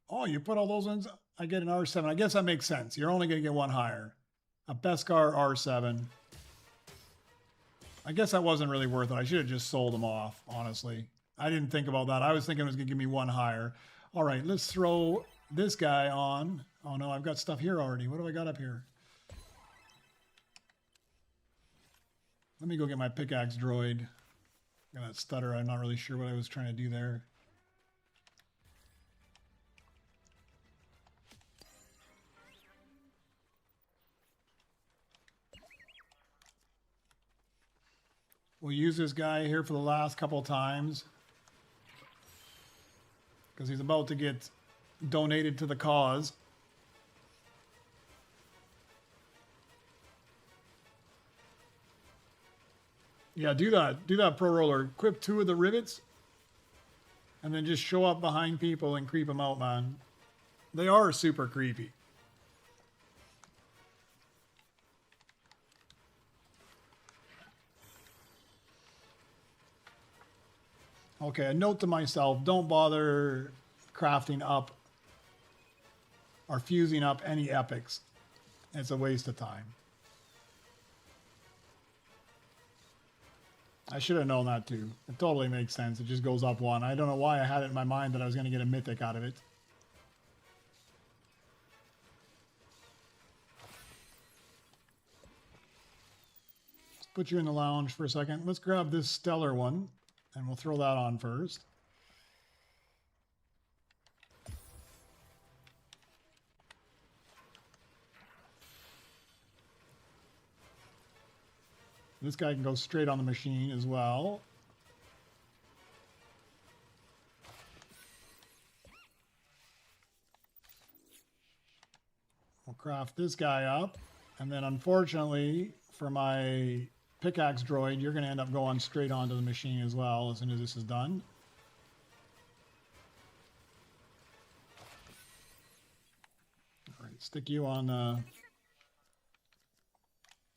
A: Oh, you put all those ones. I get an R7. I guess that makes sense. You're only going to get one higher. A Beskar R7. I guess that wasn't really worth it. I should have just sold them off, honestly. I didn't think about that. I was thinking it was going to give me one higher. All right, let's throw this guy on. Oh, no, I've got stuff here already. What do I got up here? Let me go get my pickaxe droid. Got that stutter. I'm not really sure what I was trying to do there. We'll use this guy here for the last couple times because he's about to get donated to the cause. Yeah, do that. Do that, Pro Roller. Equip 2 of the rivets and then just show up behind people and creep them out, man. They are super creepy. Okay, a note to myself, don't bother crafting up or fusing up any epics. It's a waste of time. I should have known that too. It totally makes sense. It just goes up one. I don't know why I had it in my mind that I was going to get a mythic out of it. Let's put you in the lounge for a second. Let's grab this stellar one and we'll throw that on first. This guy can go straight on the machine as well. We'll craft this guy up. And then unfortunately, for my pickaxe droid, you're going to end up going straight onto the machine as well as soon as this is done. All right, stick you on the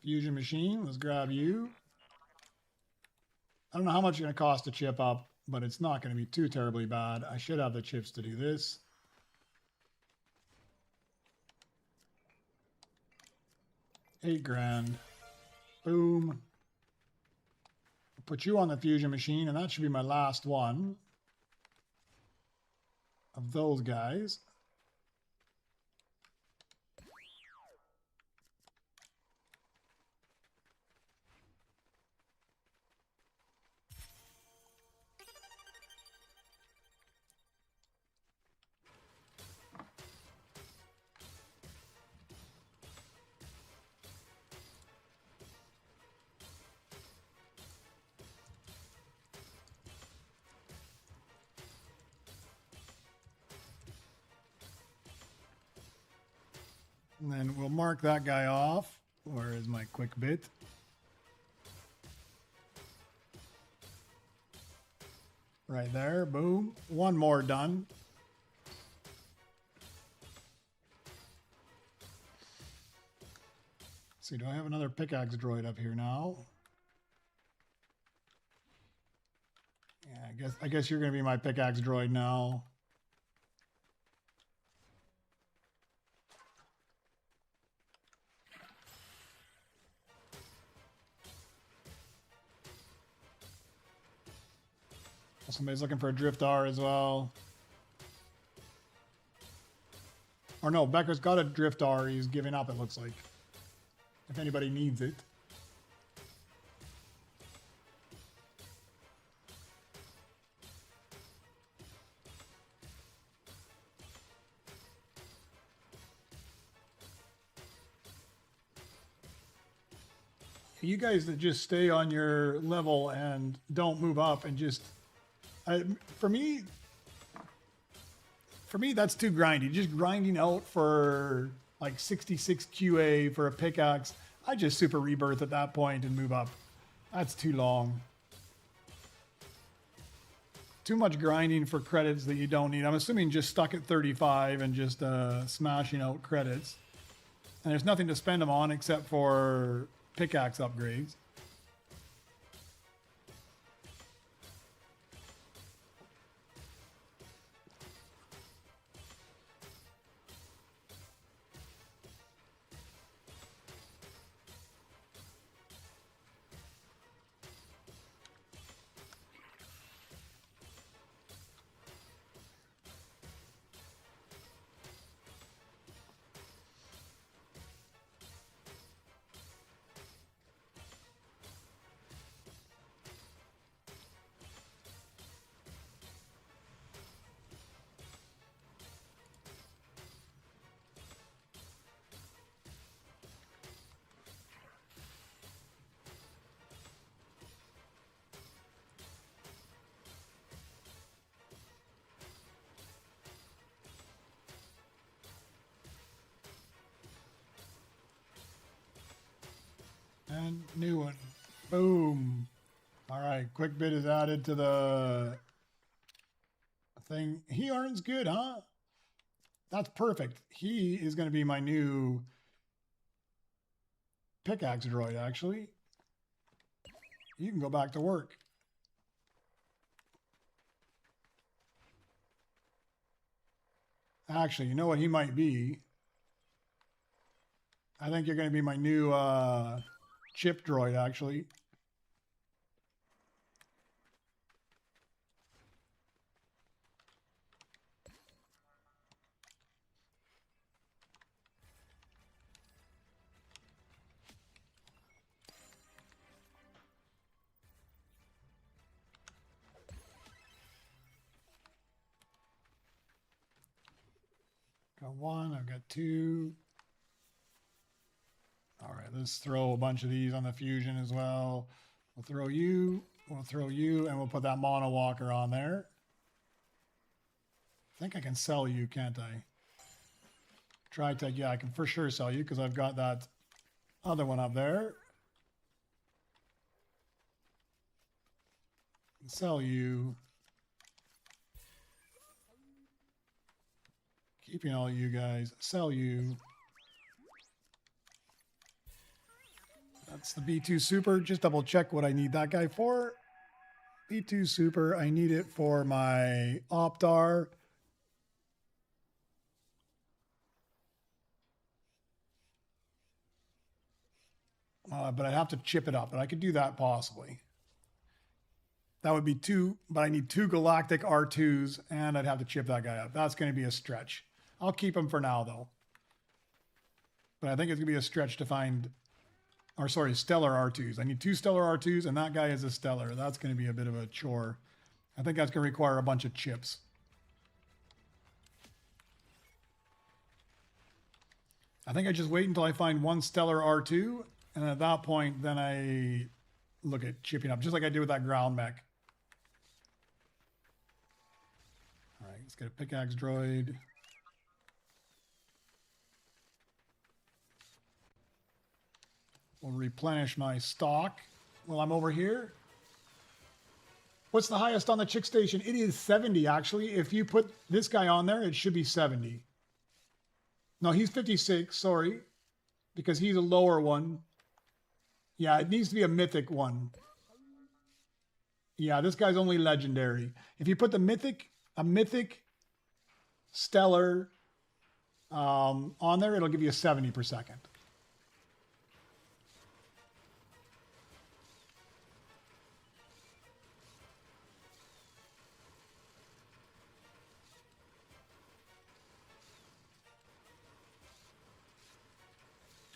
A: Fusion machine. Let's grab you. I don't know how much it's going to cost to chip up, but it's not going to be too terribly bad. I should have the chips to do this. $8,000. Boom. I'll put you on the Fusion machine, and that should be my last one of those guys. And then we'll mark that guy off. Where is my quick bit? Right there. Boom. One more done. Let's see, do I have another pickaxe droid up here now? Yeah, I guess you're going to be my pickaxe droid now. Somebody's looking for a drift R as well. Or no, Becker's got a drift R. He's giving up, it looks like. If anybody needs it. You guys that just stay on your level and don't move up and just... For me, that's too grindy. Just grinding out for like 66 QA for a pickaxe. I just super rebirth at that point and move up. That's too long. Too much grinding for credits that you don't need. I'm assuming just stuck at 35 and just smashing out credits. And there's nothing to spend them on except for pickaxe upgrades. And new one. Boom. All right, quick bit is added to the thing. He earns good, huh? That's perfect. He is going to be my new pickaxe droid, actually. You can go back to work. Actually, you know what he might be? I think you're going to be my new chip droid, actually. Got one, I've got two. All right, let's throw a bunch of these on the Fusion as well. We'll throw you, and we'll put that mono walker on there. I think I can sell you, can't I? Tritech, yeah, I can for sure sell you because I've got that other one up there. Sell you. Keeping all you guys. Sell you. That's the B2 Super. Just double check what I need that guy for. B2 Super, I need it for my Optar. But I'd have to chip it up, but I could do that possibly. That would be two, but I need two Galactic R2s, and I'd have to chip that guy up. That's going to be a stretch. I'll keep him for now, though. But I think it's going to be a stretch to find, or sorry, Stellar R2s. I need two Stellar R2s, and that guy is a Stellar. That's going to be a bit of a chore. I think that's going to require a bunch of chips. I think I just wait until I find one Stellar R2, and at that point, then I look at chipping up, just like I did with that ground mech. All right, let's get a pickaxe droid. We'll replenish my stock while I'm over here. What's the highest on the chick station? It is 70, actually. If you put this guy on there, it should be 70. No, he's 56, sorry, because he's a lower one. Yeah, it needs to be a mythic one. Yeah, this guy's only legendary. If you put the mythic, a mythic stellar on there, it'll give you a 70 per second.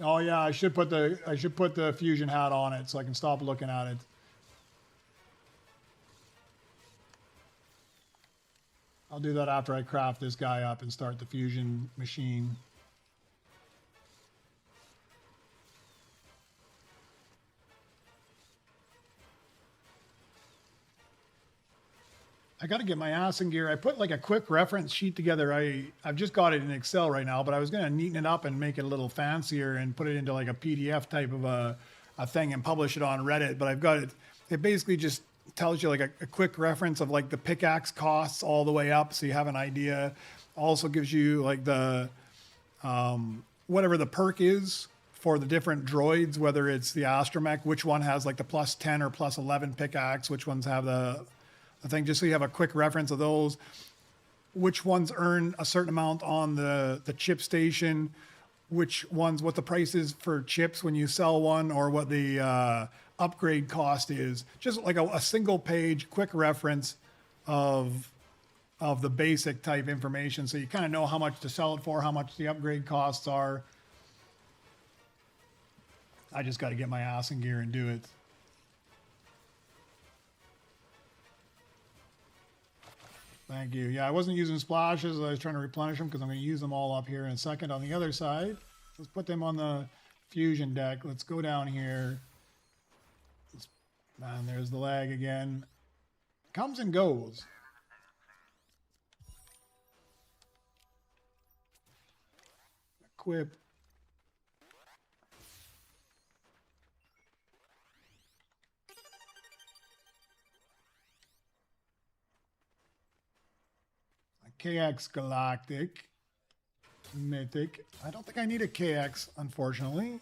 A: Oh yeah, I should put the fusion hat on it so I can stop looking at it. I'll do that after I craft this guy up and start the fusion machine. I got to get my ass in gear. I put like a quick reference sheet together. I've just got it in Excel right now, but I was going to neaten it up and make it a little fancier and put it into like a PDF type of a thing and publish it on Reddit. But I've got it. It basically just tells you like a quick reference of like the pickaxe costs all the way up, so you have an idea. Also gives you like the whatever the perk is for the different droids, whether it's the astromech, which one has like the plus 10 or plus 11 pickaxe, which ones have the thing, just so you have a quick reference of those, which ones earn a certain amount on the chip station, which ones, what the price is for chips when you sell one, or what the upgrade cost is. Just like a single page quick reference of the basic type information, so you kind of know how much to sell it for, how much the upgrade costs are. I just got to get my ass in gear and do it. Thank you. Yeah, I wasn't using splashes. I was trying to replenish them because I'm going to use them all up here in a second. On the other side, let's put them on the fusion deck. Let's go down here. And there's the lag again. Comes and goes. Equip. KX Galactic. Mythic. I don't think I need a KX, unfortunately.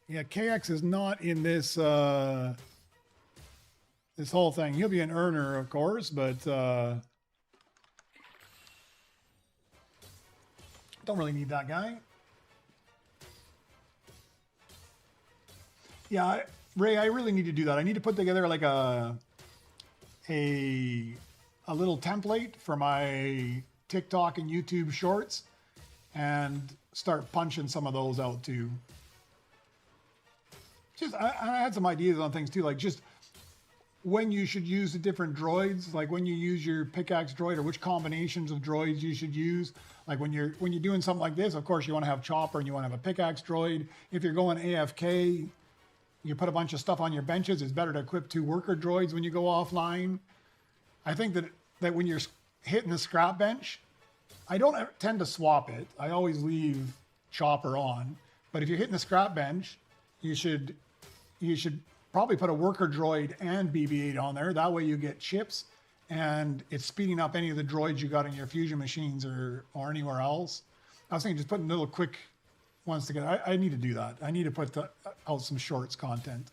A: Yeah, KX is not in this this whole thing. He'll be an earner, of course, but don't really need that guy. Yeah, Ray, I really need to do that. I need to put together like a little template for my TikTok and YouTube shorts and start punching some of those out too. Just I had some ideas on things too, like just when you should use the different droids, like when you use your pickaxe droid or which combinations of droids you should use. Like when you're doing something like this, of course you want to have chopper and you want to have a pickaxe droid. If you're going AFK, you put a bunch of stuff on your benches. It's better to equip 2 worker droids when you go offline. I think that when you're hitting the scrap bench, I don't tend to swap it. I always leave chopper on. But if you're hitting the scrap bench, you should probably put a worker droid and BB-8 on there. That way you get chips and it's speeding up any of the droids you got in your fusion machines or anywhere else. I was thinking just putting little quick ones together. I need to do that. I need to put out some shorts content.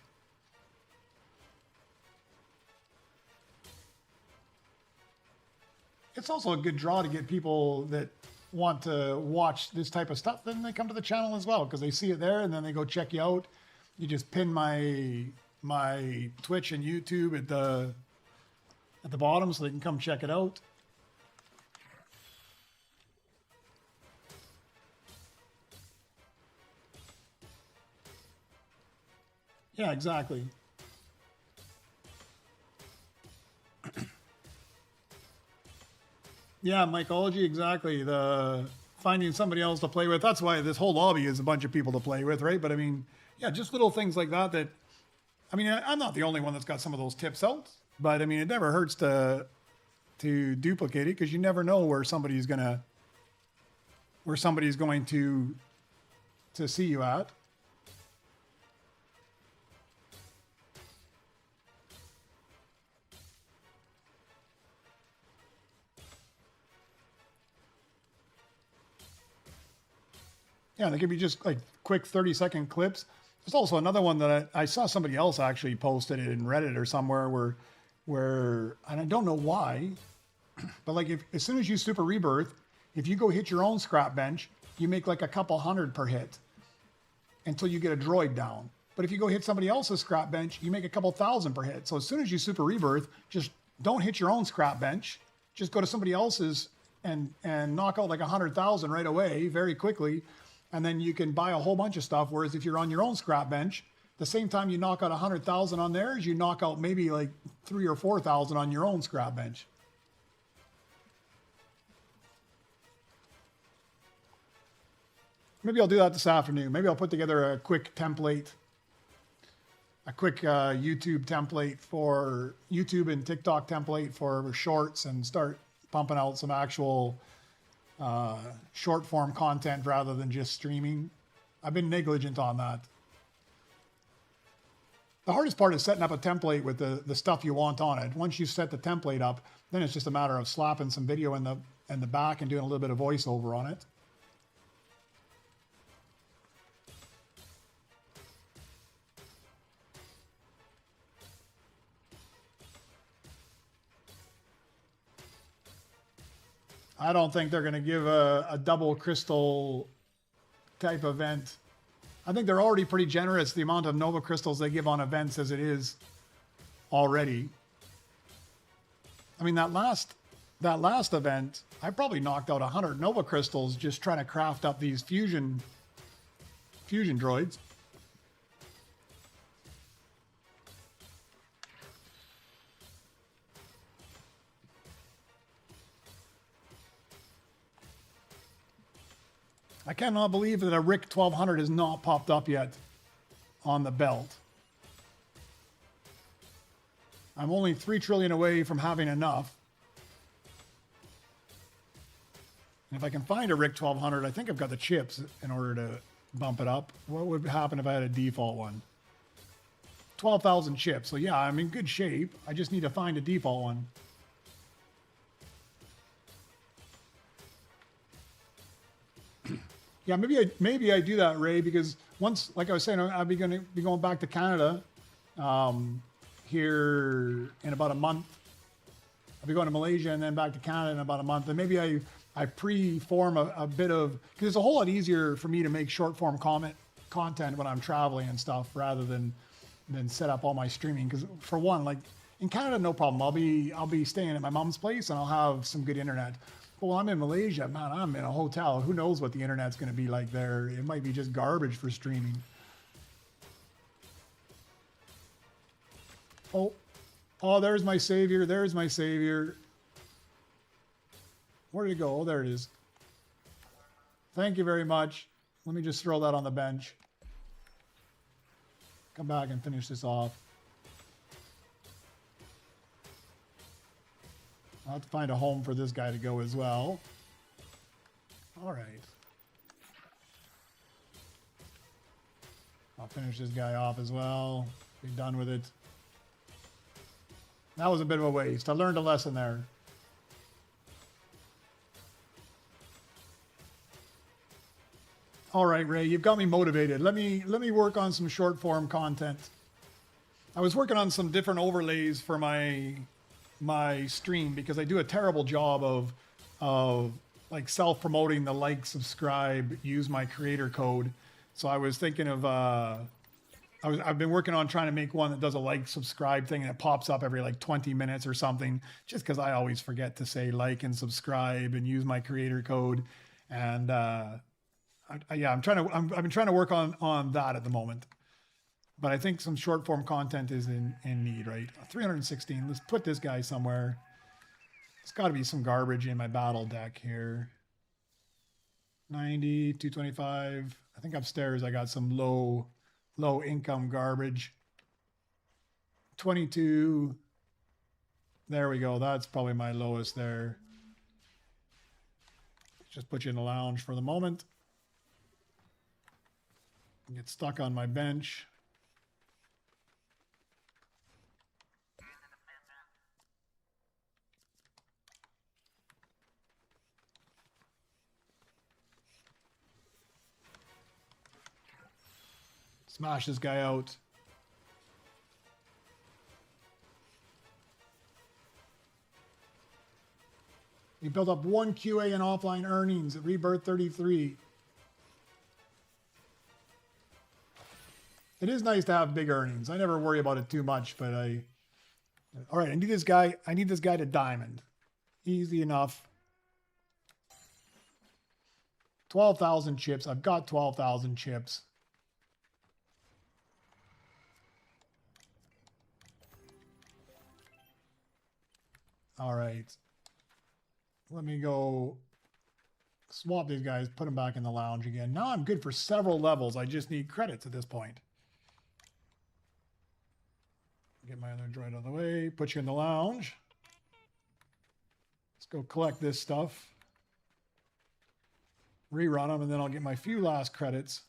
A: It's also a good draw to get people that want to watch this type of stuff. Then they come to the channel as well because they see it there and then they go check you out. You just pin my Twitch and YouTube at the bottom so they can come check it out. Yeah, exactly. Yeah, mycology, exactly. The finding somebody else to play with. That's why this whole lobby is a bunch of people to play with, right? But I mean, yeah, just little things like that. I mean, I'm not the only one that's got some of those tips out, but I mean, it never hurts to duplicate it because you never know where somebody's going to see you at. Yeah, they could be just like quick 30-second clips. There's also another one that I saw somebody else actually posted it in Reddit or somewhere where and I don't know why, but like as soon as you super rebirth, if you go hit your own scrap bench, you make like a couple hundred per hit until you get a droid down. But if you go hit somebody else's scrap bench, you make a couple thousand per hit. So as soon as you super rebirth, just don't hit your own scrap bench. Just go to somebody else's and knock out like 100,000 right away, very quickly. And then you can buy a whole bunch of stuff. Whereas if you're on your own scrap bench, the same time you knock out 100,000 on theirs, you knock out maybe like 3,000 or 4,000 on your own scrap bench. Maybe I'll do that this afternoon. Maybe I'll put together a quick template, a quick YouTube template for YouTube and TikTok template for shorts and start pumping out some actual short form content rather than just streaming. I've been negligent on that. The hardest part is setting up a template with the stuff you want on it. Once you set the template up, then it's just a matter of slapping some video in the back and doing a little bit of voiceover on it. I don't think they're going to give a double crystal type event. I think they're already pretty generous, the amount of Nova crystals they give on events as it is already. I mean, that last event, I probably knocked out 100 Nova crystals just trying to craft up these fusion droids. I cannot believe that a RIC 1200 has not popped up yet on the belt. I'm only 3 trillion away from having enough. And if I can find a RIC 1200, I think I've got the chips in order to bump it up. What would happen if I had a default one? 12,000 chips. So yeah, I'm in good shape. I just need to find a default one. Yeah, maybe I do that, Ray, because once, like I was saying, I'll be going to be going back to Canada here in about a month. I'll be going to Malaysia and then back to Canada in about a month. And maybe I pre-form a bit of, because it's a whole lot easier for me to make short form content when I'm traveling and stuff rather than set up all my streaming. Because for one, like in Canada, no problem. I'll be staying at my mom's place and I'll have some good internet. But while I'm in Malaysia, man, I'm in a hotel. Who knows what the internet's going to be like there? It might be just garbage for streaming. Oh, there's my savior. There's my savior. Where did it go? Oh, there it is. Thank you very much. Let me just throw that on the bench. Come back and finish this off. I'll have to find a home for this guy to go as well. All right. I'll finish this guy off as well. Be done with it. That was a bit of a waste. I learned a lesson there. All right, Ray, you've got me motivated. Let me work on some short form content. I was working on some different overlays for my stream because I do a terrible job of like self-promoting the like, subscribe, use my creator code. So I was thinking of I've been working on trying to make one that does a like, subscribe thing and it pops up every like 20 minutes or something, just because I always forget to say like and subscribe and use my creator code. And I've been trying to work on that at the moment. But I think some short form content is in need, right? 316. Let's put this guy somewhere. There's got to be some garbage in my battle deck here. 90, 225. I think upstairs I got some low income garbage. 22. There we go. That's probably my lowest there. Just put you in the lounge for the moment. Get stuck on my bench. Smash this guy out. We built up 1 QA in offline earnings at Rebirth 33. It is nice to have big earnings. I never worry about it too much, but all right, I need this guy to diamond. Easy enough. 12,000 chips. I've got 12,000 chips. All right. Let me go swap these guys, put them back in the lounge again. Now I'm good for several levels. I just need credits at this point. Get my other droid out of the way, put you in the lounge. Let's go collect this stuff. Rerun them, and then I'll get my few last credits.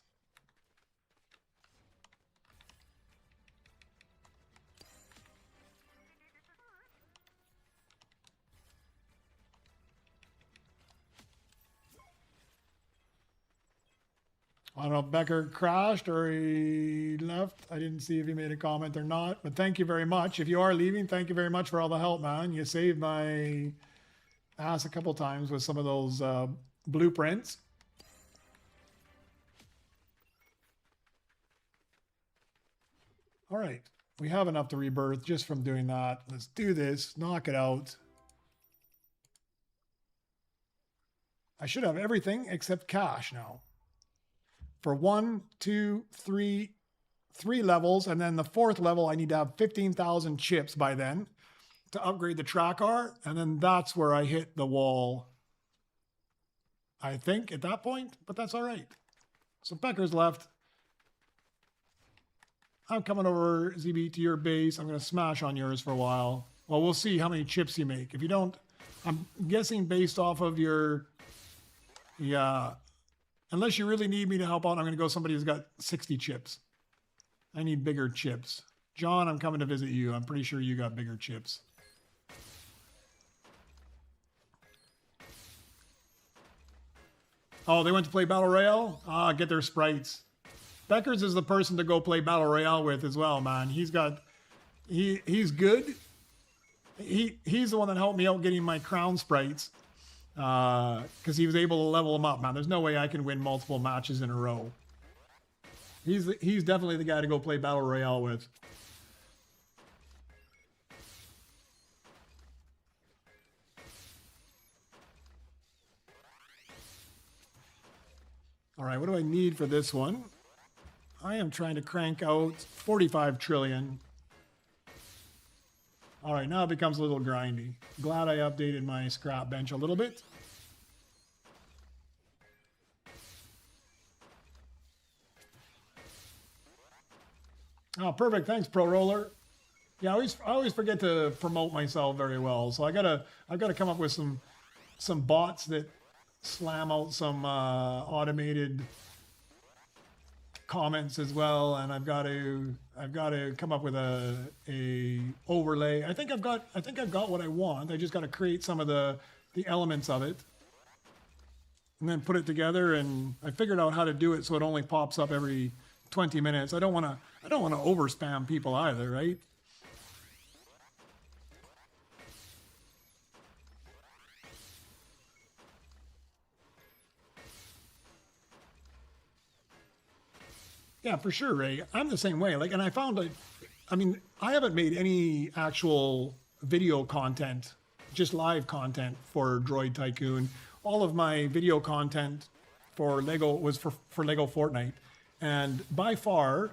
A: I don't know if Becker crashed or he left. I didn't see if he made a comment or not, but thank you very much. If you are leaving, thank you very much for all the help, man. You saved my ass a couple times with some of those blueprints. All right, we have enough to rebirth just from doing that. Let's do this, knock it out. I should have everything except cash now. For 1, 2, 3 levels, and then the 4th level, I need to have 15,000 chips by then to upgrade the tracker, and then that's where I hit the wall, I think, at that point, but that's all right. So Becker's left. I'm coming over, ZB, to your base. I'm going to smash on yours for a while. Well, we'll see how many chips you make. If you don't, I'm guessing based off of your, yeah, unless you really need me to help out, I'm going to go somebody who's got 60 chips. I need bigger chips. John, I'm coming to visit you. I'm pretty sure you got bigger chips. Oh, they went to play Battle Royale? Ah, get their sprites. Beckers is the person to go play Battle Royale with as well, man. He's good. He's the one that helped me out getting my crown sprites. Because he was able to level them up, man. There's no way I can win multiple matches in a row. He's definitely the guy to go play Battle Royale with. All right, what do I need for this one? I am trying to crank out 45 trillion. All right, now it becomes a little grindy. Glad I updated my scrap bench a little bit. Oh, perfect. Thanks, Pro Roller. Yeah, I always forget to promote myself very well. So I've gotta come up with some bots that slam out some automated comments as well, and I've got to come up with a overlay. I think I've got what I want. I just got to create some of the elements of it and then put it together, and I figured out how to do it so it only pops up every 20 minutes. I don't want to over spam people either, right? Yeah, for sure, Ray. I'm the same way. Like, and I found like, I mean, I haven't made any actual video content, just live content for Droid Tycoon. All of my video content for Lego was for Lego Fortnite. And by far,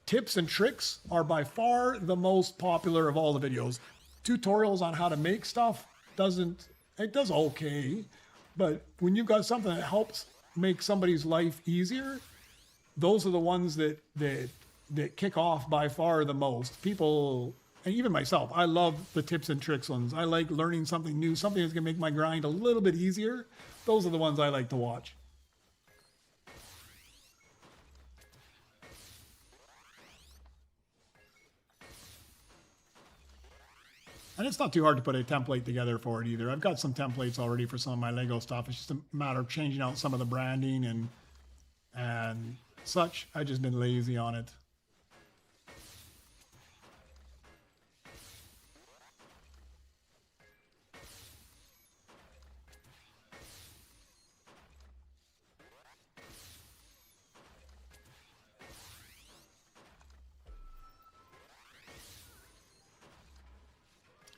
A: tips and tricks are by far the most popular of all the videos. Tutorials on how to make stuff it does okay. But when you've got something that helps make somebody's life easier, those are the ones that kick off by far the most. People, and even myself, I love the tips and tricks ones. I like learning something new, something that's gonna make my grind a little bit easier. Those are the ones I like to watch. And it's not too hard to put a template together for it either. I've got some templates already for some of my Lego stuff. It's just a matter of changing out some of the branding and such. I've just been lazy on it.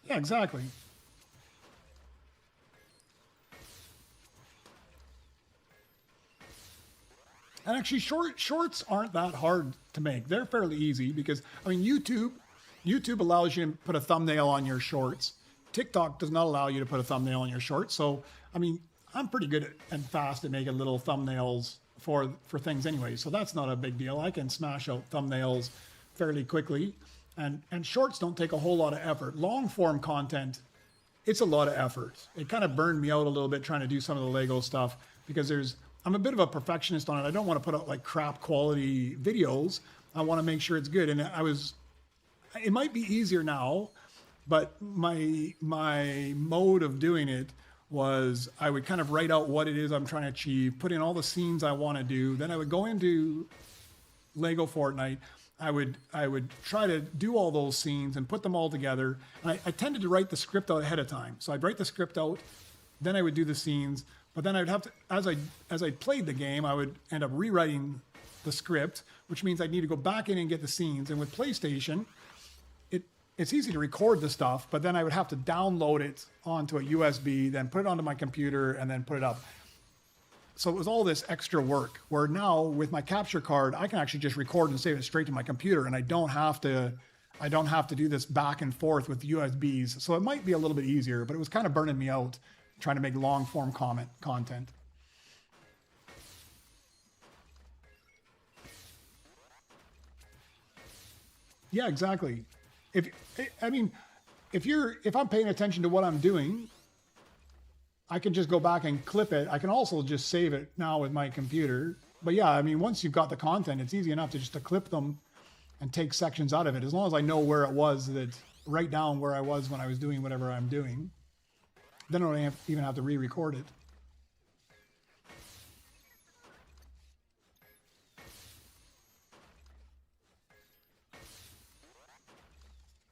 A: Yeah, exactly. And actually, shorts aren't that hard to make. They're fairly easy because, I mean, YouTube allows you to put a thumbnail on your shorts. TikTok does not allow you to put a thumbnail on your shorts. So, I mean, I'm pretty good and fast at making little thumbnails for things anyway. So that's not a big deal. I can smash out thumbnails fairly quickly. And shorts don't take a whole lot of effort. Long form content, it's a lot of effort. It kind of burned me out a little bit trying to do some of the Lego stuff because I'm a bit of a perfectionist on it. I don't want to put out like crap quality videos. I want to make sure it's good. And it might be easier now, but my mode of doing it was I would kind of write out what it is I'm trying to achieve, put in all the scenes I want to do. Then I would go into Lego Fortnite. I would try to do all those scenes and put them all together. And I tended to write the script out ahead of time. So I'd write the script out, then I would do the scenes. But then I'd have to, as I played the game, I would end up rewriting the script, which means I'd need to go back in and get the scenes. And with PlayStation, it's easy to record the stuff, but then I would have to download it onto a USB, then put it onto my computer, and then put it up. So it was all this extra work, where now with my capture card, I can actually just record and save it straight to my computer, and I don't have to do this back and forth with USBs. So it might be a little bit easier, but it was kind of burning me out trying to make long form content. Yeah, exactly. If I'm paying attention to what I'm doing, I can just go back and clip it. I can also just save it now with my computer. But yeah, I mean, once you've got the content, it's easy enough to just to clip them and take sections out of it. As long as I know where it was, write down where I was when I was doing whatever I'm doing. Then I don't even have to re-record it.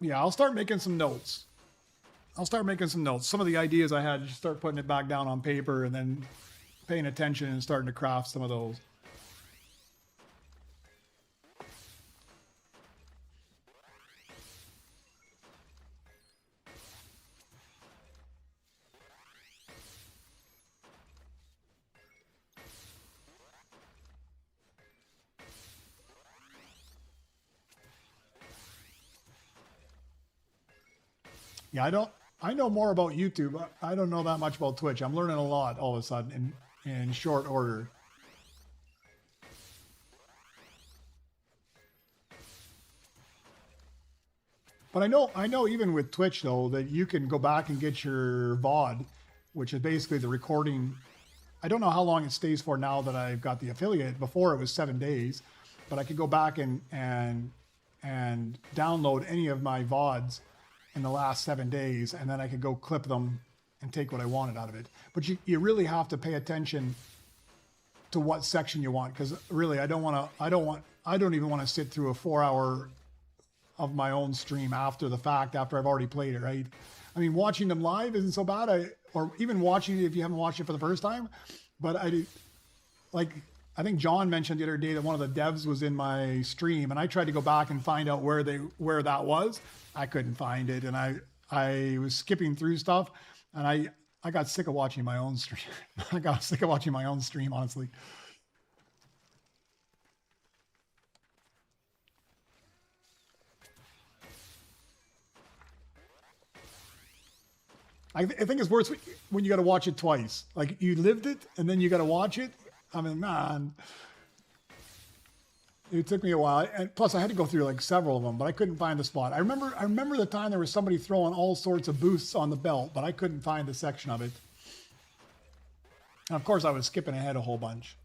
A: Yeah, I'll start making some notes. Some of the ideas I had, just start putting it back down on paper and then paying attention and starting to craft some of those. Yeah, I know more about YouTube. I don't know that much about Twitch. I'm learning a lot all of a sudden in short order. But I know even with Twitch though that you can go back and get your VOD, which is basically the recording. I don't know how long it stays for now that I've got the affiliate. Before it was 7 days, but I could go back and download any of my VODs in the last 7 days, and then I could go clip them and take what I wanted out of it. But you really have to pay attention to what section you want, because really I don't even want to sit through a 4-hour of my own stream after the fact, after I've already played it, right? I mean, watching them live isn't so bad, or even watching it if you haven't watched it for the first time. But I think John mentioned the other day that one of the devs was in my stream, and I tried to go back and find out where that was. I couldn't find it, and I was skipping through stuff, and I got sick of watching my own stream. I got sick of watching my own stream, honestly. I think it's worse when you got to watch it twice. Like, you lived it and then you got to watch it. I mean, man, it took me a while. And plus, I had to go through like several of them, but I couldn't find the spot. I remember the time there was somebody throwing all sorts of boosts on the belt, but I couldn't find the section of it. And of course, I was skipping ahead a whole bunch.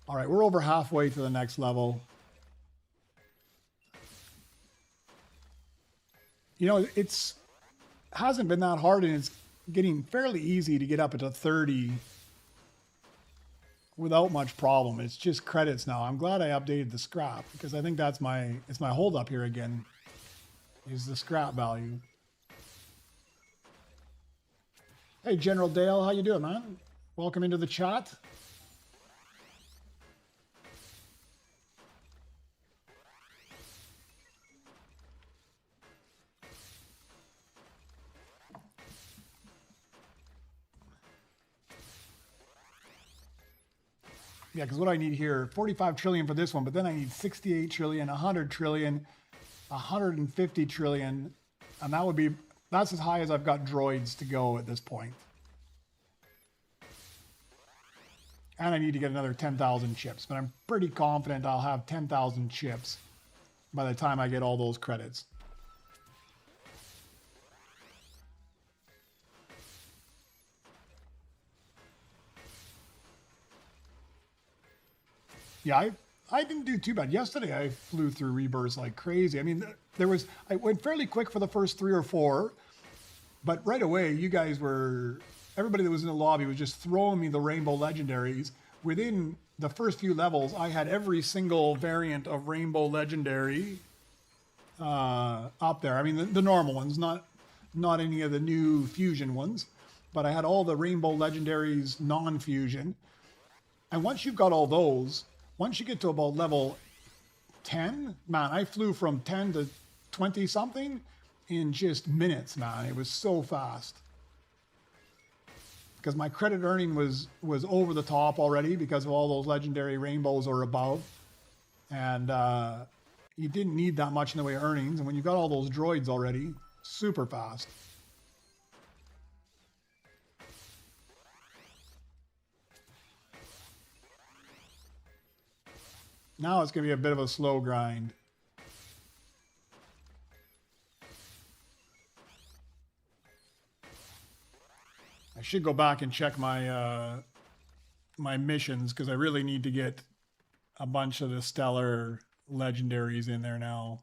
A: All right, we're over halfway to the next level. You know, hasn't been that hard, and it's getting fairly easy to get up into 30 without much problem. It's just credits now. I'm glad I updated the scrap, because I think it's my hold up here again, is the scrap value. Hey, General Dale, how you doing, man? Welcome into the chat. Yeah, because what I need here, 45 trillion for this one, but then I need 68 trillion, 100 trillion, 150 trillion, and that's as high as I've got droids to go at this point. And I need to get another 10,000 chips, but I'm pretty confident I'll have 10,000 chips by the time I get all those credits. Yeah, I didn't do too bad. Yesterday, I flew through Rebirth like crazy. I mean, I went fairly quick for the first 3 or 4, but right away, everybody that was in the lobby was just throwing me the Rainbow Legendaries. Within the first few levels, I had every single variant of Rainbow Legendary up there. I mean, the normal ones, not any of the new Fusion ones, but I had all the Rainbow Legendaries non-Fusion. And once you've got all those, once you get to about level 10, man, I flew from 10 to 20 something in just minutes, man. It was so fast. Because my credit earning was over the top already because of all those legendary rainbows or above. And you didn't need that much in the way of earnings. And when you got all those droids already, super fast. Now it's going to be a bit of a slow grind. I should go back and check my my missions, because I really need to get a bunch of the stellar legendaries in there now.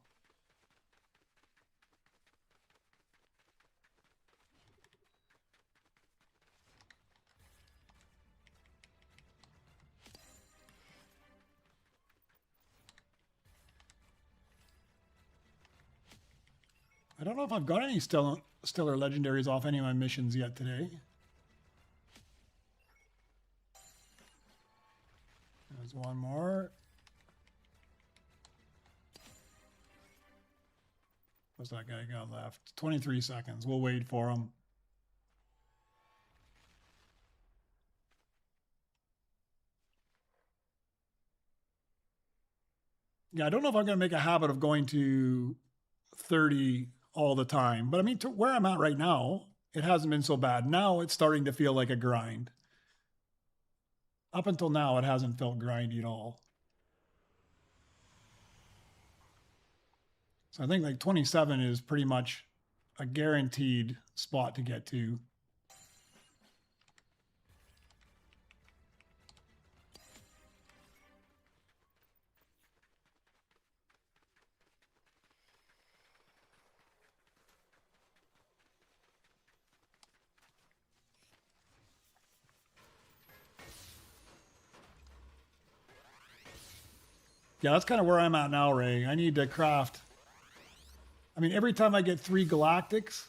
A: I don't know if I've got any stellar legendaries off any of my missions yet today. There's one more. What's that guy got left? 23 seconds. We'll wait for him. Yeah, I don't know if I'm going to make a habit of going to 30 all the time. But I mean, to where I'm at right now, it hasn't been so bad. Now it's starting to feel like a grind. Up until now, it hasn't felt grindy at all. So I think like 27 is pretty much a guaranteed spot to get to. Yeah, that's kind of where I'm at now, Ray. I need to craft. I mean, every time I get 3 Galactics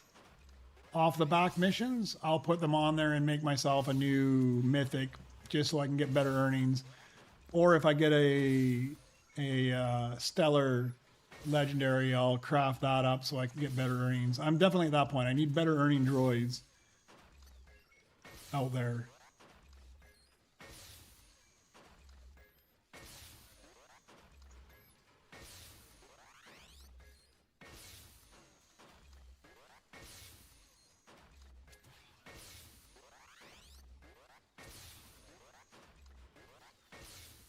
A: off the back missions, I'll put them on there and make myself a new Mythic just so I can get better earnings. Or if I get a Stellar Legendary, I'll craft that up so I can get better earnings. I'm definitely at that point. I need better earning droids out there.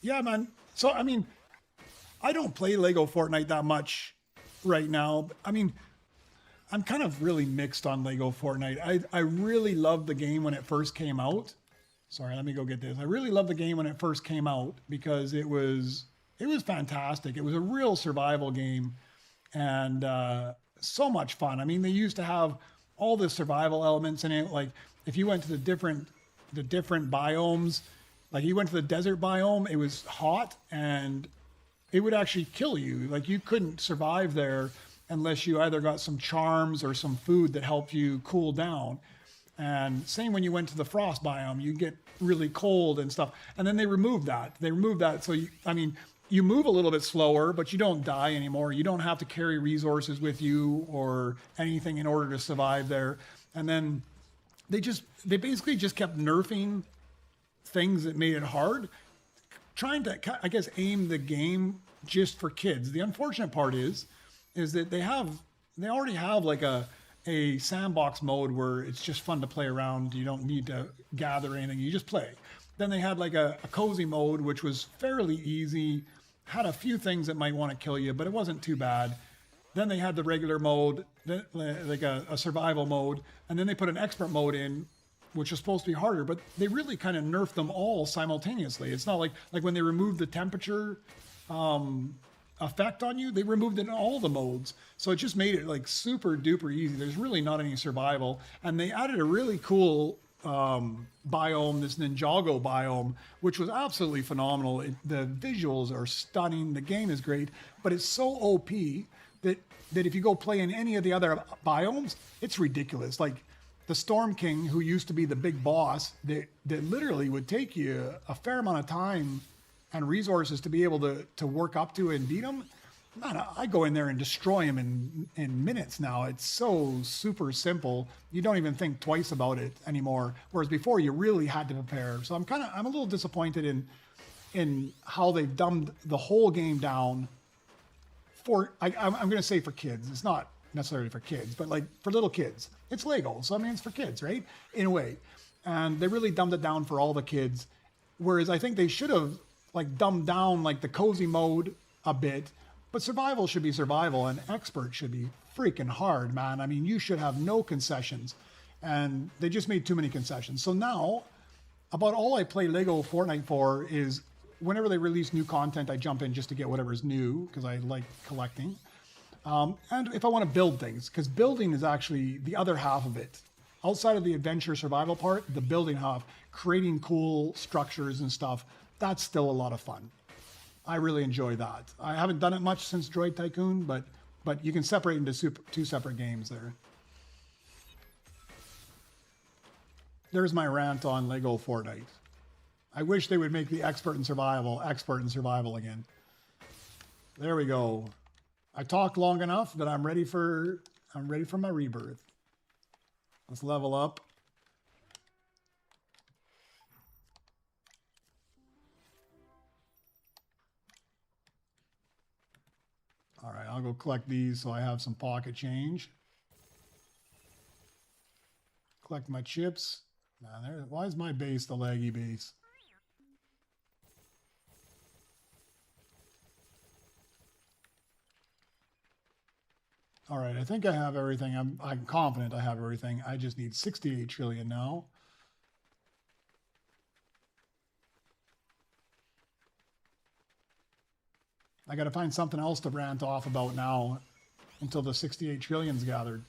A: Yeah, man. So, I mean, I don't play Lego Fortnite that much right now. I mean, I'm kind of really mixed on Lego Fortnite. I really loved the game when it first came out. Sorry, let me go get this. I really loved the game when it first came out because it was fantastic. It was a real survival game and so much fun. I mean, they used to have all the survival elements in it. Like if you went to the different biomes, like you went to the desert biome, it was hot and it would actually kill you. Like you couldn't survive there unless you either got some charms or some food that helped you cool down. And same when you went to the frost biome, you get really cold and stuff. And then they removed that. They removed that. So, you move a little bit slower, but you don't die anymore. You don't have to carry resources with you or anything in order to survive there. And then they basically just kept nerfing things that made it hard, trying to, I guess, aim the game just for kids. The unfortunate part is that they already have like a sandbox mode where it's just fun to play around. You don't need to gather anything. You just play. Then they had like a cozy mode, which was fairly easy, had a few things that might want to kill you, but it wasn't too bad. Then they had the regular mode, like a survival mode, and then they put an expert mode in, which is supposed to be harder, but they really kind of nerfed them all simultaneously. It's not like when they removed the temperature effect on you, they removed it in all the modes. So it just made it like super duper easy. There's really not any survival. And they added a really cool biome, this Ninjago biome, which was absolutely phenomenal. The visuals are stunning. The game is great, but it's so OP that if you go play in any of the other biomes, it's ridiculous. Like the Storm King, who used to be the big boss, that literally would take you a fair amount of time and resources to be able to work up to and beat him. Man, I go in there and destroy him in minutes now. It's so super simple. You don't even think twice about it anymore. Whereas before, you really had to prepare. So I'm a little disappointed in how they've dumbed the whole game down. I'm going to say for kids. It's not necessarily for kids, but like for little kids. It's Lego, so I mean it's for kids, right? In a way. And they really dumbed it down for all the kids. Whereas I think they should have like dumbed down like the cozy mode a bit, but survival should be survival and expert should be freaking hard, man. I mean, you should have no concessions. And they just made too many concessions. So now, about all I play Lego Fortnite for is whenever they release new content, I jump in just to get whatever's new because I like collecting. And if I want to build things, because building is actually the other half of it. Outside of the adventure survival part, the building half, creating cool structures and stuff, that's still a lot of fun. I really enjoy that. I haven't done it much since Droid Tycoon, but But you can separate into two separate games there. There's my rant on Lego Fortnite. I wish they would make the expert in survival again. There we go. I talked long enough that I'm ready for my rebirth. Let's level up. All right, I'll go collect these so I have some pocket change. Collect my chips. Now there. Why is my base the laggy base? All right, I think I have everything. I'm confident I have everything. I just need 68 trillion now. I got to find something else to rant off about now until the 68 trillion's gathered.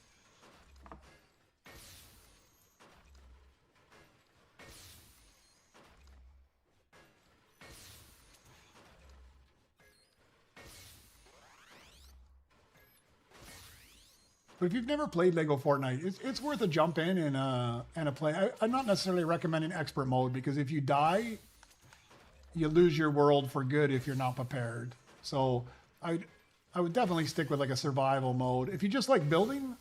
A: But if you've never played Lego Fortnite, it's worth a jump in and a play. I'm not necessarily recommending expert mode because if you die, you lose your world for good if you're not prepared. So I would definitely stick with like a survival mode. If you just like building,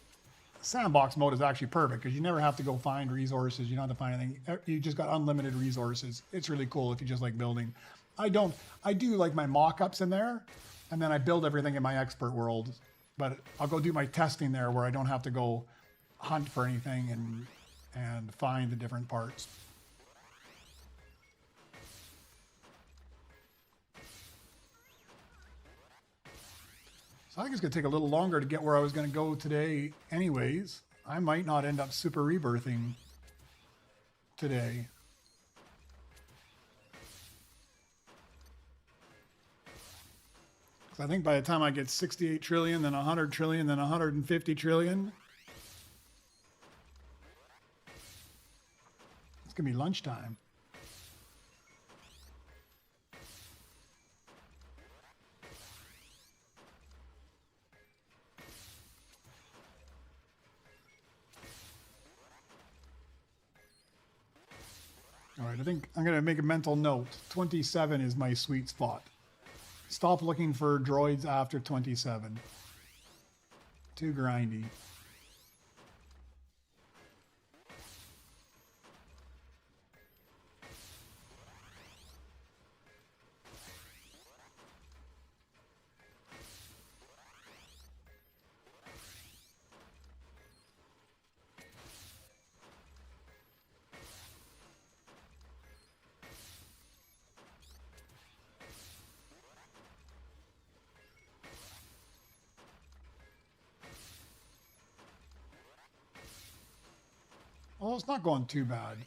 A: sandbox mode is actually perfect because you never have to go find resources. You don't have to find anything. You just got unlimited resources. It's really cool if you just like building. I do like my mock-ups in there, and then I build everything in my expert world. But I'll go do my testing there where I don't have to go hunt for anything and find the different parts. So I think it's going to take a little longer to get where I was going to go today anyways. I might not end up super rebirthing today. I think by the time I get 68 trillion, then 100 trillion, then 150 trillion, it's going to be lunchtime. All right, I think I'm going to make a mental note. 27 is my sweet spot. Stop looking for droids after 27. Too grindy. Well, it's not going too bad.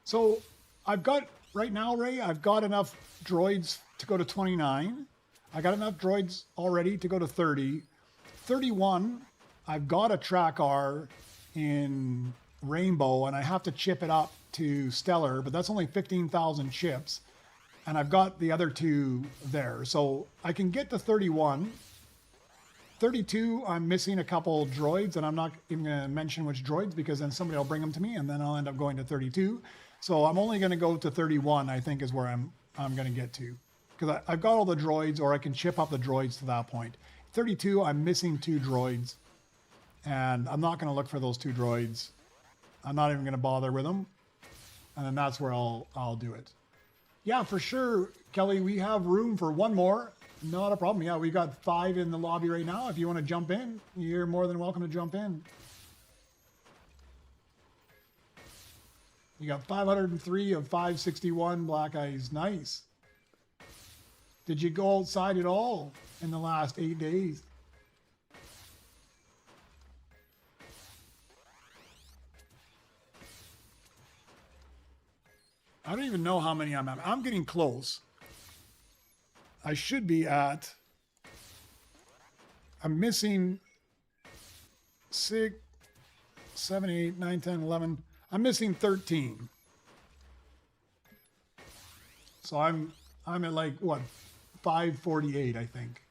A: So I've got, right now, Ray, I've got enough droids to go to 29. I got enough droids already to go to 30. 31, I've got a track R in Rainbow, and I have to chip it up to Stellar, but that's only 15,000 chips. And I've got the other two there. So I can get to 31. 32, I'm missing a couple droids, and I'm not even going to mention which droids because then somebody will bring them to me, and then I'll end up going to 32. So I'm only going to go to 31, I think, is where I'm going to get to. Because I've got all the droids, or I can chip up the droids to that point. 32, I'm missing 2 droids. And I'm not going to look for those 2 droids. I'm not even going to bother with them. And then that's where I'll do it. Yeah, for sure, Kelly, we have room for one more. Not a problem. Yeah, we got 5 in the lobby right now. If you want to jump in, you're more than welcome to jump in. You got 503 of 561 black eyes. Nice. Did you go outside at all in the last 8 days? I don't even know how many I'm at. I'm getting close. I should be at... I'm missing 6, 7, 8, 9, 10, 11. I'm missing 13. So I'm at like, what, 548, I think.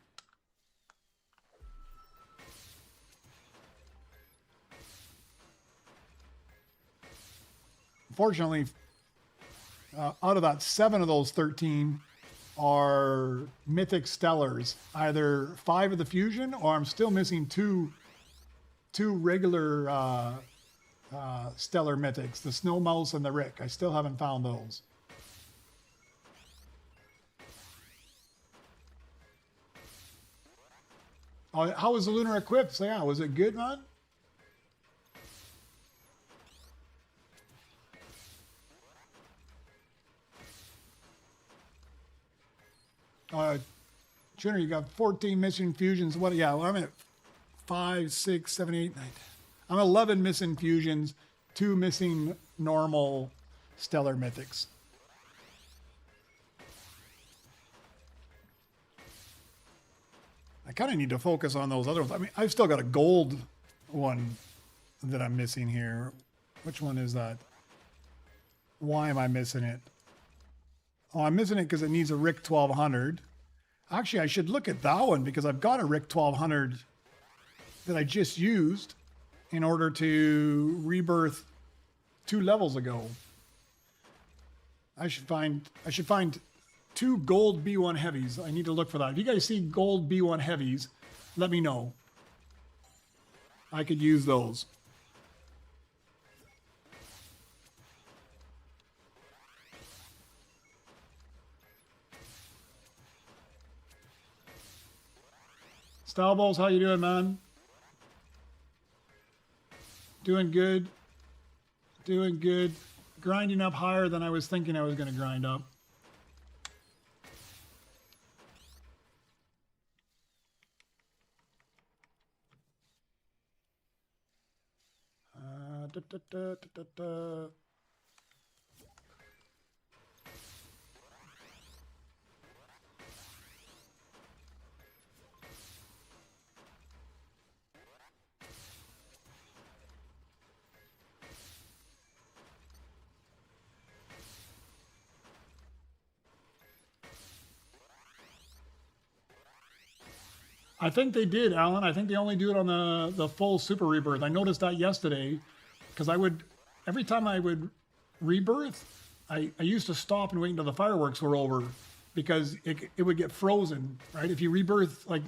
A: Fortunately, out of that, 7 of those 13 are Mythic Stellars. Either 5 of the Fusion, or I'm still missing two regular Stellar Mythics, the Snow Mouse and the Rick. I still haven't found those. How was the Lunar Eclipse? Yeah, was it good, man? Junior, you got 14 missing fusions. What? Yeah, well, I'm at 5, 6, 7, 8, 9. I'm 11 missing fusions, 2 missing normal stellar mythics. I kind of need to focus on those other ones. I mean, I've still got a gold one that I'm missing here. Which one is that? Why am I missing it? Oh, I'm missing it because it needs a Rick 1200. Actually, I should look at that one because I've got a Rick 1200 that I just used in order to rebirth 2 levels ago. I should find 2 gold B1 heavies. I need to look for that. If you guys see gold B1 heavies, let me know. I could use those. Style Balls, how you doing, man? Doing good. Doing good. Grinding up higher than I was thinking I was going to grind up. Da, da, da, da, da. I think they did, Alan. I think they only do it on the full Super Rebirth. I noticed that yesterday because every time I would rebirth, I used to stop and wait until the fireworks were over because it would get frozen, right? If you rebirth like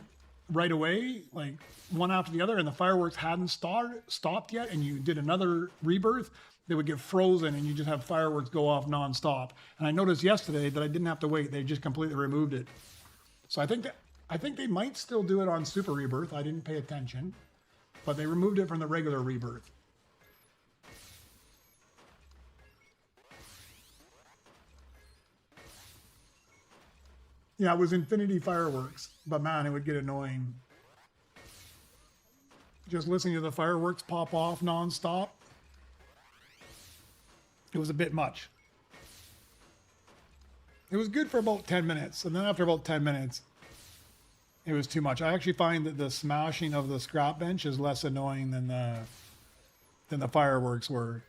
A: right away, like one after the other, and the fireworks hadn't stopped yet, and you did another rebirth, they would get frozen and you just have fireworks go off nonstop. And I noticed yesterday that I didn't have to wait. They just completely removed it. So I think they might still do it on Super Rebirth. I didn't pay attention, but they removed it from the regular Rebirth. Yeah, it was Infinity Fireworks, but man, it would get annoying. Just listening to the fireworks pop off nonstop. It was a bit much. It was good for about 10 minutes, and then after about 10 minutes, it was too much. I actually find that the smashing of the scrap bench is less annoying than the fireworks were.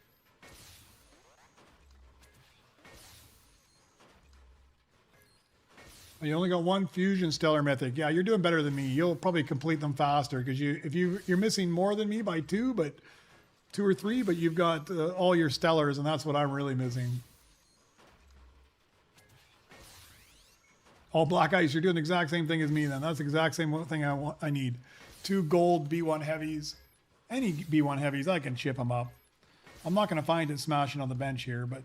A: You only got 1 Fusion Stellar Mythic. Yeah, you're doing better than me. You'll probably complete them faster because you're missing more than me by 2 or 3, but you've got all your Stellars, and that's what I'm really missing. All Black Ice, you're doing the exact same thing as me then. That's the exact same thing I need. 2 gold B1 heavies. Any B1 heavies, I can chip them up. I'm not going to find it smashing on the bench here, but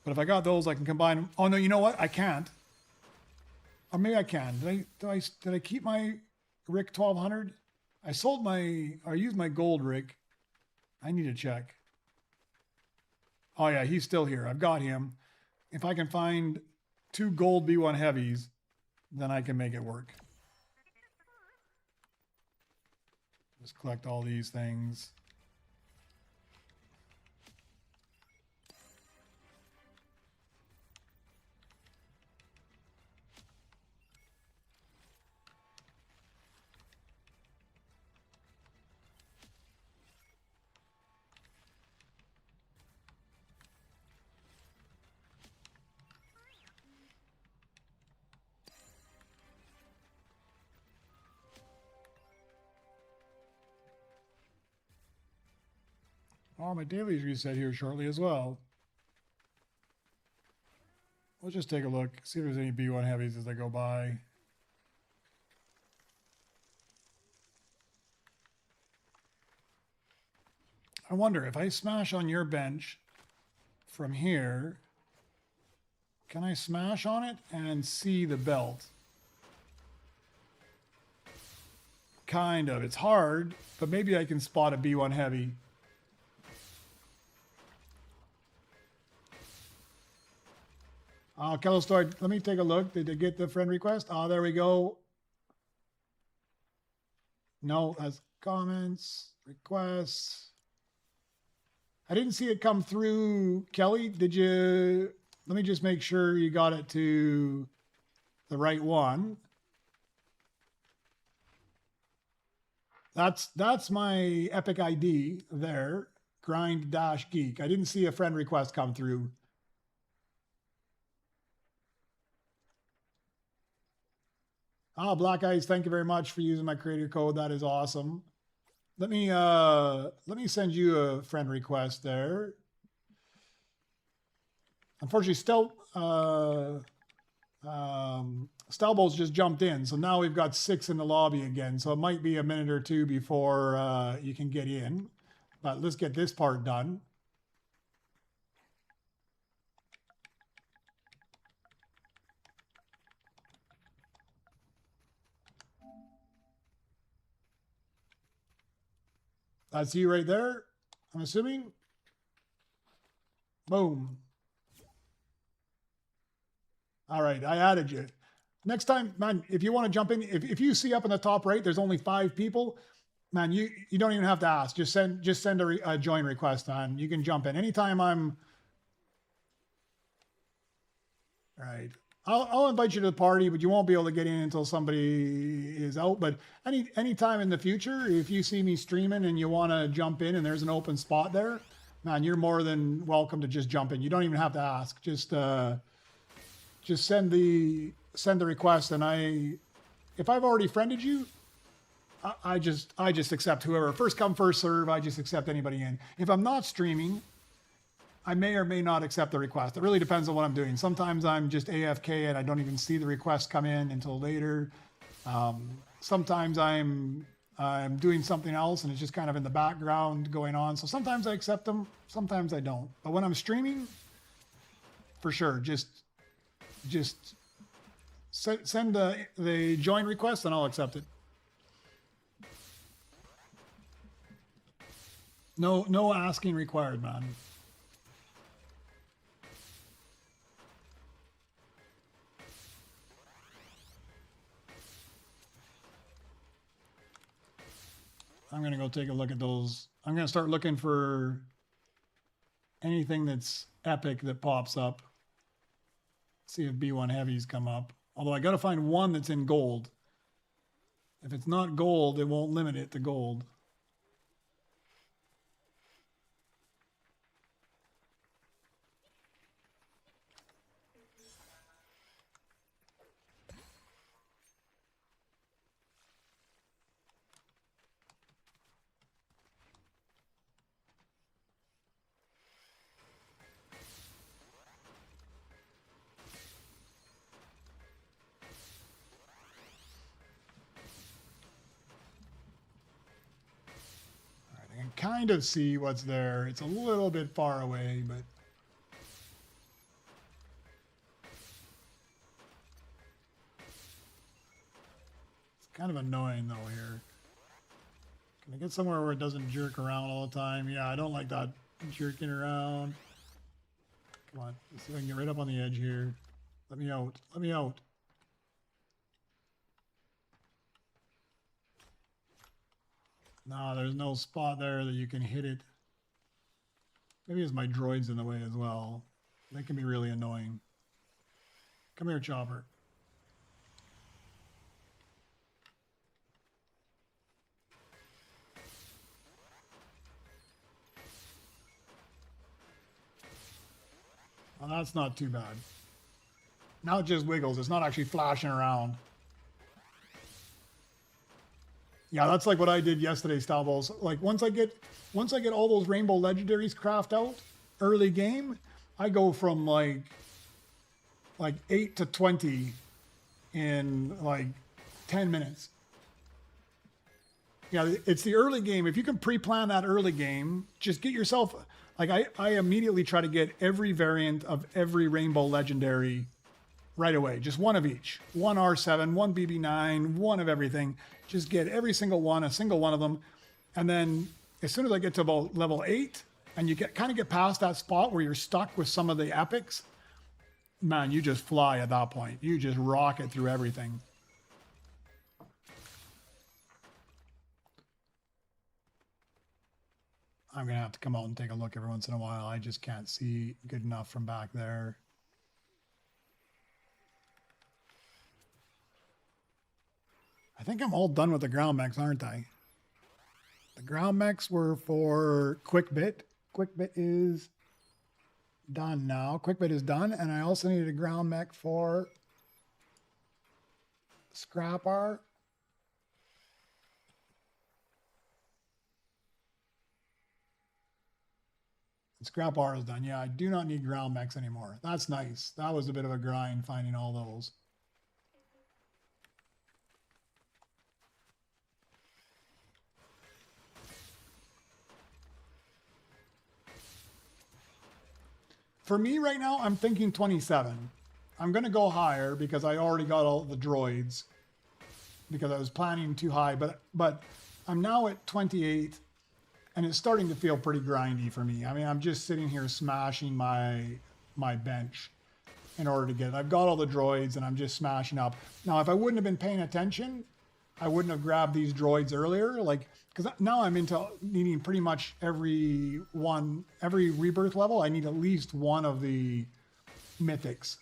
A: if I got those, I can combine them. Oh, no, you know what? I can't. Or maybe I can. Did I keep my Rick 1200? I used my gold Rick. I need to check. Oh, yeah, he's still here. I've got him. If I can find 2 gold B1 heavies, then I can make it work. Just collect all these things. Oh, my dailies reset here shortly as well. Let's just take a look, see if there's any B1 heavies as they go by. I wonder if I smash on your bench from here, can I smash on it and see the belt? Kind of. It's hard, but maybe I can spot a B1 heavy. Kellostoid, let me take a look. Did they get the friend request? Oh, there we go. No, that's comments, requests. I didn't see it come through. Kelly, did you? Let me just make sure you got it to the right one. That's my Epic ID there, Grind-Geek. I didn't see a friend request come through. Ah, Black Ice, thank you very much for using my creator code. That is awesome. Let me send you a friend request there. Unfortunately, Stelbo's just jumped in, so now we've got 6 in the lobby again. So it might be a minute or two before you can get in. But let's get this part done. That's you right there, I'm assuming. Boom. All right, I added you. Next time, man, if you want to jump in, if you see up in the top right, there's only 5 people, man, you don't even have to ask. Just send a join request, man. You can jump in anytime. All right. I'll invite you to the party, but you won't be able to get in until somebody is out. But anytime in the future, if you see me streaming and you want to jump in and there's an open spot there, man, you're more than welcome to just jump in. You don't even have to ask. Just send the request, and if I've already friended you, I just accept whoever. First come, first serve. I just accept anybody in. If I'm not streaming, I may or may not accept the request. It really depends on what I'm doing. Sometimes I'm just AFK and I don't even see the request come in until later. Sometimes I'm doing something else and it's just kind of in the background going on. So sometimes I accept them, sometimes I don't. But when I'm streaming, for sure, just send the join request and I'll accept it. No asking required, man. I'm going to go take a look at those. I'm going to start looking for anything that's epic that pops up. See if B1 heavies come up. Although I got to find one that's in gold. If it's not gold, it won't limit it to gold. Kind of see what's there. It's a little bit far away, but it's kind of annoying though here. Can I get somewhere where it doesn't jerk around all the time? Yeah, I don't like that jerking around. Come on, let's see if I can get right up on the edge here. Let me out. Let me out. No, there's no spot there that you can hit it. Maybe it's my droids in the way as well. They can be really annoying. Come here, Chopper. Well, that's not too bad. Now it just wiggles. It's not actually flashing around. Yeah, that's like what I did yesterday, Style Balls. Like once I get all those rainbow legendaries craft out early game, I go from like 8 to 20 in like 10 minutes. Yeah, it's the early game. If you can pre-plan that early game, just get yourself like I immediately try to get every variant of every rainbow legendary right away. Just one of each. One R7, one BB9, one of everything. Just get every single one, a single one of them. And then as soon as I get to about level 8 and you kind of get past that spot where you're stuck with some of the epics, man, you just fly at that point. You just rocket through everything. I'm going to have to come out and take a look every once in a while. I just can't see good enough from back there. I think I'm all done with the ground mechs, aren't I? The ground mechs were for QuickBit. QuickBit is done now. QuickBit is done. And I also needed a ground mech for Scrap Art. Scrap bar is done. Yeah, I do not need ground mechs anymore. That's nice. That was a bit of a grind finding all those. For me right now, I'm thinking 27. I'm going to go higher because I already got all the droids because I was planning too high, but I'm now at 28. And it's starting to feel pretty grindy for me. I mean, I'm just sitting here smashing my bench in order to get it. I've got all the droids and I'm just smashing up. Now, if I wouldn't have been paying attention, I wouldn't have grabbed these droids earlier. Like, because now I'm into needing pretty much every Rebirth level. I need at least one of the Mythics.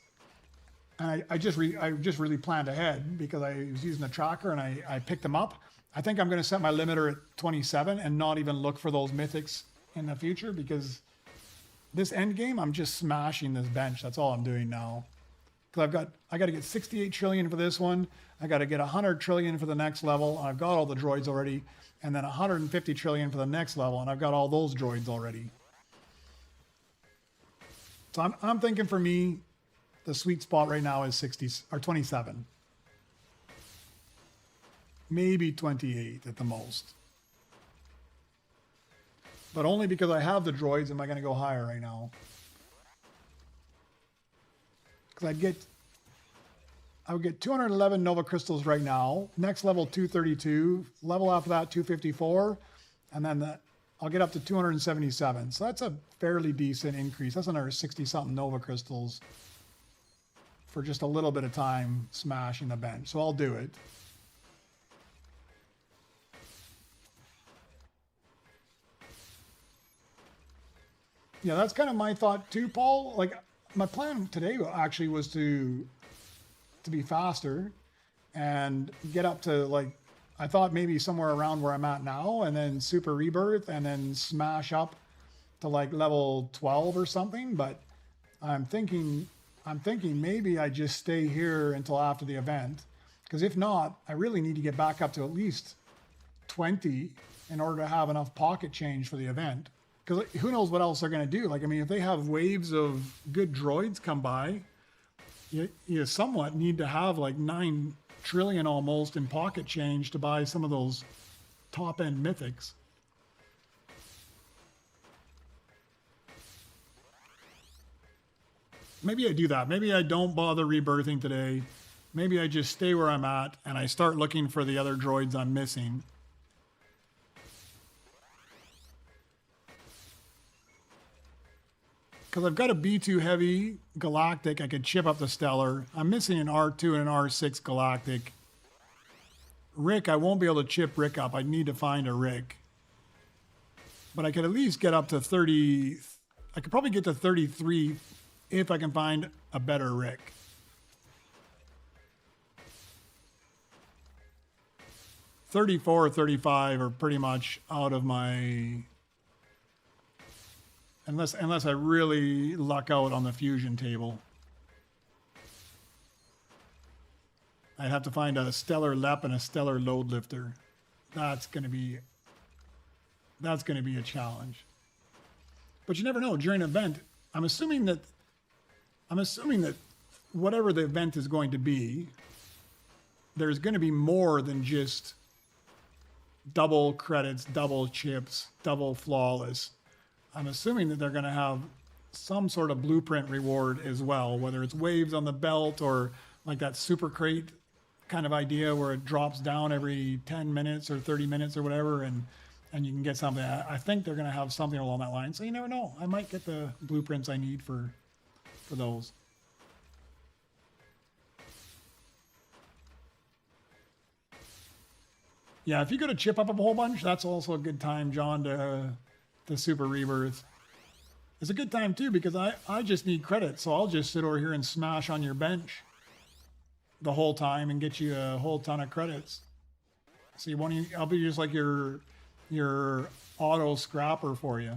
A: And I just really planned ahead because I was using the tracker and I picked them up. I think I'm going to set my limiter at 27 and not even look for those mythics in the future because this end game, I'm just smashing this bench. That's all I'm doing now. Because I got to get 68 trillion for this one. I got to get 100 trillion for the next level. I've got all the droids already. And then 150 trillion for the next level. And I've got all those droids already. So I'm thinking for me, the sweet spot right now is 60 or 27. Maybe 28 at the most. But only because I have the droids am I going to go higher right now. Because I would get 211 Nova Crystals right now. Next level 232. Level after that 254. And then I'll get up to 277. So that's a fairly decent increase. That's another 60-something Nova Crystals for just a little bit of time smashing the bench. So I'll do it. Yeah, that's kind of my thought too, Paul. Like my plan today actually was to be faster and get up to like, I thought maybe somewhere around where I'm at now and then super rebirth and then smash up to like level 12 or something. But I'm thinking maybe I just stay here until after the event. Because if not, I really need to get back up to at least 20 in order to have enough pocket change for the event. Because who knows what else they're going to do. Like, I mean, if they have waves of good droids come by, you somewhat need to have like 9 trillion almost in pocket change to buy some of those top-end mythics. Maybe I do that. Maybe I don't bother rebirthing today. Maybe I just stay where I'm at and I start looking for the other droids I'm missing. Because I've got a B2 heavy galactic. I could chip up the stellar. I'm missing an R2 and an R6 galactic. Rick, I won't be able to chip Rick up. I need to find a Rick. But I could at least get up to 30. I could probably get to 33 if I can find a better Rick. $34 or $35 are pretty much out of my... Unless I really luck out on the fusion table. I'd have to find a stellar lep and a stellar load lifter. that's going to be a challenge. But you never know. During an event, I'm assuming that whatever the event is going to be, there's going to be more than just double credits, double chips, double flawless. I'm assuming that they're going to have some sort of blueprint reward as well, whether it's waves on the belt or like that super crate kind of idea where it drops down every 10 minutes or 30 minutes or whatever, and you can get something. I think they're going to have something along that line. So you never know. I might get the blueprints I need for those. Yeah, if you go to chip up a whole bunch, that's also a good time, John, to Super Rebirth. It's a good time too because I just need credit, so I'll just sit over here and smash on your bench the whole time and get you a whole ton of credits. So you want to, I'll be just like your auto scrapper for you.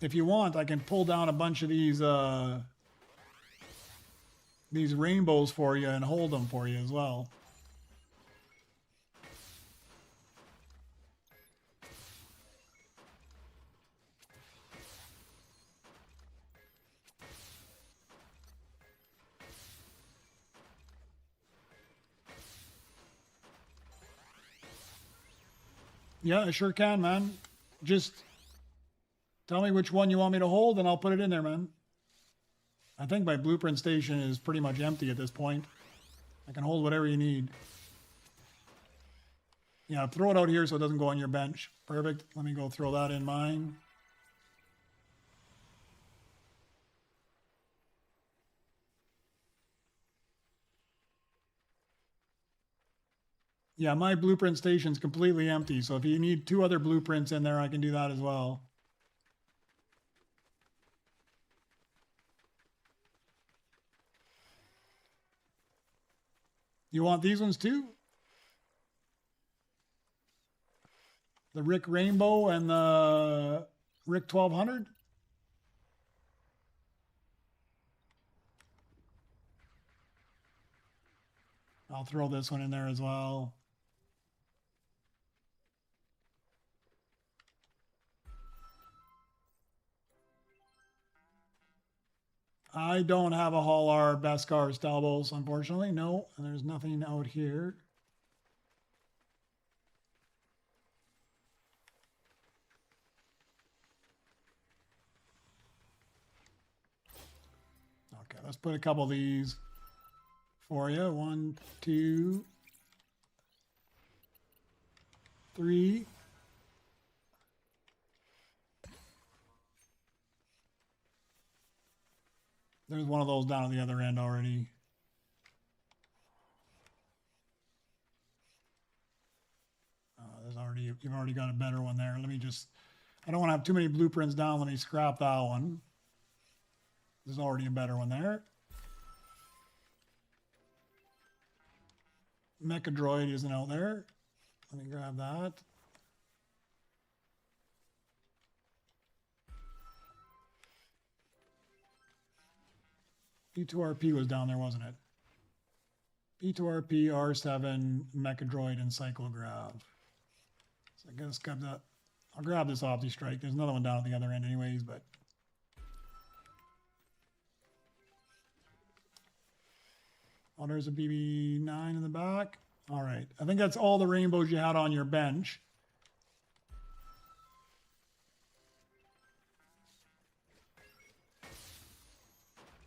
A: If you want, I can pull down a bunch of these rainbows for you and hold them for you as well. Yeah, I sure can, man. Just tell me which one you want me to hold and I'll put it in there, man. I think my blueprint station is pretty much empty at this point. I can hold whatever you need. Yeah, throw it out here so it doesn't go on your bench. Perfect. Let me go throw that in mine. Yeah, my blueprint station's completely empty, so if you need 2 other blueprints in there, I can do that as well. You want these ones too? The Rick Rainbow and the Rick 1200? I'll throw this one in there as well. I don't have a Hall R Beskar Stalbos, unfortunately. No, and there's nothing out here. Okay, let's put a couple of these for you. 1, 2, 3. There's one of those down at the other end already. You've already got a better one there. Let me just, I don't want to have too many blueprints down. Let me scrap that one. There's already a better one there. Mecha Droid isn't out there. Let me grab that. B2RP was down there, wasn't it? B2RP, R7, Mecha Droid, and Cyclograv. So I guess grab that. I'll grab this Opti Strike. There's another one down at the other end anyways, but oh, there's a BB9 in the back. All right. I think that's all the rainbows you had on your bench.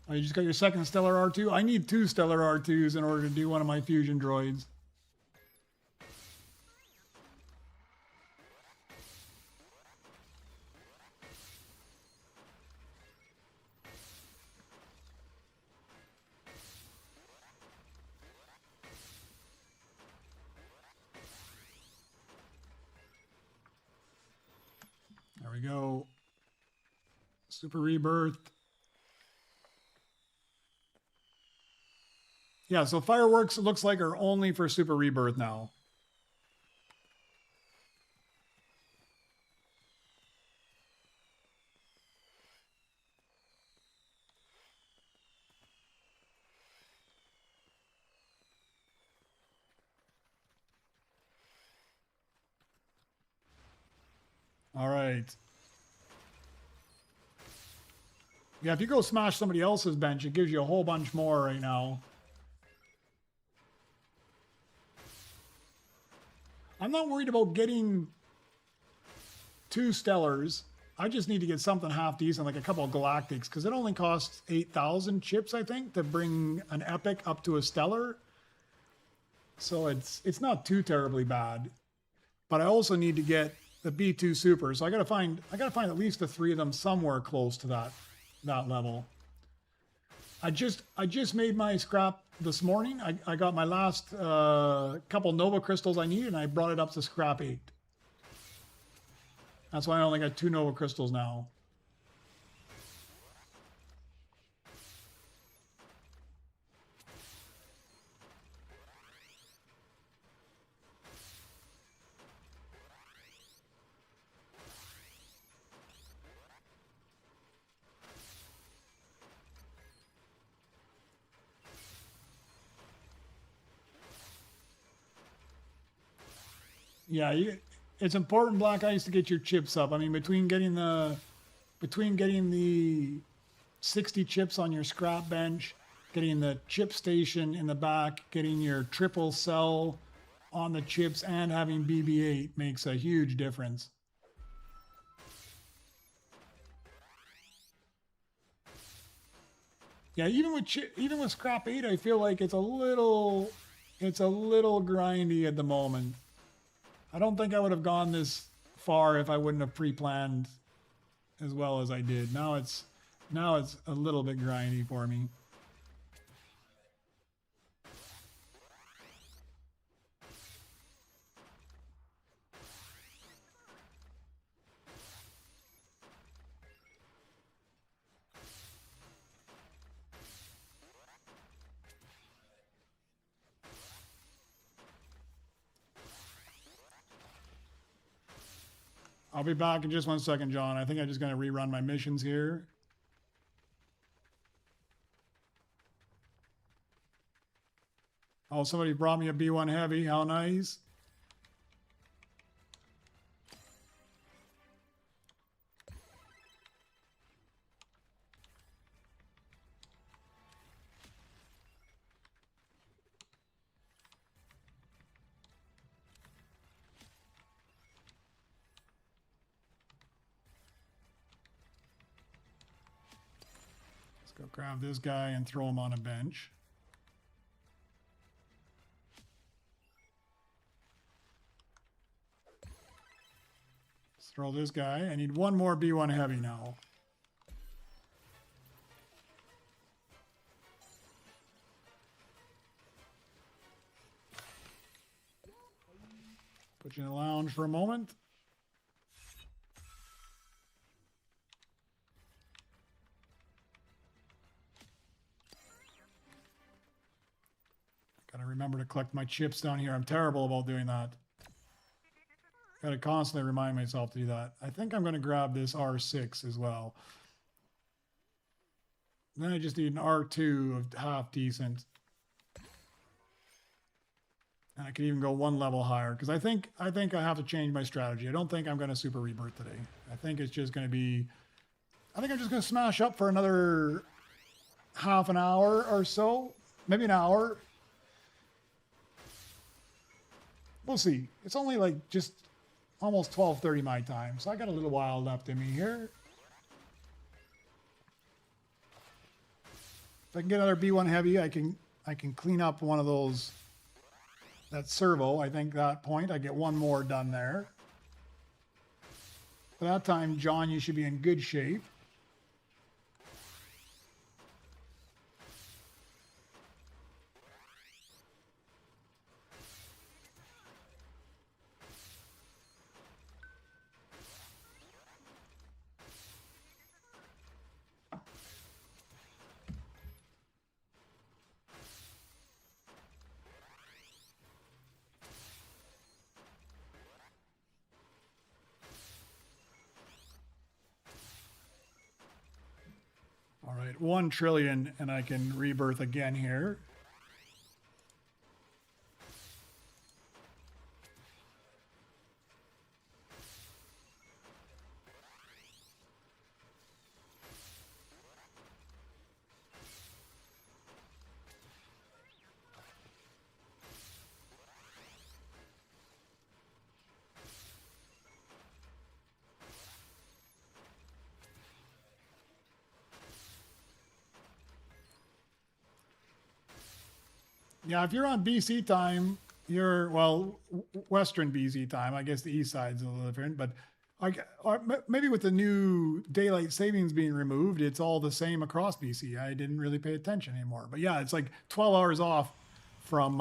A: Oh, you just got your second Stellar R2? I need 2 Stellar R2s in order to do one of my Fusion Droids. There we go. Super Rebirth. Yeah, so fireworks, it looks like, are only for Super Rebirth now. All right. Yeah, if you go smash somebody else's bench, it gives you a whole bunch more right now. I'm not worried about getting 2 Stellars. I just need to get something half decent, like a couple of Galactics, because it only costs 8,000 chips, I think, to bring an Epic up to a Stellar. So it's not too terribly bad. But I also need to get the B2 Super. So I gotta find at least the 3 of them somewhere close to that level. I just made my scrap this morning. I got my last couple Nova Crystals I need, and I brought it up to scrap 8. That's why I only got 2 Nova Crystals now. Yeah, it's important, Black Ice, to get your chips up. I mean, between getting the 60 chips on your scrap bench, getting the chip station in the back, getting your triple cell on the chips, and having BB-8 makes a huge difference. Yeah, even with scrap 8, I feel like it's a little grindy at the moment. I don't think I would have gone this far if I wouldn't have pre-planned as well as I did. Now it's a little bit grindy for me. I'll be back in just 1 second, John. I think I'm just going to rerun my missions here. Oh, somebody brought me a B1 Heavy. How nice. Go grab this guy and throw him on a bench. Let's throw this guy. I need 1 more B1 Heavy now. Put you in the lounge for a moment. Gotta remember to collect my chips down here. I'm terrible about doing that. Gotta constantly remind myself to do that. I think I'm gonna grab this R6 as well. Then I just need an R2 of half decent. And I could even go 1 level higher, because I think I have to change my strategy. I don't think I'm gonna super rebirth today. I think it's just gonna be, I think I'm just gonna smash up for another half an hour or so, maybe an hour. We'll see. It's only like just almost 12:30 my time, so I got a little while left in me here. If I can get another B1 Heavy, I can clean up one of those, that servo. I think that point I get 1 more done there. By that time, John, you should be in good shape. All right, 1 trillion, and I can rebirth again here. Yeah, if you're on BC time, you're, well, Western BC time. I guess the East side's a little different, but maybe with the new daylight savings being removed, it's all the same across BC. I didn't really pay attention anymore, but yeah, it's like 12 hours off from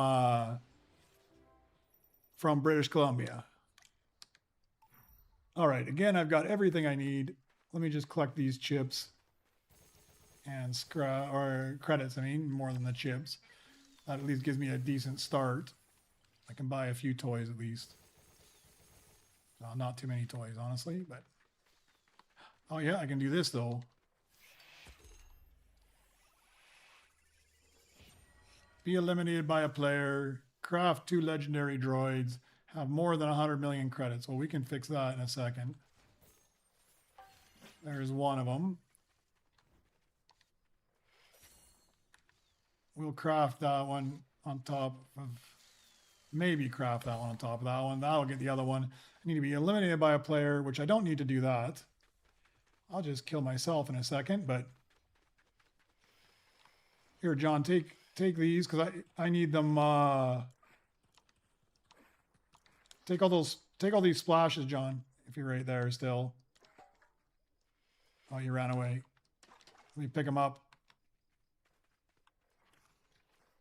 A: British Columbia. All right, again, I've got everything I need. Let me just collect these chips and or credits. I mean, more than the chips. That at least gives me a decent start. I can buy a few toys at least. Well, not too many toys, honestly, but... Oh yeah, I can do this though. Be eliminated by a player. Craft 2 legendary droids. Have more than 100 million credits. Well, we can fix that in a second. There's one of them. We'll craft that one on top of... Maybe craft that one on top of that one. That'll get the other one. I need to be eliminated by a player, which I don't need to do that. I'll just kill myself in a second, but... Here, John, take these, because I need them... Take all these splashes, John, if you're right there still. Oh, you ran away. Let me pick them up.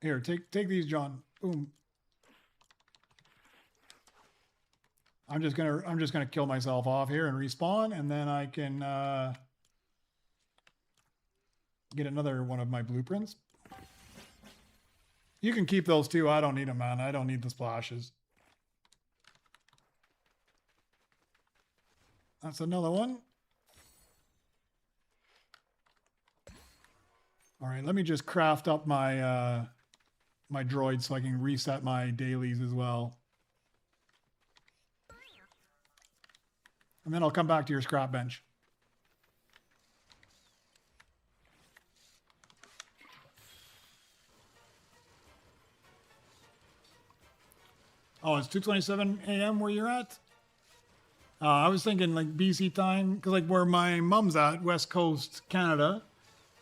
A: Here, take these, John. Boom. I'm just gonna kill myself off here and respawn, and then I can get another one of my blueprints. You can keep those too. I don't need them, man. I don't need the splashes. That's another one. All right, let me just craft up my my droid so I can reset my dailies as well. And then I'll come back to your scrap bench. Oh, it's 2:27 a.m. where you're at? I was thinking like BC time, because like where my mom's at, West Coast, Canada,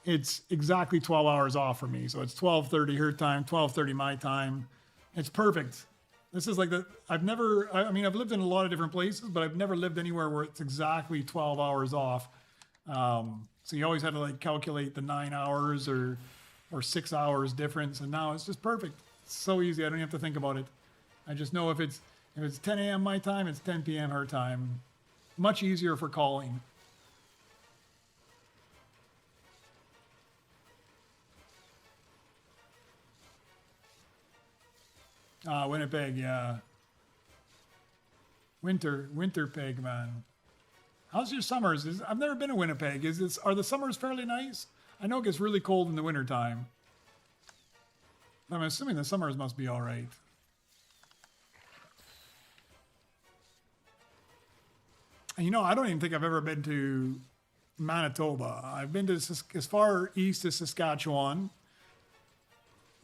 A: it's exactly 12 hours off for me. So it's 12:30 her time, 12:30 my time. It's perfect. This is like I've lived in a lot of different places, but I've never lived anywhere where it's exactly 12 hours off. So you always had to like calculate the 9 hours or 6 hours difference. And now it's just perfect. It's so easy. I don't have to think about it. I just know if it's 10 a.m. my time, it's 10 p.m. her time. Much easier for calling. Winnipeg, yeah. Winterpeg, man. How's your summers? I've never been to Winnipeg. Are the summers fairly nice? I know it gets really cold in the wintertime. I'm assuming the summers must be all right. And you know, I don't even think I've ever been to Manitoba. I've been to as far east as Saskatchewan,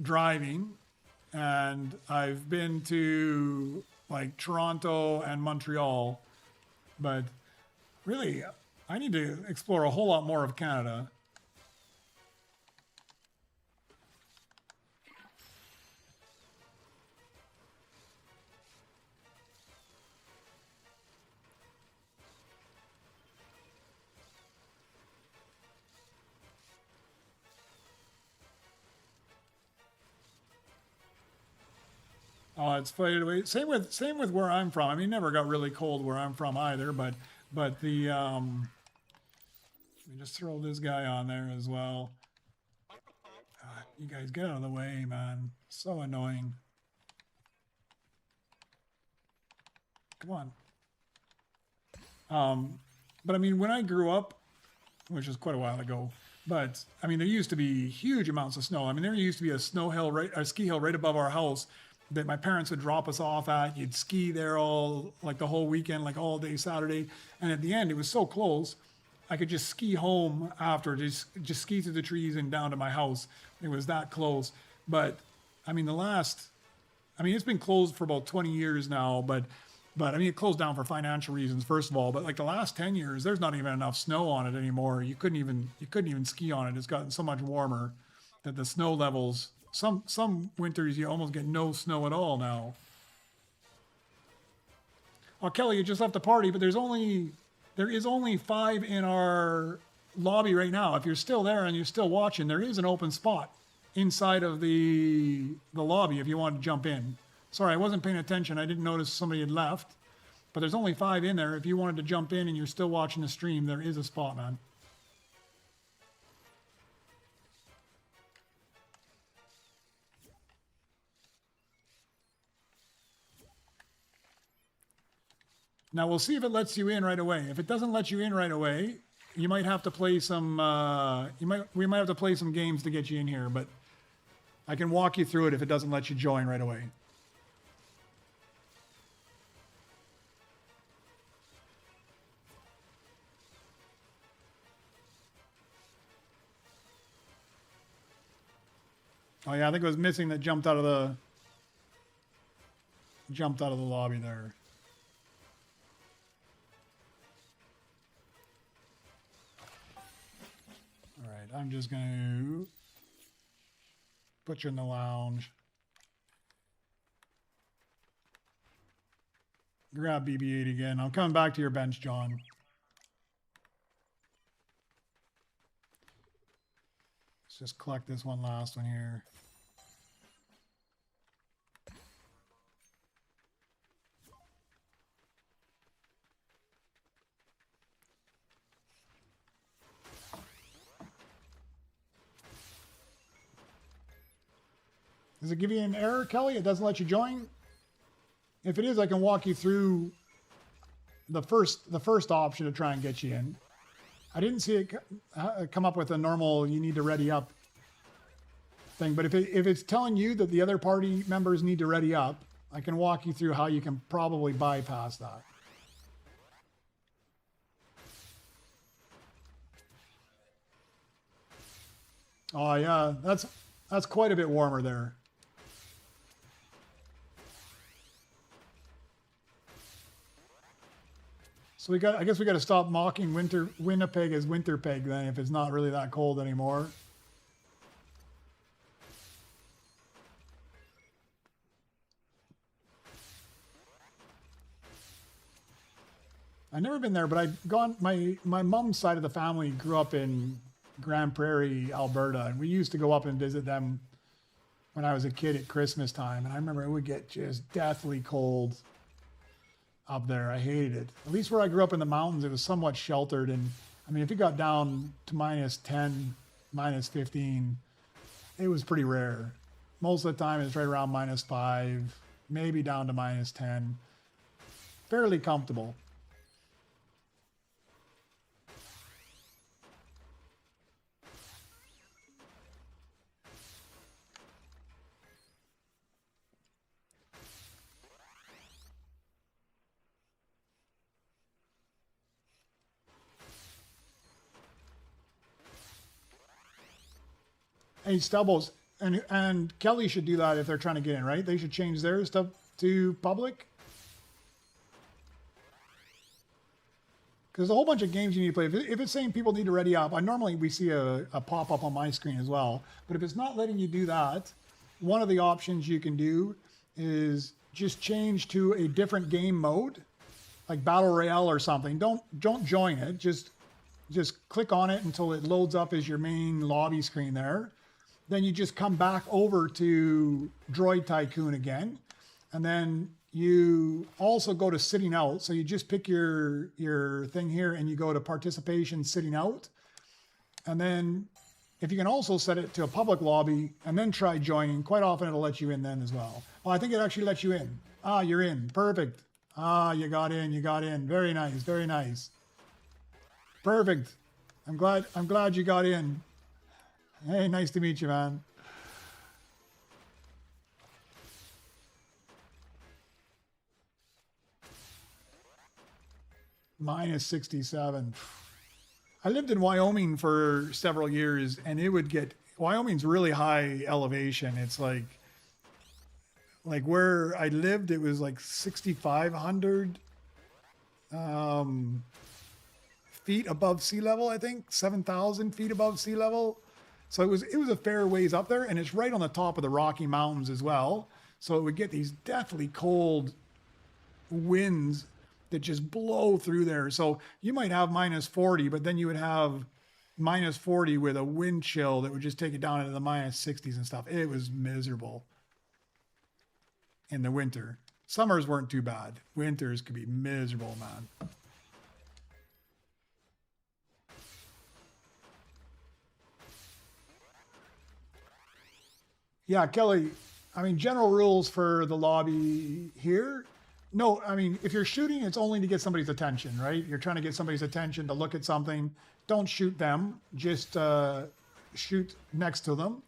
A: driving, and I've been to like Toronto and Montreal, but really, I need to explore a whole lot more of Canada. Oh, it's faded away. Same with where I'm from. I mean, it never got really cold where I'm from either, but the let me just throw this guy on there as well. You guys get out of the way, man. So annoying. Come on. But I mean, when I grew up, which was quite a while ago, but I mean, there used to be huge amounts of snow. I mean, there used to be a ski hill right above our house that my parents would drop us off at. You'd ski there the whole weekend, like all day Saturday. And at the end, it was so close, I could just ski home after, just ski through the trees and down to my house. It was that close. But I mean, it's been closed for about 20 years now, but I mean, it closed down for financial reasons, first of all. But like the last 10 years, there's not even enough snow on it anymore. You couldn't even ski on it. It's gotten so much warmer that the snow levels Some winters you almost get no snow at all now. Oh, Kelly, you just left the party, but there is only 5 in our lobby right now. If you're still there and you're still watching, there is an open spot inside of the lobby if you want to jump in. Sorry, I wasn't paying attention. I didn't notice somebody had left. But there's only 5 in there. If you wanted to jump in and you're still watching the stream, there is a spot, man. Now we'll see if it lets you in right away. If it doesn't let you in right away, you might have to play some. We might have to play some games to get you in here. But I can walk you through it if it doesn't let you join right away. Oh yeah, I think it was missing that jumped out of the lobby there. All right, I'm just gonna put you in the lounge. Grab BB-8 again. I'm coming back to your bench, John. Let's just collect this one last one here. Does it give you an error, Kelly? It doesn't let you join? If it is, I can walk you through the first option to try and get you in. I didn't see it come up with a normal you need to ready up thing, but if it's telling you that the other party members need to ready up, I can walk you through how you can probably bypass that. Oh yeah, that's quite a bit warmer there. So I guess we got to stop mocking Winnipeg as Winterpeg then if it's not really that cold anymore. I've never been there, but I've gone. My mom's side of the family grew up in Grand Prairie, Alberta, and we used to go up and visit them when I was a kid at Christmas time. And I remember it would get just deathly cold up there. I hated it. At least where I grew up in the mountains, it was somewhat sheltered. And I mean, if it got down to -10, -15, it was pretty rare. Most of the time it's right around -5, maybe down to -10. Fairly comfortable. Hey, Stubbles, and Kelly should do that if they're trying to get in, right? They should change their stuff to public. Because there's a whole bunch of games you need to play. If it's saying people need to ready up, we see a pop-up on my screen as well. But if it's not letting you do that, one of the options you can do is just change to a different game mode, like Battle Royale or something. Don't join it. Just click on it until it loads up as your main lobby screen there. Then you just come back over to Droid Tycoon again. And then you also go to sitting out. So you just pick your thing here and you go to participation sitting out. And then if you can also set it to a public lobby and then try joining, quite often it'll let you in then as well. Well, I think it actually lets you in. Ah, you're in. Perfect. Ah, you got in. Very nice. Very nice. Perfect. I'm glad you got in. Hey, nice to meet you, man. -67. I lived in Wyoming for several years, and Wyoming's really high elevation. It's like where I lived, it was like 6,500 feet above sea level, I think, 7,000 feet above sea level. So it was a fair ways up there, and it's right on the top of the Rocky Mountains as well. So it would get these deathly cold winds that just blow through there. So you might have minus 40, but then you would have minus 40 with a wind chill that would just take it down into the minus 60s and stuff. It was miserable in the winter. Summers weren't too bad. Winters could be miserable, man. Yeah, Kelly, I mean, general rules for the lobby here. No, I mean, if you're shooting, it's only to get somebody's attention, right? You're trying to get somebody's attention to look at something. Don't shoot them. Just shoot next to them.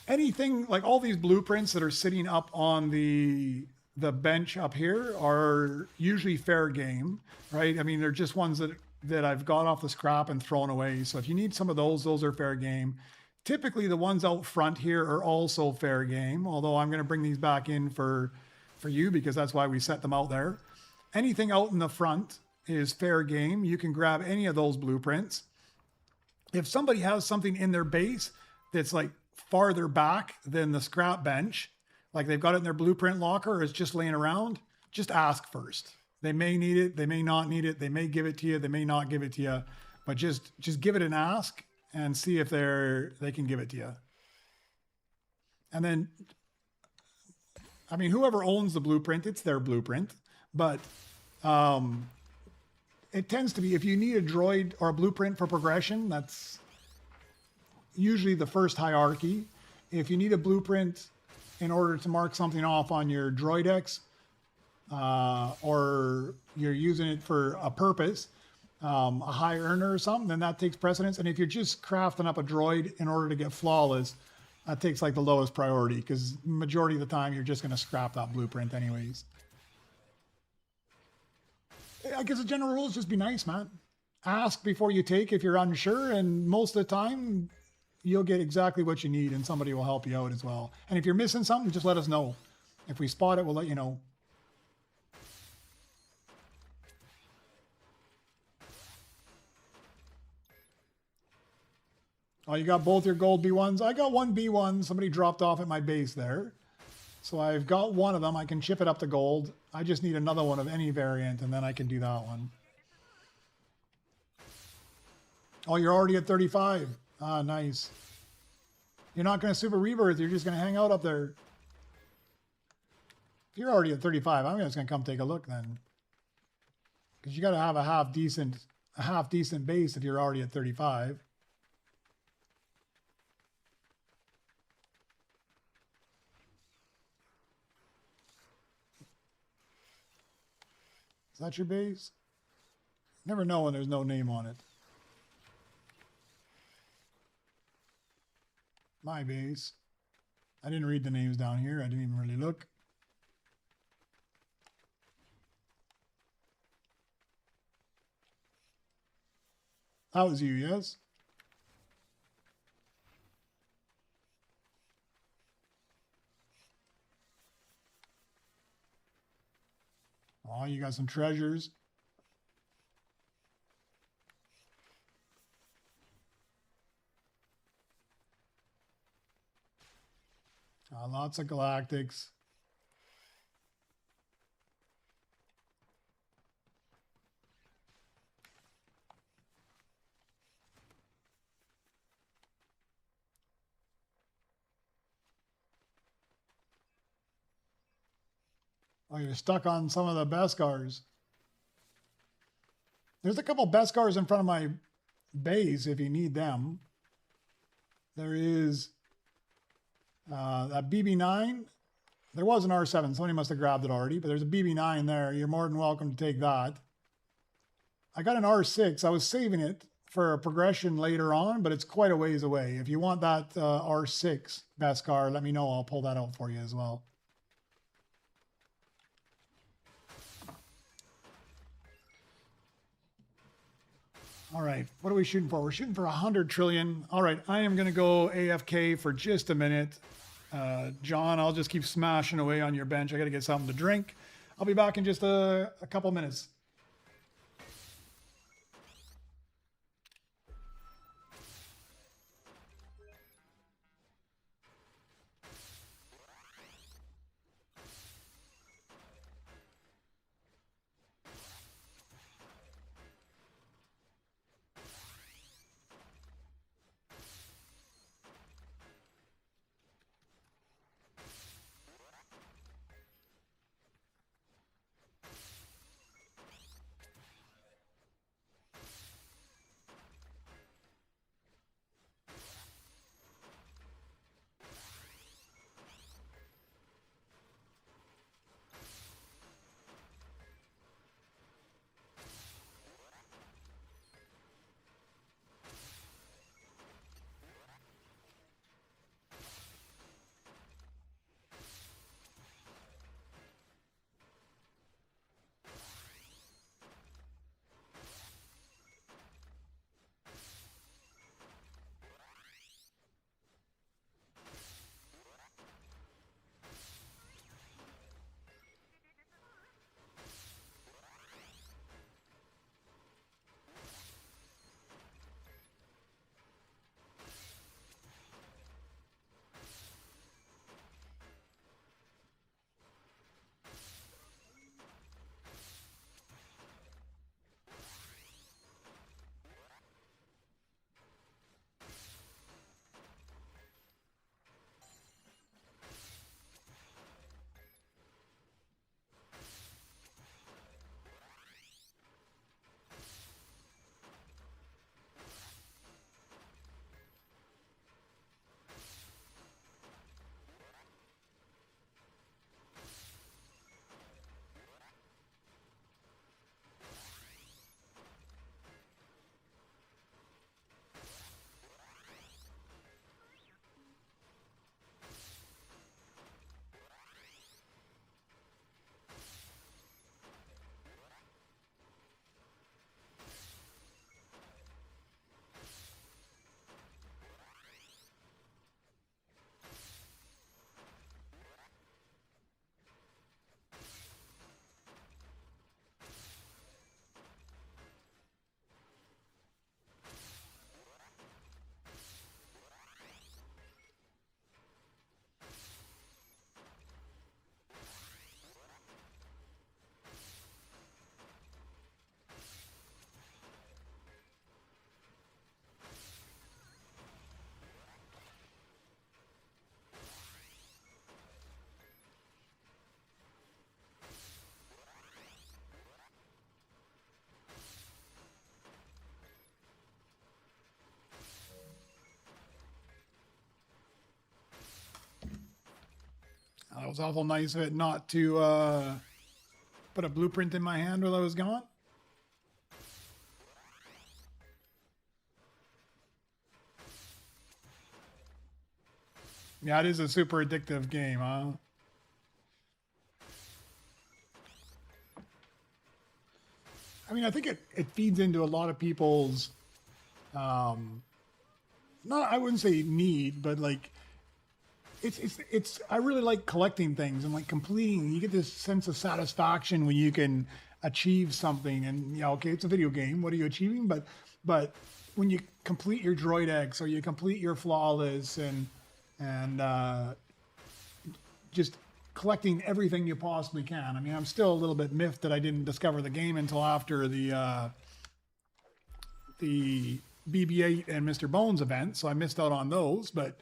A: Anything like all these blueprints that are sitting up on the bench up here are usually fair game, right? I mean, they're just ones that I've got off the scrap and thrown away. So if you need some of those are fair game. Typically, the ones out front here are also fair game, although I'm going to bring these back in for you because that's why we set them out there. Anything out in the front is fair game. You can grab any of those blueprints. If somebody has something in their base that's like farther back than the scrap bench, like they've got it in their blueprint locker or it's just laying around, just ask first. They may need it, they may not need it, they may give it to you, they may not give it to you, but just give it an ask and see if they can give it to you. And then, I mean, whoever owns the blueprint, it's their blueprint, but it tends to be, if you need a droid or a blueprint for progression, that's usually the first hierarchy. If you need a blueprint in order to mark something off on your droid X, or you're using it for a purpose, a high earner or something, then that takes precedence. And if you're just crafting up a droid in order to get flawless, that takes like the lowest priority because majority of the time you're just going to scrap that blueprint anyways. I guess the general rule is just be nice, man. Ask before you take if you're unsure, and most of the time you'll get exactly what you need and somebody will help you out as well. And if you're missing something, just let us know. If we spot it, we'll let you know. Oh, you got both your gold B1s? I got one B1. Somebody dropped off at my base there. So I've got one of them. I can chip it up to gold. I just need another one of any variant, and then I can do that one. Oh, you're already at 35. Ah, nice. You're not going to super rebirth. You're just going to hang out up there. If you're already at 35, I'm just going to come take a look then. Because you got to have a half decent base if you're already at 35. Is that your base? Never know when there's no name on it. My base. I didn't read the names down here. I didn't even really look. That was you, yes? Oh, you got some treasures. Lots of galactics. Oh, you're stuck on some of the Beskars. There's a couple Beskars in front of my base if you need them. There is that BB9. There was an R7. Somebody must have grabbed it already, but there's a BB9 there. You're more than welcome to take that. I got an R6. I was saving it for a progression later on, but it's quite a ways away. If you want that R6 Beskar, let me know. I'll pull that out for you as well. All right, what are we shooting for? We're shooting for 100 trillion. All right, I am going to go AFK for just a minute. John, I'll just keep smashing away on your bench. I got to get something to drink. I'll be back in just a couple minutes. was awful nice of it not to put a blueprint in my hand while I was gone. Yeah, it is a super addictive game, huh? I mean, I think it feeds into a lot of people's, not, I wouldn't say need, but like, I really like collecting things and like completing. You get this sense of satisfaction when you can achieve something. And yeah, okay, it's a video game. What are you achieving? But when you complete your droid X or you complete your flawless and just collecting everything you possibly can. I mean, I'm still a little bit miffed that I didn't discover the game until after the BB-8 and Mr. Bones event, so I missed out on those. But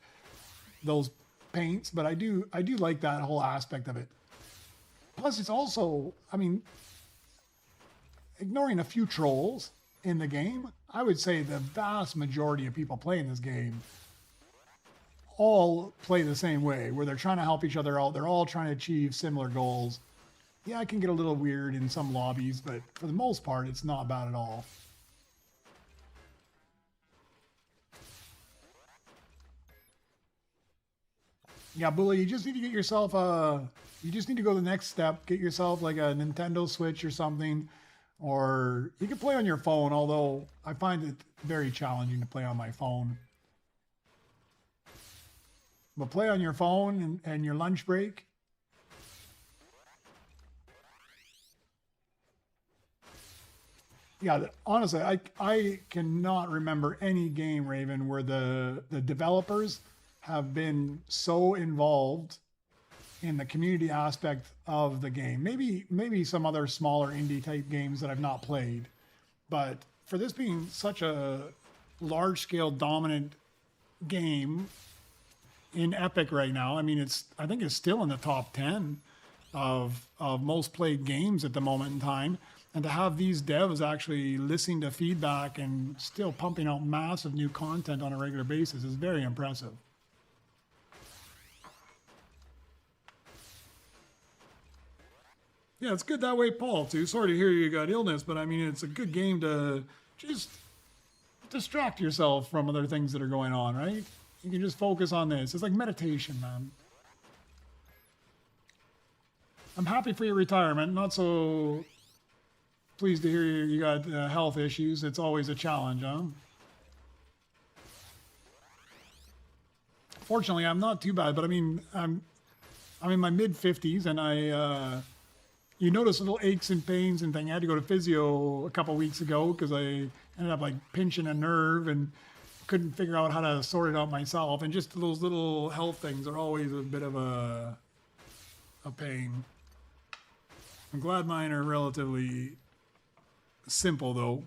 A: those paints, but I do like that whole aspect of it. Plus, it's also, I mean, ignoring a few trolls in the game, I would say the vast majority of people playing this game all play the same way, where they're trying to help each other out. They're all trying to achieve similar goals. Yeah, it can get a little weird in some lobbies, but for the most part, it's not bad at all. Yeah, Bully, you just need to get yourself you just need to go the next step. Get yourself like a Nintendo Switch or something, or you can play on your phone, although I find it very challenging to play on my phone. But play on your phone and your lunch break. Yeah, honestly, I cannot remember any game, Raven, where the developers have been so involved in the community aspect of the game. Maybe some other smaller indie type games that I've not played, but for this being such a large scale dominant game in Epic right now, I mean, I think it's still in the top 10 of most played games at the moment in time. And to have these devs actually listening to feedback and still pumping out massive new content on a regular basis is very impressive. Yeah, it's good that way, Paul, too. Sorry to hear you got illness, but I mean, it's a good game to just distract yourself from other things that are going on, right? You can just focus on this. It's like meditation, man. I'm happy for your retirement. Not so pleased to hear you got health issues. It's always a challenge, huh? Fortunately, I'm not too bad, but I mean, I'm in my mid 50s, and you notice little aches and pains and thing. I had to go to physio a couple weeks ago because I ended up like pinching a nerve and couldn't figure out how to sort it out myself. And just those little health things are always a bit of a pain. I'm glad mine are relatively simple, though.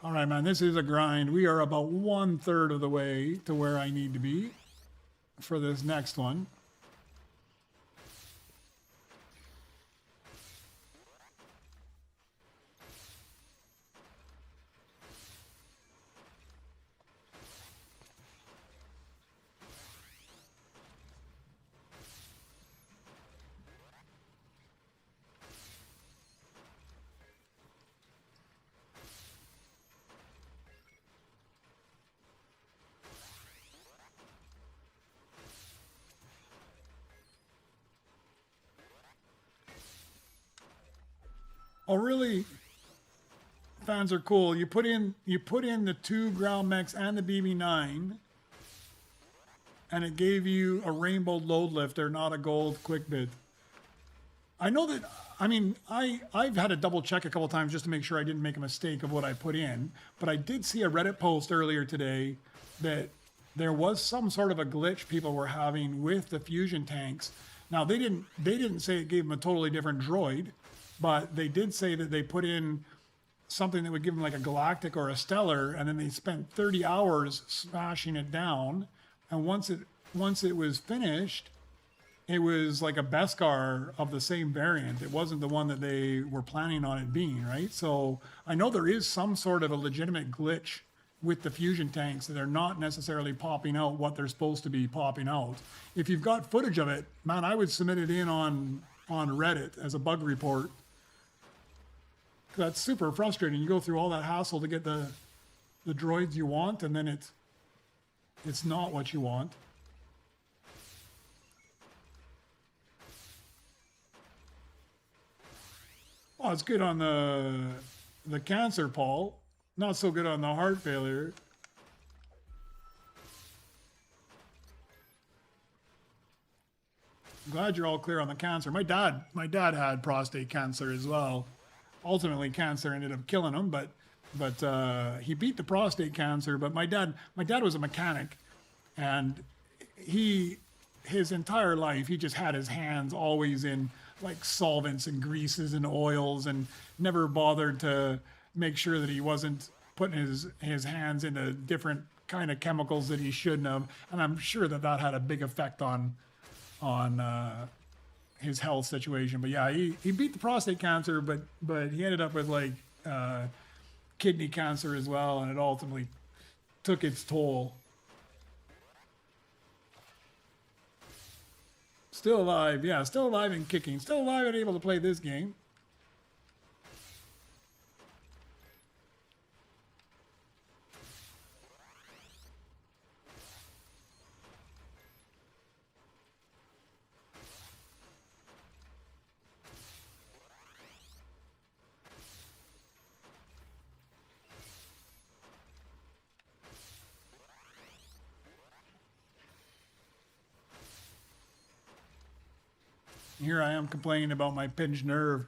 A: All right, man, this is a grind. We are about 1/3 of the way to where I need to be for this next one. Oh, really? Fans are cool. You put in the 2 ground mechs and the BB-9, and it gave you a rainbow load lifter, not a gold quick bid. I know that. I mean, I've had to double check a couple times just to make sure I didn't make a mistake of what I put in. But I did see a Reddit post earlier today that there was some sort of a glitch people were having with the fusion tanks. Now they didn't say it gave them a totally different droid, but they did say that they put in something that would give them like a galactic or a stellar, and then they spent 30 hours smashing it down. And once it was finished, it was like a Beskar of the same variant. It wasn't the one that they were planning on it being, right? So I know there is some sort of a legitimate glitch with the fusion tanks that are not necessarily popping out what they're supposed to be popping out. If you've got footage of it, man, I would submit it in on Reddit as a bug report. That's super frustrating. You go through all that hassle to get the droids you want, and then it's not what you want. Oh, it's good on the cancer, Paul. Not so good on the heart failure. I'm glad you're all clear on the cancer. My dad had prostate cancer as well. Ultimately, cancer ended up killing him, but he beat the prostate cancer. But my dad was a mechanic, and his entire life he just had his hands always in like solvents and greases and oils, and never bothered to make sure that he wasn't putting his hands into different kind of chemicals that he shouldn't have. And I'm sure that had a big effect on his health situation. But yeah, he beat the prostate cancer, but he ended up with like kidney cancer as well, and it ultimately took its toll. Still alive, yeah, still alive and kicking, still alive and able to play this game. Here I am complaining about my pinched nerve.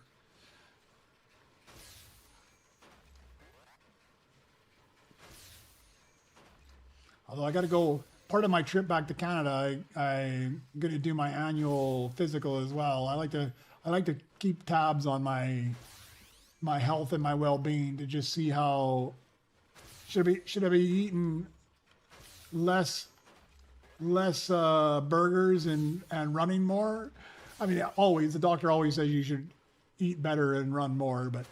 A: Although I got to go, part of my trip back to Canada, I'm going to do my annual physical as well. I like to keep tabs on my health and my well-being to just see how should I be eating less burgers and running more. I mean, the doctor always says you should eat better and run more, but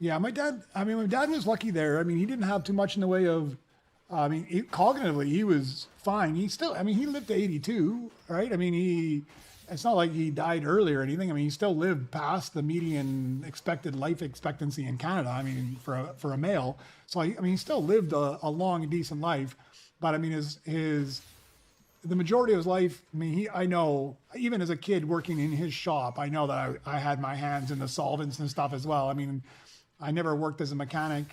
A: yeah, my dad was lucky there. I mean, he didn't have too much in the way of, cognitively, he was fine. He lived to 82, right? I mean, it's not like he died early or anything. I mean, he still lived past the median expected life expectancy in Canada. I mean, for a male. So, he still lived a long and decent life. But I mean, the majority of his life, I know, even as a kid working in his shop, I know that I had my hands in the solvents and stuff as well. I mean, I never worked as a mechanic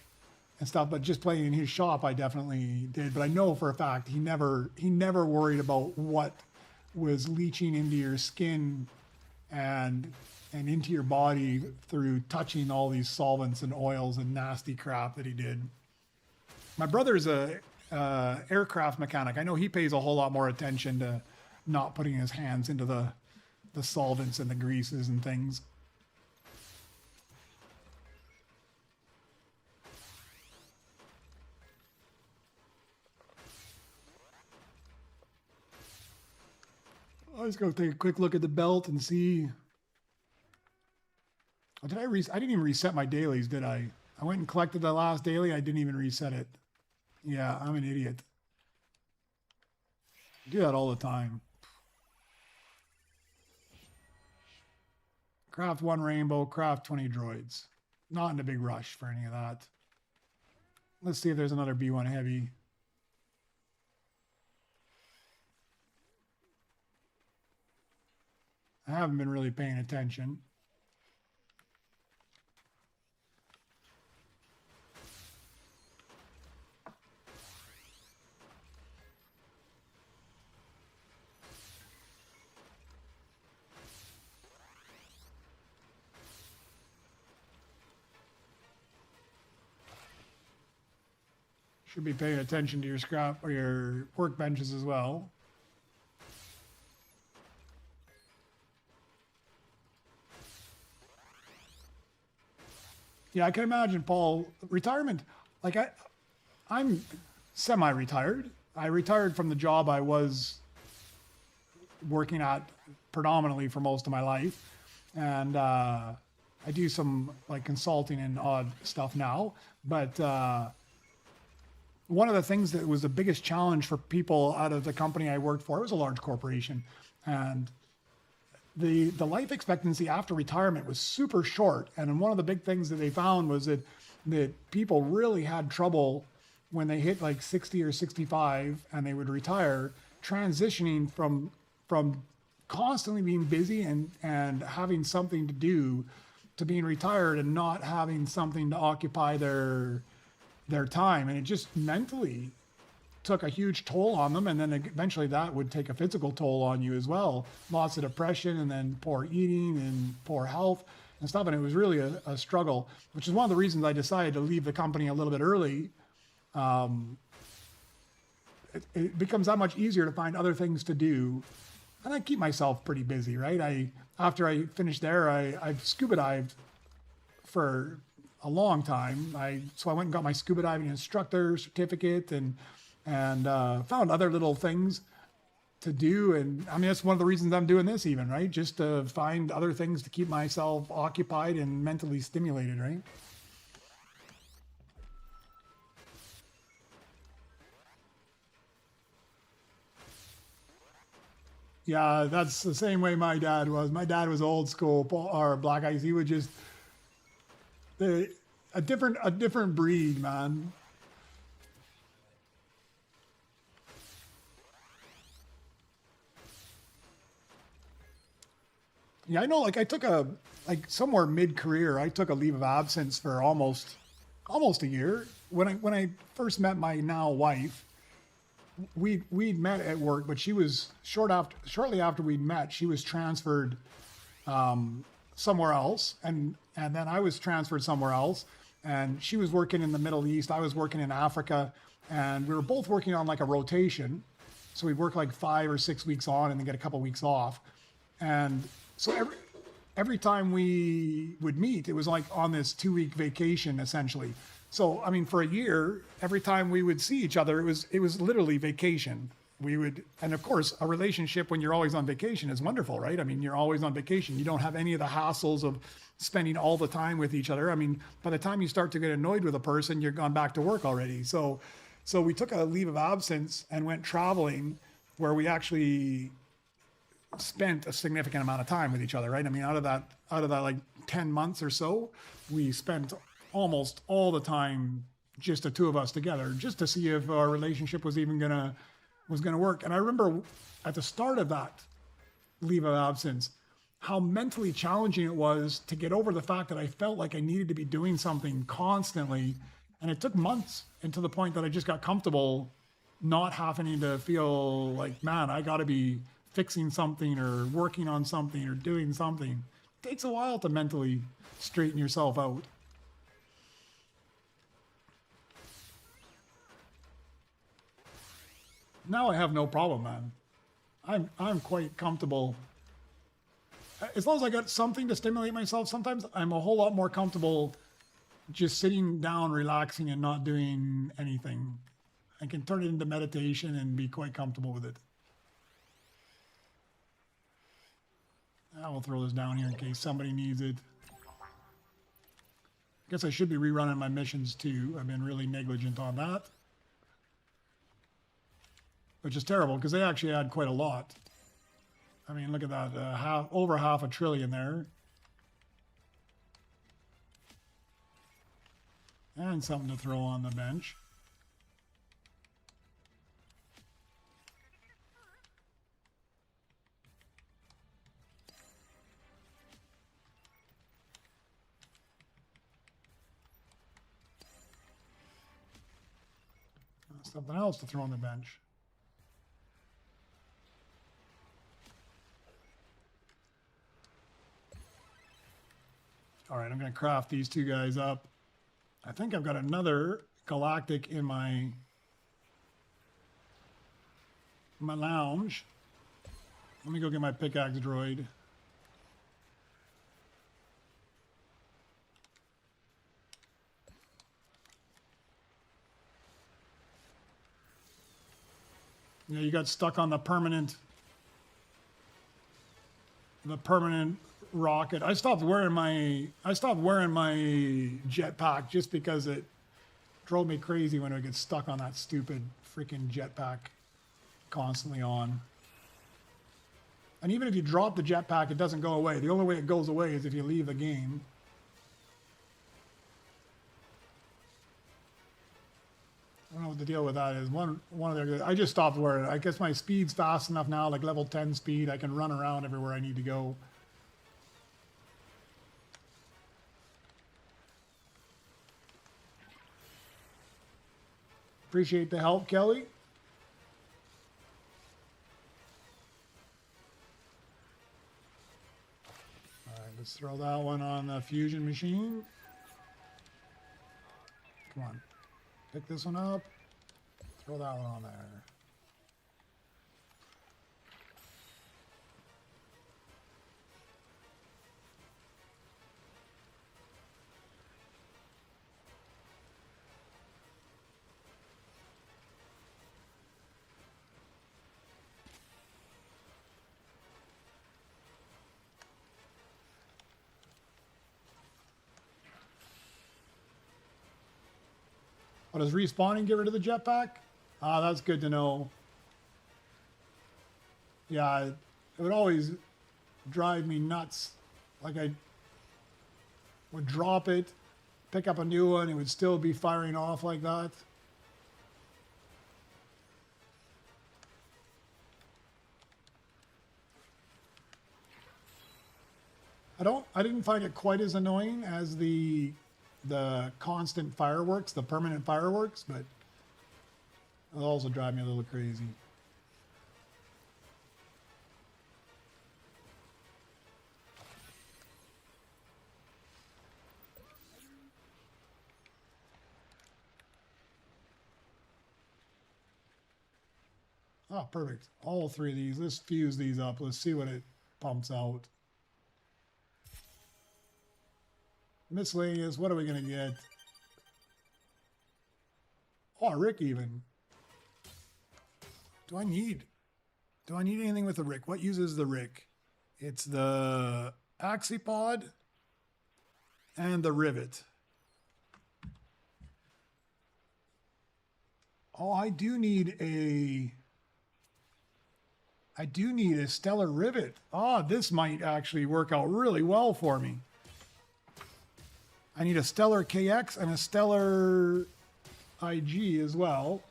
A: and stuff, but just playing in his shop, I definitely did. But I know for a fact he never worried about what was leaching into your skin and into your body through touching all these solvents and oils and nasty crap that he did. My brother's a aircraft mechanic. I know he pays a whole lot more attention to not putting his hands into the solvents and the greases and things. I was going to take a quick look at the belt and see. Oh, I didn't even reset my dailies, did I? I went and collected the last daily. I didn't even reset it. Yeah, I'm an idiot. I do that all the time. Craft 1 rainbow, craft 20 droids. Not in a big rush for any of that. Let's see if there's another B1 heavy. I haven't been really paying attention. Should be paying attention to your scrap or your workbenches as well. Yeah, I can imagine, Paul, retirement. Like I'm semi-retired. I retired from the job I was working at predominantly for most of my life. And I do some like consulting and odd stuff now, but one of the things that was the biggest challenge for people out of the company I worked for, it was a large corporation, and the life expectancy after retirement was super short. And one of the big things that they found was that people really had trouble when they hit like 60 or 65 and they would retire, transitioning from constantly being busy and having something to do to being retired and not having something to occupy their time. And it just mentally took a huge toll on them. And then eventually that would take a physical toll on you as well. Lots of depression, and then poor eating and poor health and stuff. And it was really a struggle, which is one of the reasons I decided to leave the company a little bit early. It becomes that much easier to find other things to do. And I keep myself pretty busy, right? After I finished there, I've scuba dived for a long time. So I went and got my scuba diving instructor certificate and found other little things to do. And I mean, that's one of the reasons I'm doing this even, right? Just to find other things to keep myself occupied and mentally stimulated, right? Yeah, that's the same way my dad was. My dad was old school or black ice. He would just a different breed, man. Yeah, I know. Like I took somewhere mid-career, I took a leave of absence for almost a year. When I first met my now wife, we'd met at work, but she was shortly after we'd met, she was transferred somewhere else, and then I was transferred somewhere else, and she was working in the Middle East, I was working in Africa, and we were both working on like a rotation. So we'd work like 5 or 6 weeks on and then get a couple weeks off. And so every time we would meet, it was like on this 2-week vacation essentially. So I mean, for a year, every time we would see each other, it was literally vacation. We would, and of course, a relationship when you're always on vacation is wonderful, right? I mean, you're always on vacation. You don't have any of the hassles of spending all the time with each other. I mean, by the time you start to get annoyed with a person, you're gone back to work already. So we took a leave of absence and went traveling, where we actually spent a significant amount of time with each other, right? I mean, out of that like 10 months or so, we spent almost all the time just the two of us together, just to see if our relationship was even gonna work. And I remember at the start of that leave of absence, how mentally challenging it was to get over the fact that I felt like I needed to be doing something constantly. And it took months, and to the point that I just got comfortable not having to feel like, man, I got to be fixing something or working on something or doing something. It takes a while to mentally straighten yourself out. Now I have no problem, man. I'm quite comfortable. As long as I got something to stimulate myself, sometimes I'm a whole lot more comfortable just sitting down, relaxing, and not doing anything. I can turn it into meditation and be quite comfortable with it. I will throw this down here in case somebody needs it. I guess I should be rerunning my missions too. I've been really negligent on that, which is terrible because they actually add quite a lot. I mean, look at that, over half a trillion there. And something to throw on the bench. Something else to throw on the bench. All right, I'm going to craft these two guys up. I think I've got another galactic in my lounge. Let me go get my pickaxe droid. You got stuck on the permanent rocket. I stopped wearing my jetpack just because it drove me crazy when I would get stuck on that stupid freaking jetpack constantly on. And even if you drop the jetpack, it doesn't go away. The only way it goes away is if you leave the game. I don't know what the deal with that is. One of the, I just stopped wearing it. I guess my speed's fast enough now, like level 10 speed. I can run around everywhere I need to go. Appreciate the help, Kelly. All right, let's throw that one on the fusion machine. Come on. Pick this one up. Throw that one on there. Oh, does respawning get rid of the jetpack? Ah, that's good to know. Yeah, it would always drive me nuts. Like I would drop it, pick up a new one, it would still be firing off like that. I didn't find it quite as annoying as the constant fireworks, the permanent fireworks, but it'll also drive me a little crazy. Oh, perfect. All three of these. Let's fuse these up. Let's see what it pumps out. Miscellaneous, what are we going to get? Oh, Rick even. Do I need anything with the Rick? What uses the Rick? It's the Axipod and the Rivet. Oh, I do need a stellar rivet. Ah, this might actually work out really well for me. I need a stellar KX and a stellar IG as well.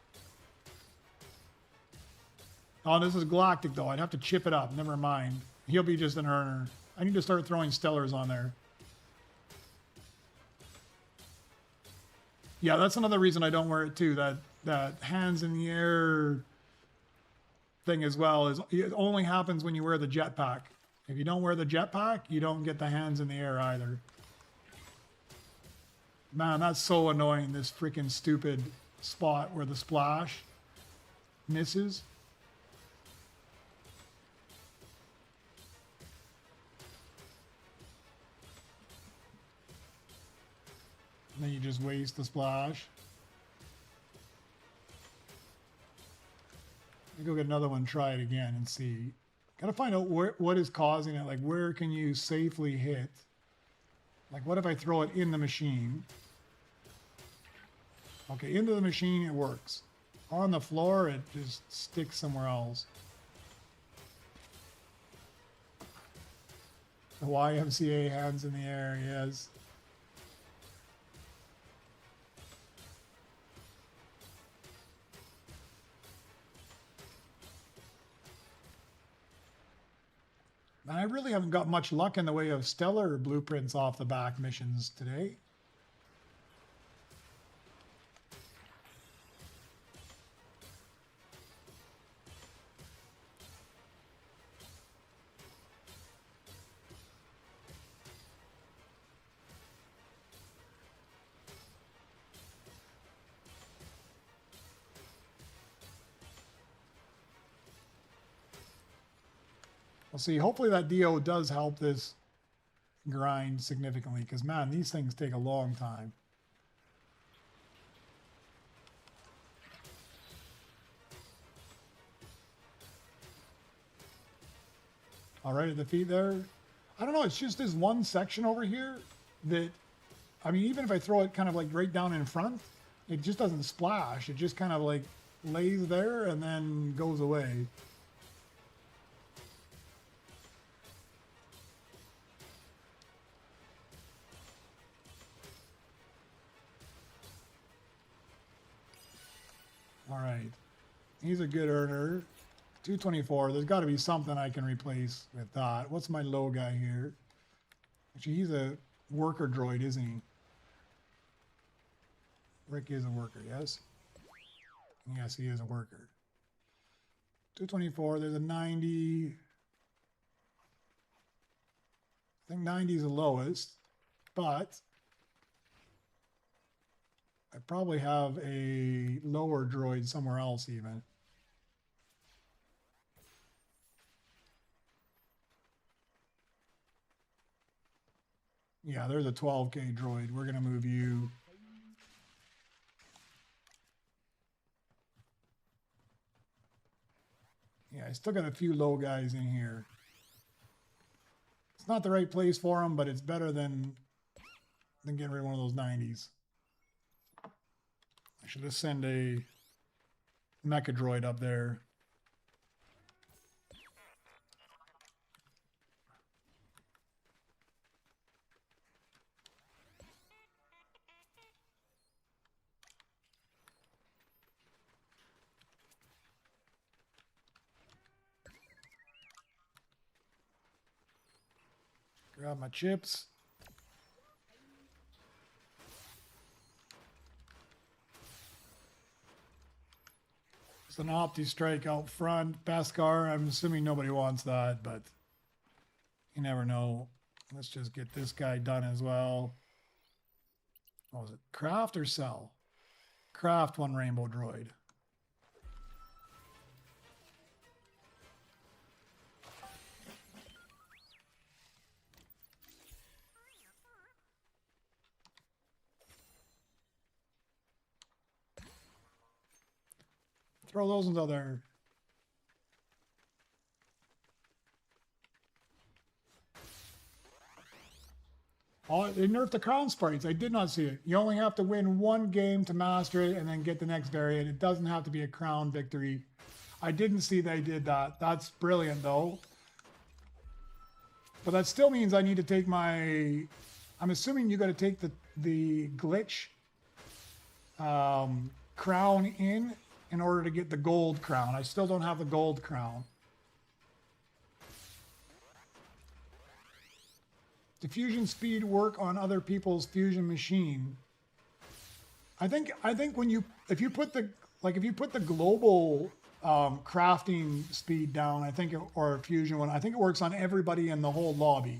A: Oh, this is Galactic though. I'd have to chip it up. Never mind. He'll be just an earner. I need to start throwing stellars on there. Yeah, that's another reason I don't wear it too. That hands in the air thing as well is it only happens when you wear the jetpack. If you don't wear the jetpack, you don't get the hands in the air either. Man, that's so annoying, this freaking stupid spot where the splash misses. And then you just waste the splash. Let me go get another one, try it again and see. Gotta find out what is causing it. Like, where can you safely hit? Like, what if I throw it in the machine? Okay, into the machine, it works. On the floor, it just sticks somewhere else. The YMCA hands in the air, yes. And I really haven't got much luck in the way of stellar blueprints off the back missions today. We'll see. Hopefully that DO does help this grind significantly, because man, these things take a long time. All right, at the feet there. I don't know. It's just this one section over here that, I mean, even if I throw it kind of like right down in front, it just doesn't splash. It just kind of like lays there and then goes away. All right. He's a good earner. 224. There's got to be something I can replace with that. What's my low guy here? Actually, he's a worker droid, isn't he? Rick is a worker, yes? Yes, he is a worker. 224. There's a 90. I think 90 is the lowest, but I probably have a lower droid somewhere else even. Yeah, there's a 12K droid. We're going to move you. Yeah, I still got a few low guys in here. It's not the right place for them, but it's better than getting rid of one of those 90s. I should just send a mecha droid up there. Grab my chips. It's an Opti Strike out front. Beskar, I'm assuming nobody wants that, but you never know. Let's just get this guy done as well. What was it? Craft or sell? Craft one rainbow droid. Throw those into there. Oh, they nerfed the crown sprites. I did not see it. You only have to win one game to master it and then get the next variant. It doesn't have to be a crown victory. I didn't see they did that. That's brilliant, though. But that still means I need to take my... I'm assuming you got to take the glitch crown in order to get the gold crown. I still don't have the gold crown. Diffusion speed work on other people's fusion machine. I think when if you put the global crafting speed down, I think or fusion one, I think it works on everybody in the whole lobby.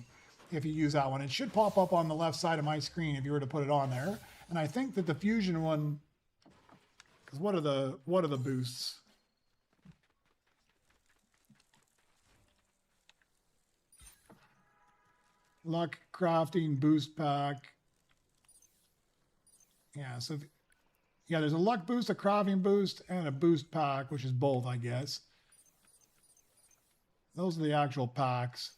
A: If you use that one, it should pop up on the left side of my screen if you were to put it on there. And I think that the fusion one, because what are the boosts? Luck crafting boost pack. Yeah, so yeah, there's a luck boost, a crafting boost, and a boost pack, which is both, I guess. Those are the actual packs.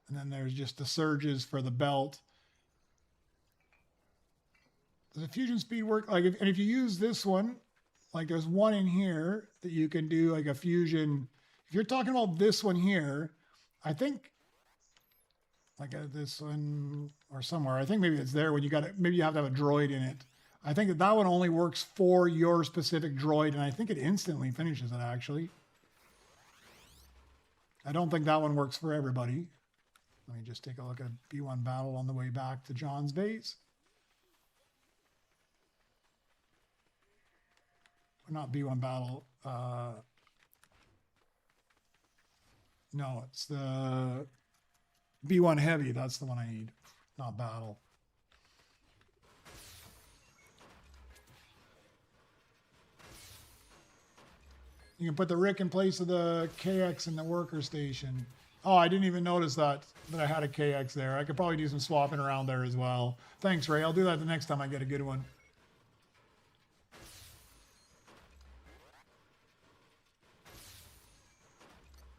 A: And then there's just the surges for the belt. Does the fusion speed work? Like, if you use this one, like there's one in here that you can do like a fusion. If you're talking about this one here, I think like this one or somewhere. I think maybe it's there when you got it. Maybe you have to have a droid in it. I think that one only works for your specific droid, and I think it instantly finishes it, actually. I don't think that one works for everybody. Let me just take a look at B1 Battle on the way back to John's base. Not B1 Battle. No, it's the B1 Heavy. That's the one I need, not Battle. You can put the Rick in place of the KX in the worker station. Oh, I didn't even notice that I had a KX there. I could probably do some swapping around there as well. Thanks, Ray. I'll do that the next time I get a good one.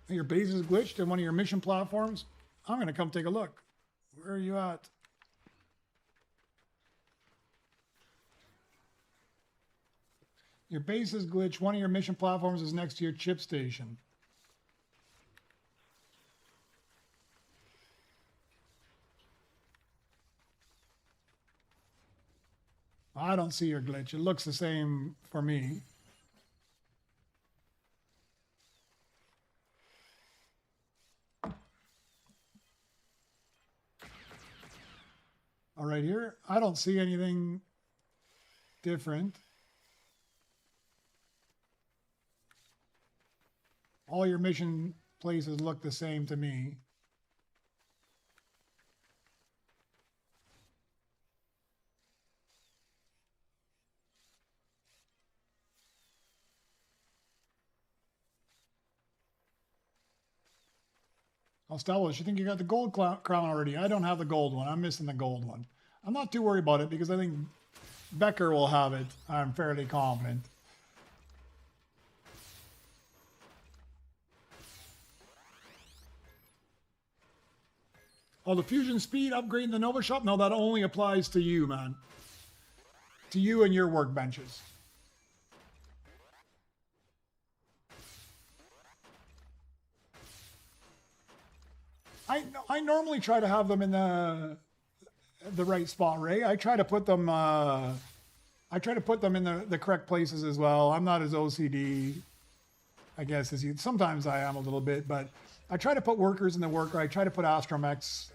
A: Your base is glitched in one of your mission platforms. I'm going to come take a look. Where are you at? Your base is glitched. One of your mission platforms is next to your chip station. I don't see your glitch. It looks the same for me. All right, here, I don't see anything different. All your mission places look the same to me. Stellish, you think you got the gold crown already? I don't have the gold one. I'm missing the gold one. I'm not too worried about it because I think Becker will have it. I'm fairly confident. Oh, the fusion speed upgrading the Nova Shop? No, that only applies to you, man. To you and your workbenches. I normally try to have them in the right spot, Ray. I try to put them in the correct places as well. I'm not as OCD, I guess, as you. Sometimes I am a little bit, but I try to put workers in the worker. I try to put astromechs,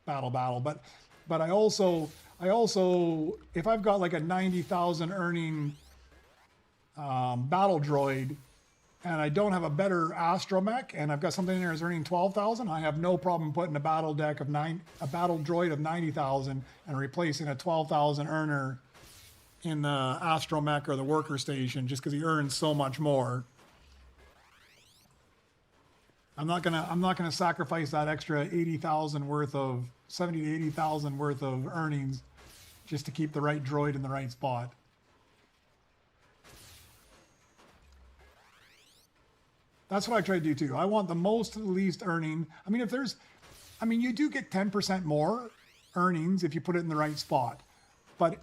A: battle. But I also, if I've got like a 90,000 earning battle droid, and I don't have a better astromech, and I've got something in there that's earning 12,000, I have no problem putting a battle droid of 90,000 and replacing a 12,000 earner in the astromech or the worker station just because he earns so much more. I'm not gonna sacrifice that extra 80,000 worth of 70 to 80,000 worth of earnings just to keep the right droid in the right spot. That's what I try to do too. I want the most to the least earning. I mean, you do get 10% more earnings if you put it in the right spot. But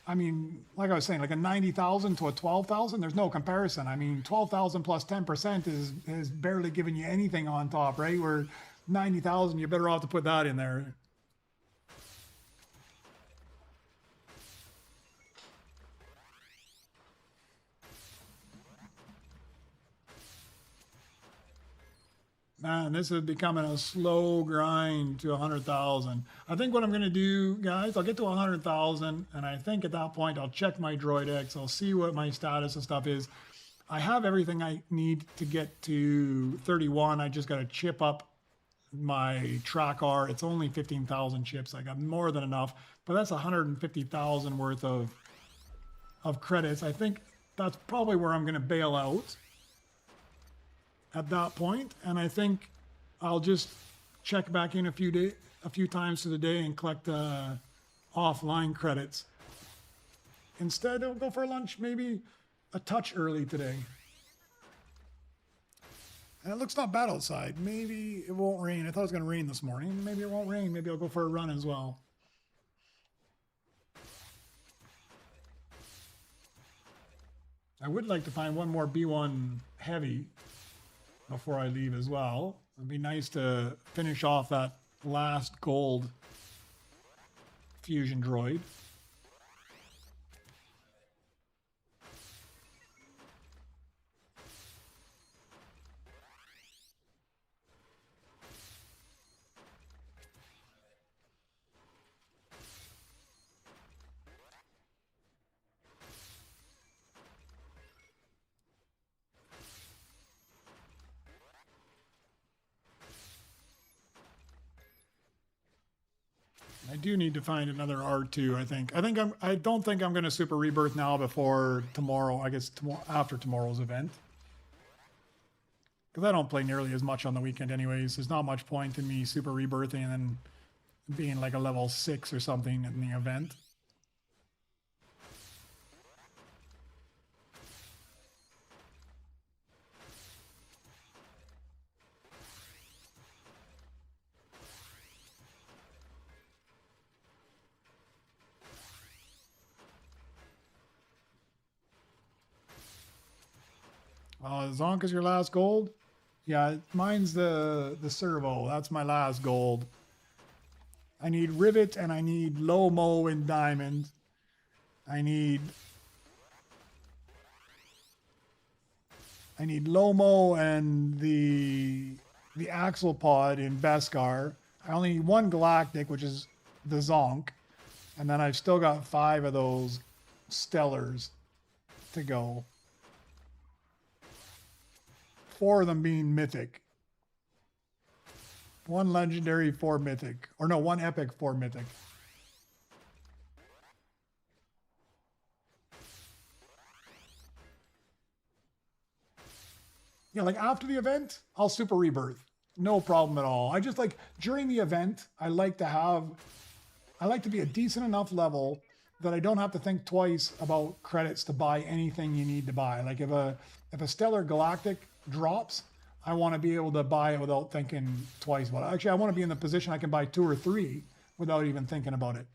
A: I mean, like I was saying, like a 90,000 to a 12,000, there's no comparison. I mean, 12,000 plus 10% is barely giving you anything on top, right? Where 90,000, you're better off to put that in there. Man, this is becoming a slow grind to 100,000. I think what I'm going to do, guys, I'll get to 100,000, and I think at that point I'll check my Droid X. I'll see what my status and stuff is. I have everything I need to get to 31. I just got to chip up my tracker. It's only 15,000 chips. I got more than enough, but that's 150,000 worth of credits. I think that's probably where I'm going to bail out at that point, and I think I'll just check back in a few times to the day and collect offline credits. Instead, I'll go for lunch maybe a touch early today. And it looks not bad outside. Maybe it won't rain. I thought it was going to rain this morning. Maybe it won't rain. Maybe I'll go for a run as well. I would like to find one more B1 heavy before I leave as well. It'd be nice to finish off that last gold fusion droid. I do need to find another R2, I think. I don't think I'm going to super rebirth now before tomorrow, I guess after tomorrow's event. Because I don't play nearly as much on the weekend anyways. There's not much point in me super rebirthing and then being like a level 6 or something in the event. Zonk is your last gold? Yeah, mine's the servo. That's my last gold. I need rivet and I need low-mo in diamond. I need low-mo and the axle pod in Beskar. I only need one galactic, which is the Zonk. And then I've still got 5 of those stellars to go. 4 of them being mythic. 1 legendary, 4 mythic. Or no, 1 epic, 4 mythic. Yeah, like after the event, I'll super rebirth. No problem at all. I just like during the event, I like to be a decent enough level that I don't have to think twice about credits to buy anything you need to buy. Like if a stellar galactic drops, I want to be able to buy it without thinking twice about it. Actually, I want to be in the position I can buy 2 or 3 without even thinking about it.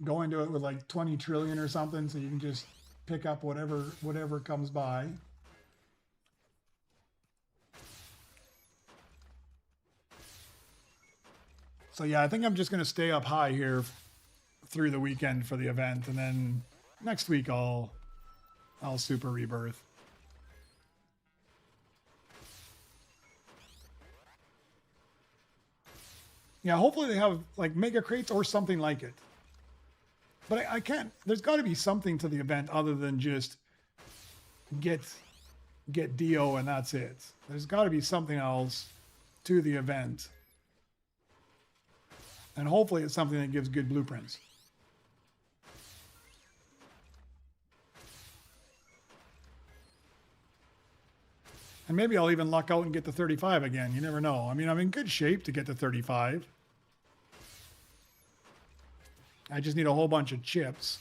A: Go into it with like 20 trillion or something so you can just pick up whatever comes by. So yeah, I think I'm just going to stay up high here through the weekend for the event, and then next week I'll super rebirth. Yeah, hopefully they have like mega crates or something like it. But I can't. There's got to be something to the event other than just get Dio and that's it. There's got to be something else to the event. And hopefully it's something that gives good blueprints. And maybe I'll even luck out and get to 35 again. You never know. I mean, I'm in good shape to get to 35. I just need a whole bunch of chips.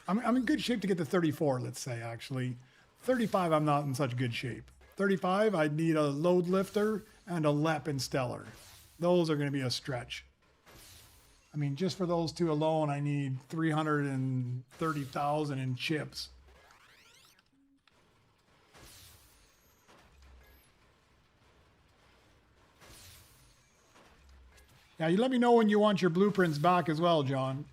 A: I'm in good shape to get to 34, let's say, actually. 35, I'm not in such good shape. 35, I'd need a load lifter and a lep in stellar. Those are going to be a stretch. I mean, just for those 2 alone, I need 330,000 in chips. Yeah, you let me know when you want your blueprints back as well, John.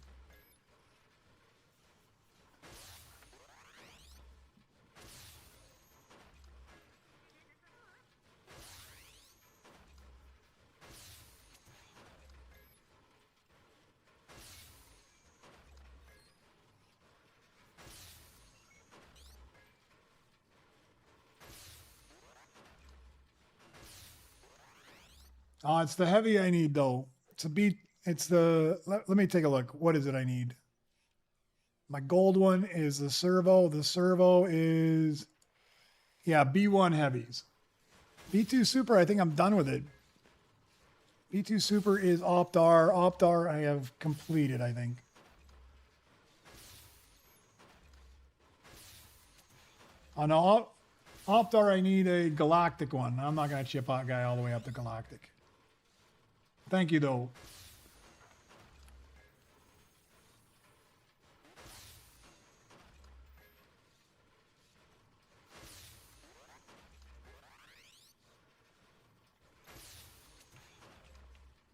A: It's the heavy I need, though. To beat, it's the, let me take a look. What is it I need? My gold one is the servo. The servo is, yeah, B1 heavies. B2 super, I think I'm done with it. B2 super is Optar. Optar I have completed, I think. Oh no, Optar I need a galactic one. I'm not going to chip that guy all the way up to galactic. Thank you, though.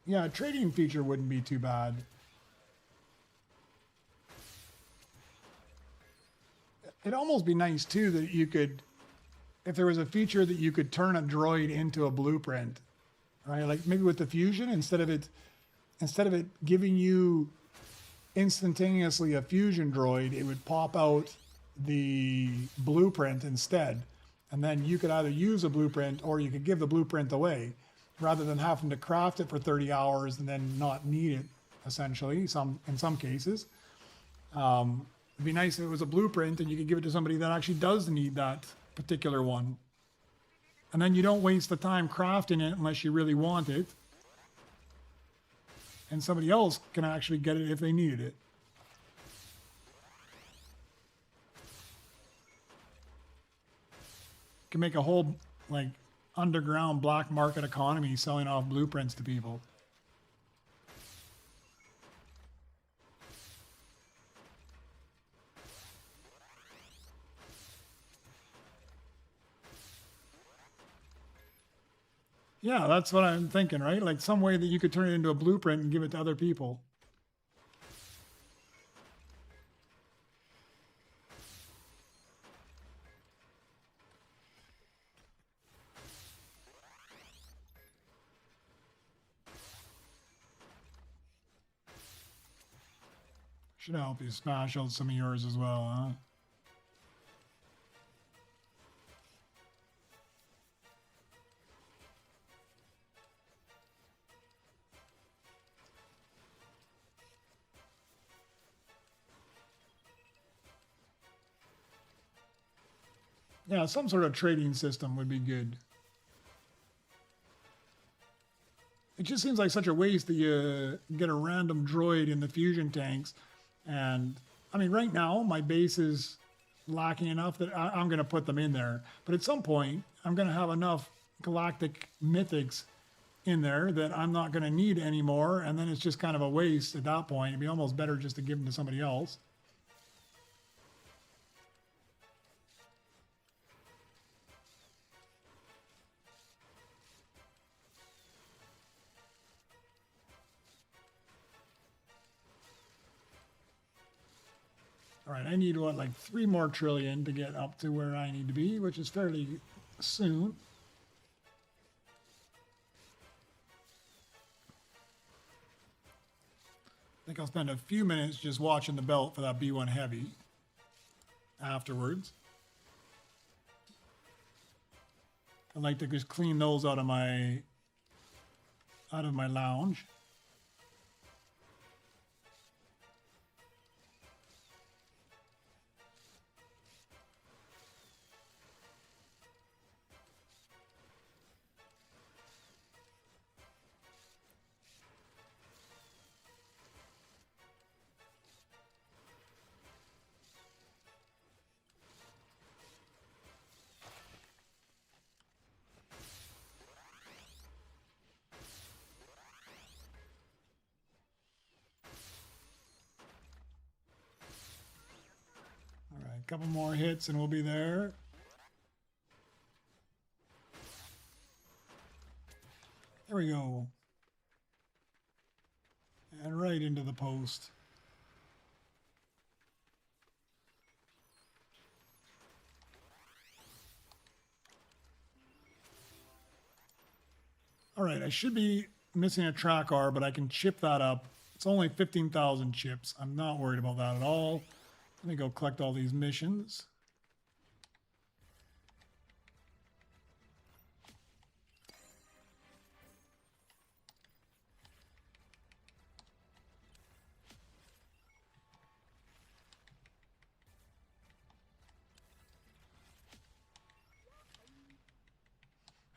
A: Yeah, a trading feature wouldn't be too bad. It'd almost be nice, too, that you could, if there was a feature that you could turn a droid into a blueprint, right? Like maybe with the Fusion, instead of it giving you instantaneously a Fusion droid, it would pop out the blueprint instead. And then you could either use a blueprint or you could give the blueprint away rather than having to craft it for 30 hours and then not need it, essentially, in some cases. It'd be nice if it was a blueprint and you could give it to somebody that actually does need that particular one. And then you don't waste the time crafting it unless you really want it. And somebody else can actually get it if they needed it. Can make a whole like underground black market economy selling off blueprints to people. Yeah, that's what I'm thinking, right? Like some way that you could turn it into a blueprint and give it to other people. Should help you smash out some of yours as well, huh? Yeah, some sort of trading system would be good. It just seems like such a waste that you get a random droid in the fusion tanks. And I mean, right now, my base is lacking enough that I'm going to put them in there. But at some point, I'm going to have enough galactic mythics in there that I'm not going to need anymore. And then it's just kind of a waste at that point. It'd be almost better just to give them to somebody else. All right, I need what, like 3 more trillion to get up to where I need to be, which is fairly soon. I think I'll spend a few minutes just watching the belt for that B1 Heavy afterwards. I'd like to just clean those out of my lounge. All right, a couple more hits and we'll be there. There we go. And right into the post. All right, I should be missing a track R, but I can chip that up. It's only 15,000 chips. I'm not worried about that at all. Let me go collect all these missions.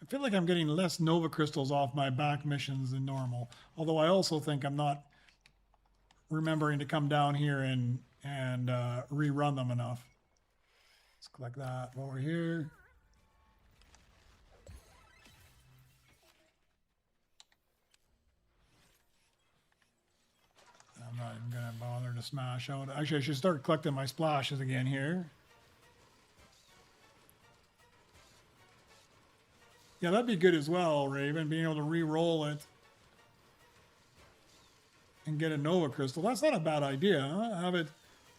A: I feel like I'm getting less Nova Crystals off my back missions than normal. Although I also think I'm not remembering to come down here and rerun them enough. Let's collect that while we're here. I'm not even going to bother to smash out. Actually, I should start collecting my splashes again here. Yeah, that'd be good as well, Raven, being able to re-roll it and get a Nova Crystal. That's not a bad idea, huh?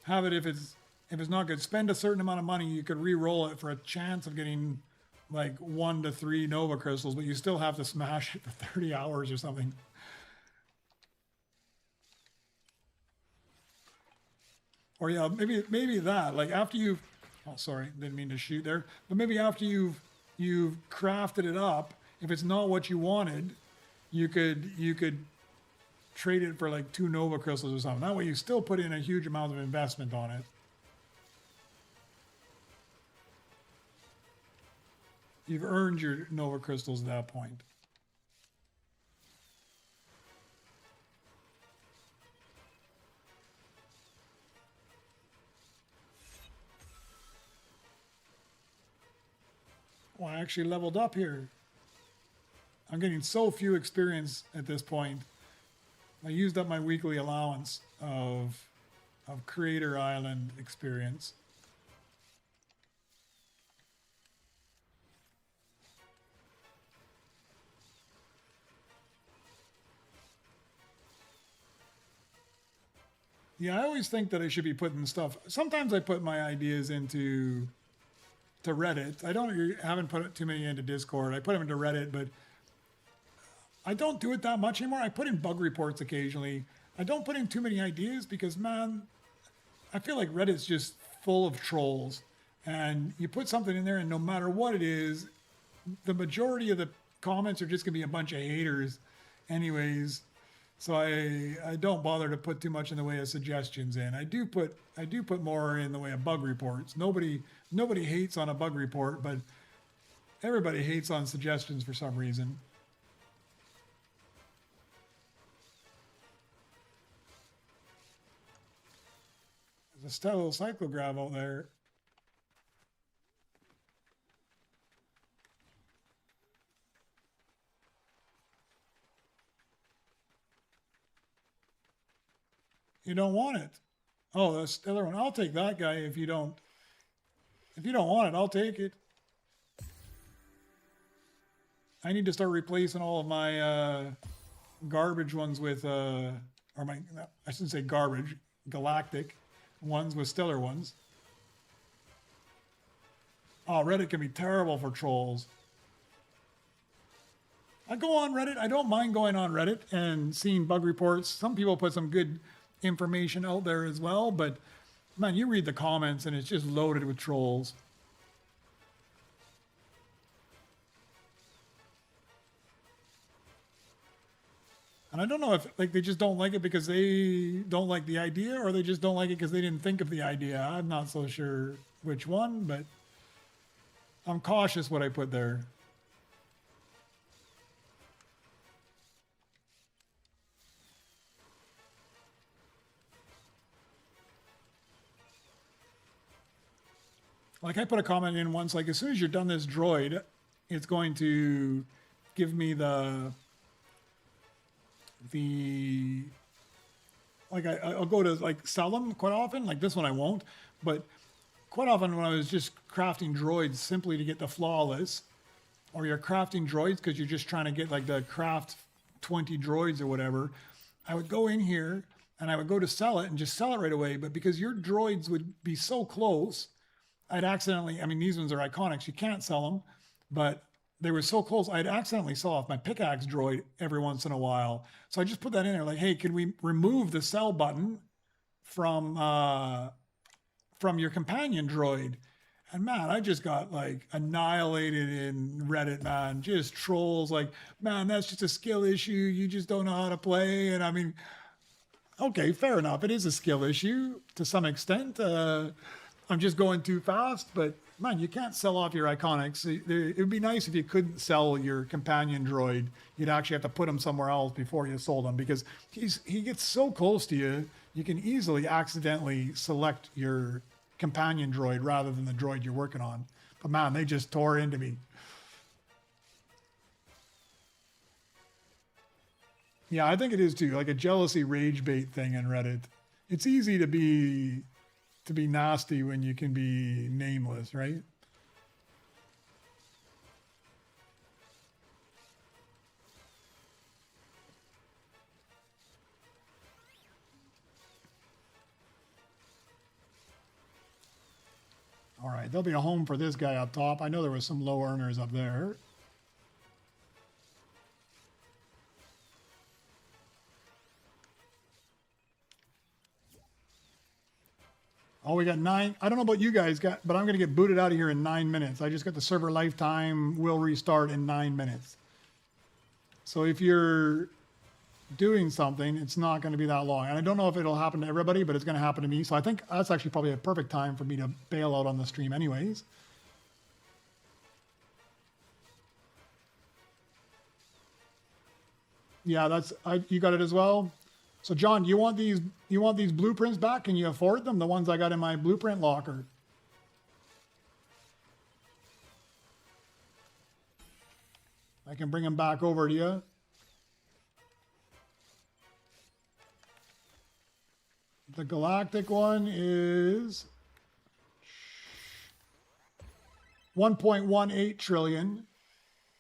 A: Have it if it's not good. Spend a certain amount of money, you could re-roll it for a chance of getting like 1 to 3 Nova Crystals, but you still have to smash it for 30 hours or something. Or yeah, maybe that, like after you've, oh sorry, didn't mean to shoot there, but maybe after you've crafted it up, if it's not what you wanted, you could trade it for like 2 Nova Crystals or something. That way you still put in a huge amount of investment on it. You've earned your Nova Crystals at that point. Oh, I actually leveled up here. I'm getting so few experience at this point. I used up my weekly allowance of Creator Island experience. Yeah, I always think that I should be putting stuff. Sometimes I put my ideas into to Reddit. Haven't put too many into Discord. I put them into Reddit, but I don't do it that much anymore. I put in bug reports occasionally. I don't put in too many ideas because, man, I feel like Reddit's just full of trolls. And you put something in there, and no matter what it is, the majority of the comments are just going to be a bunch of haters anyways. So I don't bother to put too much in the way of suggestions in. I do put more in the way of bug reports. Nobody hates on a bug report, but everybody hates on suggestions for some reason. There's a stellar cyclograph out there. You don't want it. Oh, that's the other one. I'll take that guy if you don't. If you don't want it, I'll take it. I need to start replacing all of my garbage ones with, I shouldn't say garbage, galactic ones with stellar ones. Oh, Reddit can be terrible for trolls. I go on Reddit. I don't mind going on Reddit and seeing bug reports. Some people put some good information out there as well, but man, you read the comments and it's just loaded with trolls. And I don't know if like they just don't like it because they don't like the idea, or they just don't like it because they didn't think of the idea. I'm not so sure which one, but I'm cautious what I put there. Like I put a comment in once, like as soon as you're done this droid, it's going to give me like I'll go to like sell them quite often. Like this one I won't, but quite often when I was just crafting droids simply to get the flawless, or you're crafting droids because you're just trying to get like the craft 20 droids or whatever, I would go in here and I would go to sell it and just sell it right away. But because your droids would be so close, I'd accidentally, I mean, these ones are iconics, you can't sell them, but they were so close, I'd accidentally sell off my pickaxe droid every once in a while. So I just put that in there like, hey, can we remove the sell button from your companion droid? And man, I just got like annihilated in Reddit, man. Just trolls like, man, that's just a skill issue. You just don't know how to play. And I mean, okay, fair enough. It is a skill issue to some extent. I'm just going too fast, but man, you can't sell off your iconics. It would be nice if you couldn't sell your companion droid. You'd actually have to put him somewhere else before you sold him, because he gets so close to you, you can easily accidentally select your companion droid rather than the droid you're working on. But man, they just tore into me. Yeah, I think it is too, like a jealousy rage bait thing in Reddit. It's easy to be nasty when you can be nameless, right? All right, there'll be a home for this guy up top. I know there was some low earners up there. Oh, we got 9. I don't know about you guys, but I'm going to get booted out of here in 9 minutes. I just got the server lifetime will restart in 9 minutes. So if you're doing something, it's not going to be that long. And I don't know if it'll happen to everybody, but it's going to happen to me. So I think that's actually probably a perfect time for me to bail out on the stream anyways. Yeah, you got it as well. So John, you want these blueprints back? Can you afford them? The ones I got in my blueprint locker. I can bring them back over to you. The galactic one is 1.18 trillion.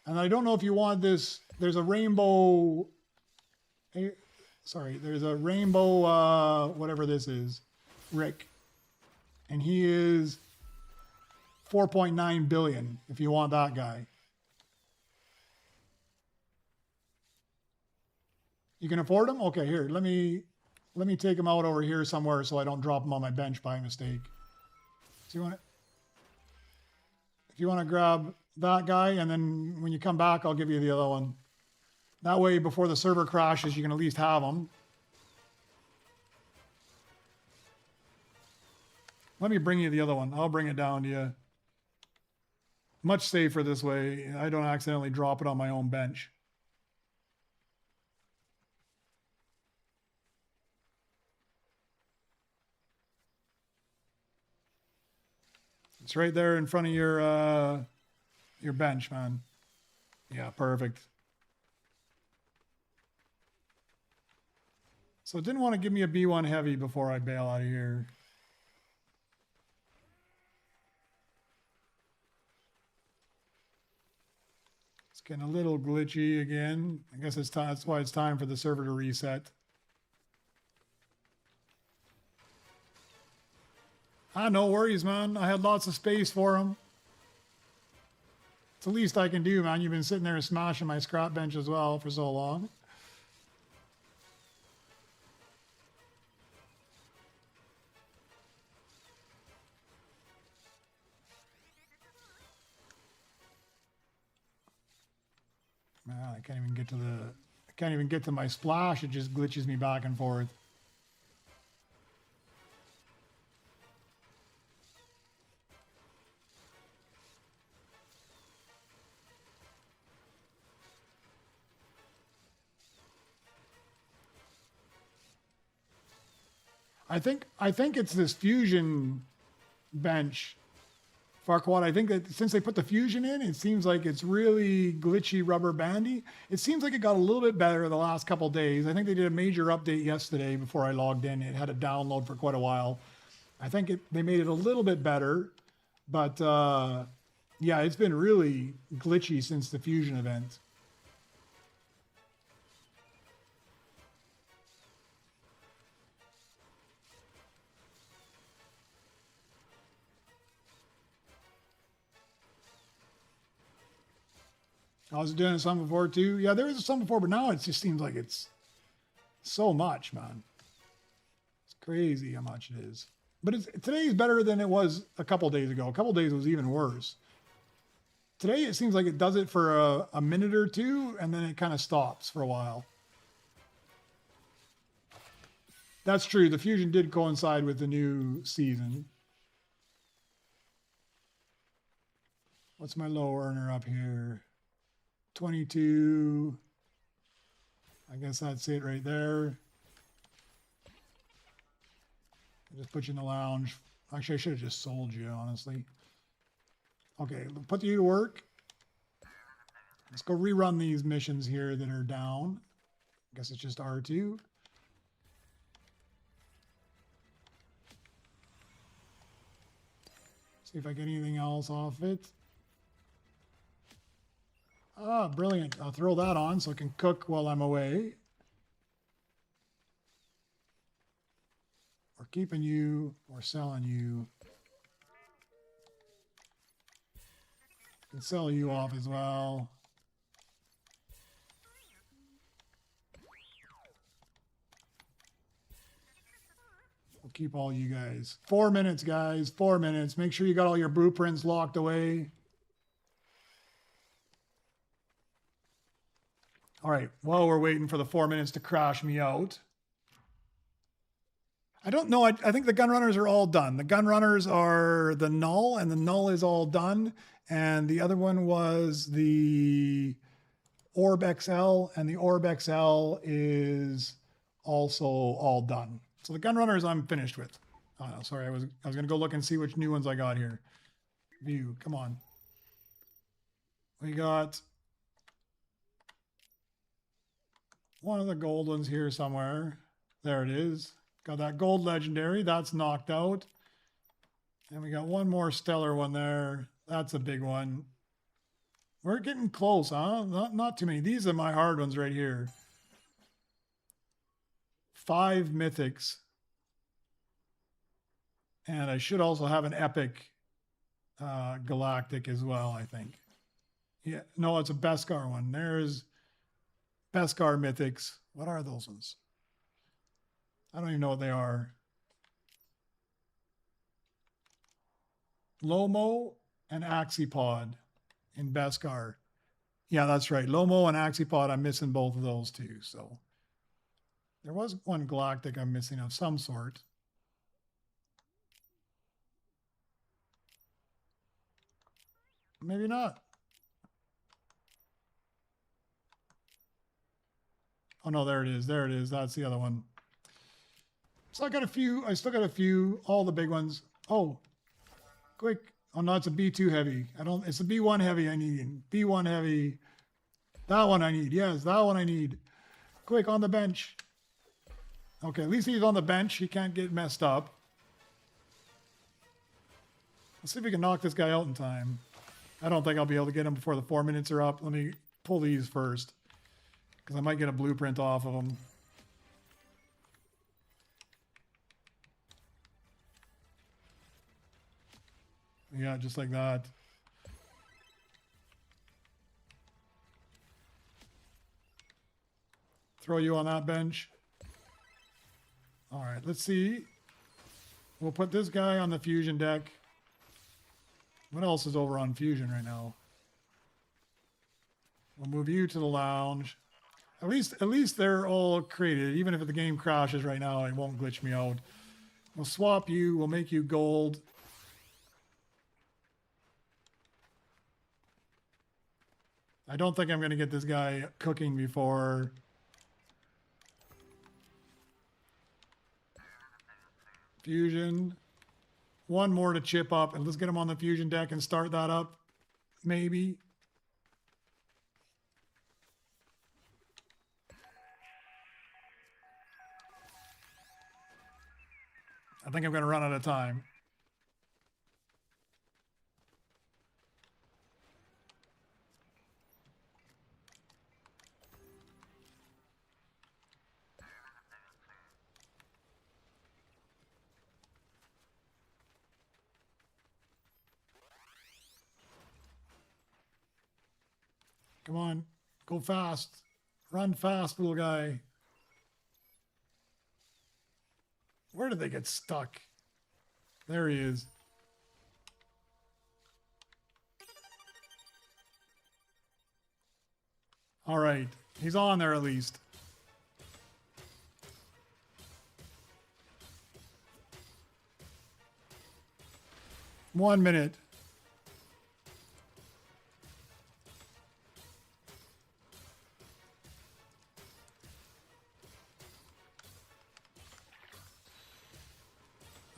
A: And I don't know if you want this. There's a rainbow. Sorry, there's a rainbow, whatever this is, Rick. And he is 4.9 billion if you want that guy. You can afford him? Okay, here, let me take him out over here somewhere so I don't drop him on my bench by mistake. So if you want to grab that guy, and then when you come back, I'll give you the other one. That way, before the server crashes, you can at least have them. Let me bring you the other one. I'll bring it down to you. Much safer this way. I don't accidentally drop it on my own bench. It's right there in front of your bench, man. Yeah, perfect. So it didn't want to give me a B1 heavy before I bail out of here. It's getting a little glitchy again. I guess it's time. That's why it's time for the server to reset. No worries, man. I had lots of space for him. It's the least I can do, man. You've been sitting there smashing my scrap bench as well for so long. Man, I can't even get to my splash. It just glitches me back and forth. I think it's this fusion bench, Farquaad. I think that since they put the fusion in, it seems like it's really glitchy, rubber bandy. It seems like it got a little bit better the last couple of days. I think they did a major update yesterday before I logged in. It had a download for quite a while. I think they made it a little bit better, but yeah, it's been really glitchy since the fusion event. I was doing some before too. Yeah, there was some before, but now it just seems like it's so much, man. It's crazy how much it is. But today is better than it was a couple days ago. A couple days it was even worse. Today it seems like it does it for a minute or two, and then it kind of stops for a while. That's true. The fusion did coincide with the new season. What's my low earner up here? 22. I guess that's it right there. I'll just put you in the lounge. Actually, I should have just sold you, honestly. Okay, put you to work. Let's go rerun these missions here that are down. I guess it's just R2. See if I get anything else off it. Ah, brilliant. I'll throw that on so I can cook while I'm away. We're keeping you, we're selling you. Can sell you off as well. We'll keep all you guys. 4 minutes, guys. 4 minutes. Make sure you got all your blueprints locked away. All right, while we're waiting for the 4 minutes to crash me out. I don't know. I think the gun runners are all done. The gun runners are the null, and the null is all done. And the other one was the Orb XL, and the Orb XL is also all done. So the gun runners I'm finished with. Oh, no, sorry, I was going to go look and see which new ones I got here. View, come on. We got one of the gold ones here somewhere. There it is. Got that gold legendary. That's knocked out. And we got one more stellar one there. That's a big one. We're getting close, huh? Not too many. These are my hard ones right here. 5 mythics. And I should also have an epic galactic as well, I think. Yeah, no, it's a Beskar one. There's Beskar mythics. What are those ones? I don't even know what they are. Lomo and Axipod in Beskar. Yeah, that's right. Lomo and Axipod, I'm missing both of those too. So there was one galactic I'm missing of some sort. Maybe not. Oh no, there it is. There it is. That's the other one. So I got a few. I still got a few. All the big ones. Oh, quick. Oh no, it's a B2 heavy. I don't. It's a B1 heavy I need. B1 heavy. That one I need. Yes, that one I need. Quick, on the bench. Okay, at least he's on the bench. He can't get messed up. Let's see if we can knock this guy out in time. I don't think I'll be able to get him before the 4 minutes are up. Let me pull these first, because I might get a blueprint off of them. Yeah, just like that. Throw you on that bench. All right, let's see. We'll put this guy on the Fusion deck. What else is over on Fusion right now? We'll move you to the lounge. At least they're all created. Even if the game crashes right now, it won't glitch me out. We'll swap you. We'll make you gold. I don't think I'm going to get this guy cooking before. Fusion. One more to chip up, and let's get him on the Fusion deck and start that up. Maybe. I think I'm going to run out of time. Come on, go fast. Run fast, little guy. Where did they get stuck? There he is. All right, he's on there at least. One minute.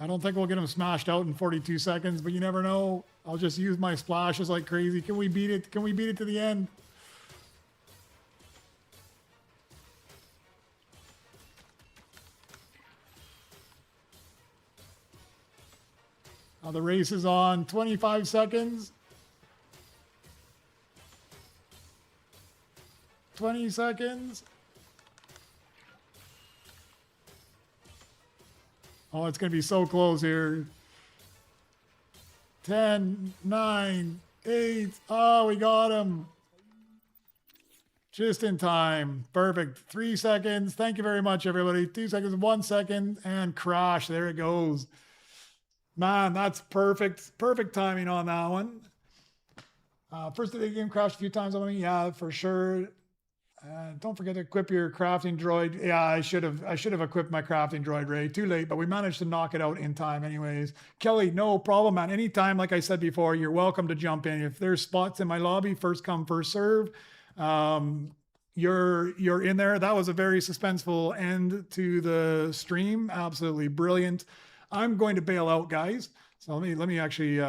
A: I don't think we'll get him smashed out in 42 seconds, but you never know. I'll just use my splashes like crazy. Can we beat it? Can we beat it to the end? The race is on. 25 seconds. 20 seconds. Oh, it's going to be so close here. 10, 9, 8. Oh, we got him. Just in time. Perfect. 3 seconds. Thank you very much, everybody. 2 seconds, 1 second, and crash. There it goes. Man, that's perfect. Perfect timing on that one. First of the game crashed a few times on me. Yeah, for sure. Don't forget to equip your crafting droid. Yeah, I should have equipped my crafting droid, Ray. Too late, but we managed to knock it out in time anyways. Kelly, no problem, man. Anytime, like I said before, you're welcome to jump in. If there's spots in my lobby, first come, first serve. You're in there. That was a very suspenseful end to the stream. Absolutely brilliant. I'm going to bail out, guys. So let me actually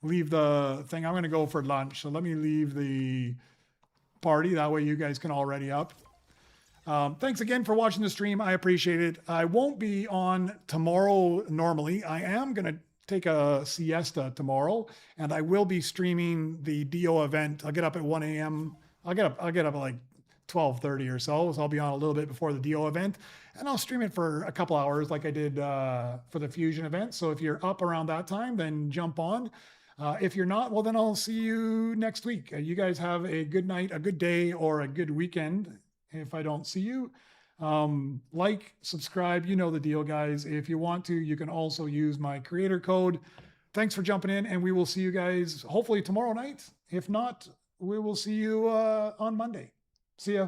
A: leave the thing. I'm going to go for lunch. So let me leave the party. That way you guys can all ready up. Thanks again for watching the stream. I appreciate it. I won't be on tomorrow normally. I am going to take a siesta tomorrow, and I will be streaming the DO event. I'll get up at 1 a.m. I'll get up at like 12:30 or so. So I'll be on a little bit before the DO event, and I'll stream it for a couple hours like I did for the Fusion event. So if you're up around that time, then jump on. If you're not, well, then I'll see you next week. You guys have a good night, a good day, or a good weekend if I don't see you. Like, subscribe, you know the deal, guys. If you want to, you can also use my creator code. Thanks for jumping in, and we will see you guys hopefully tomorrow night. If not, we will see you on Monday. See ya.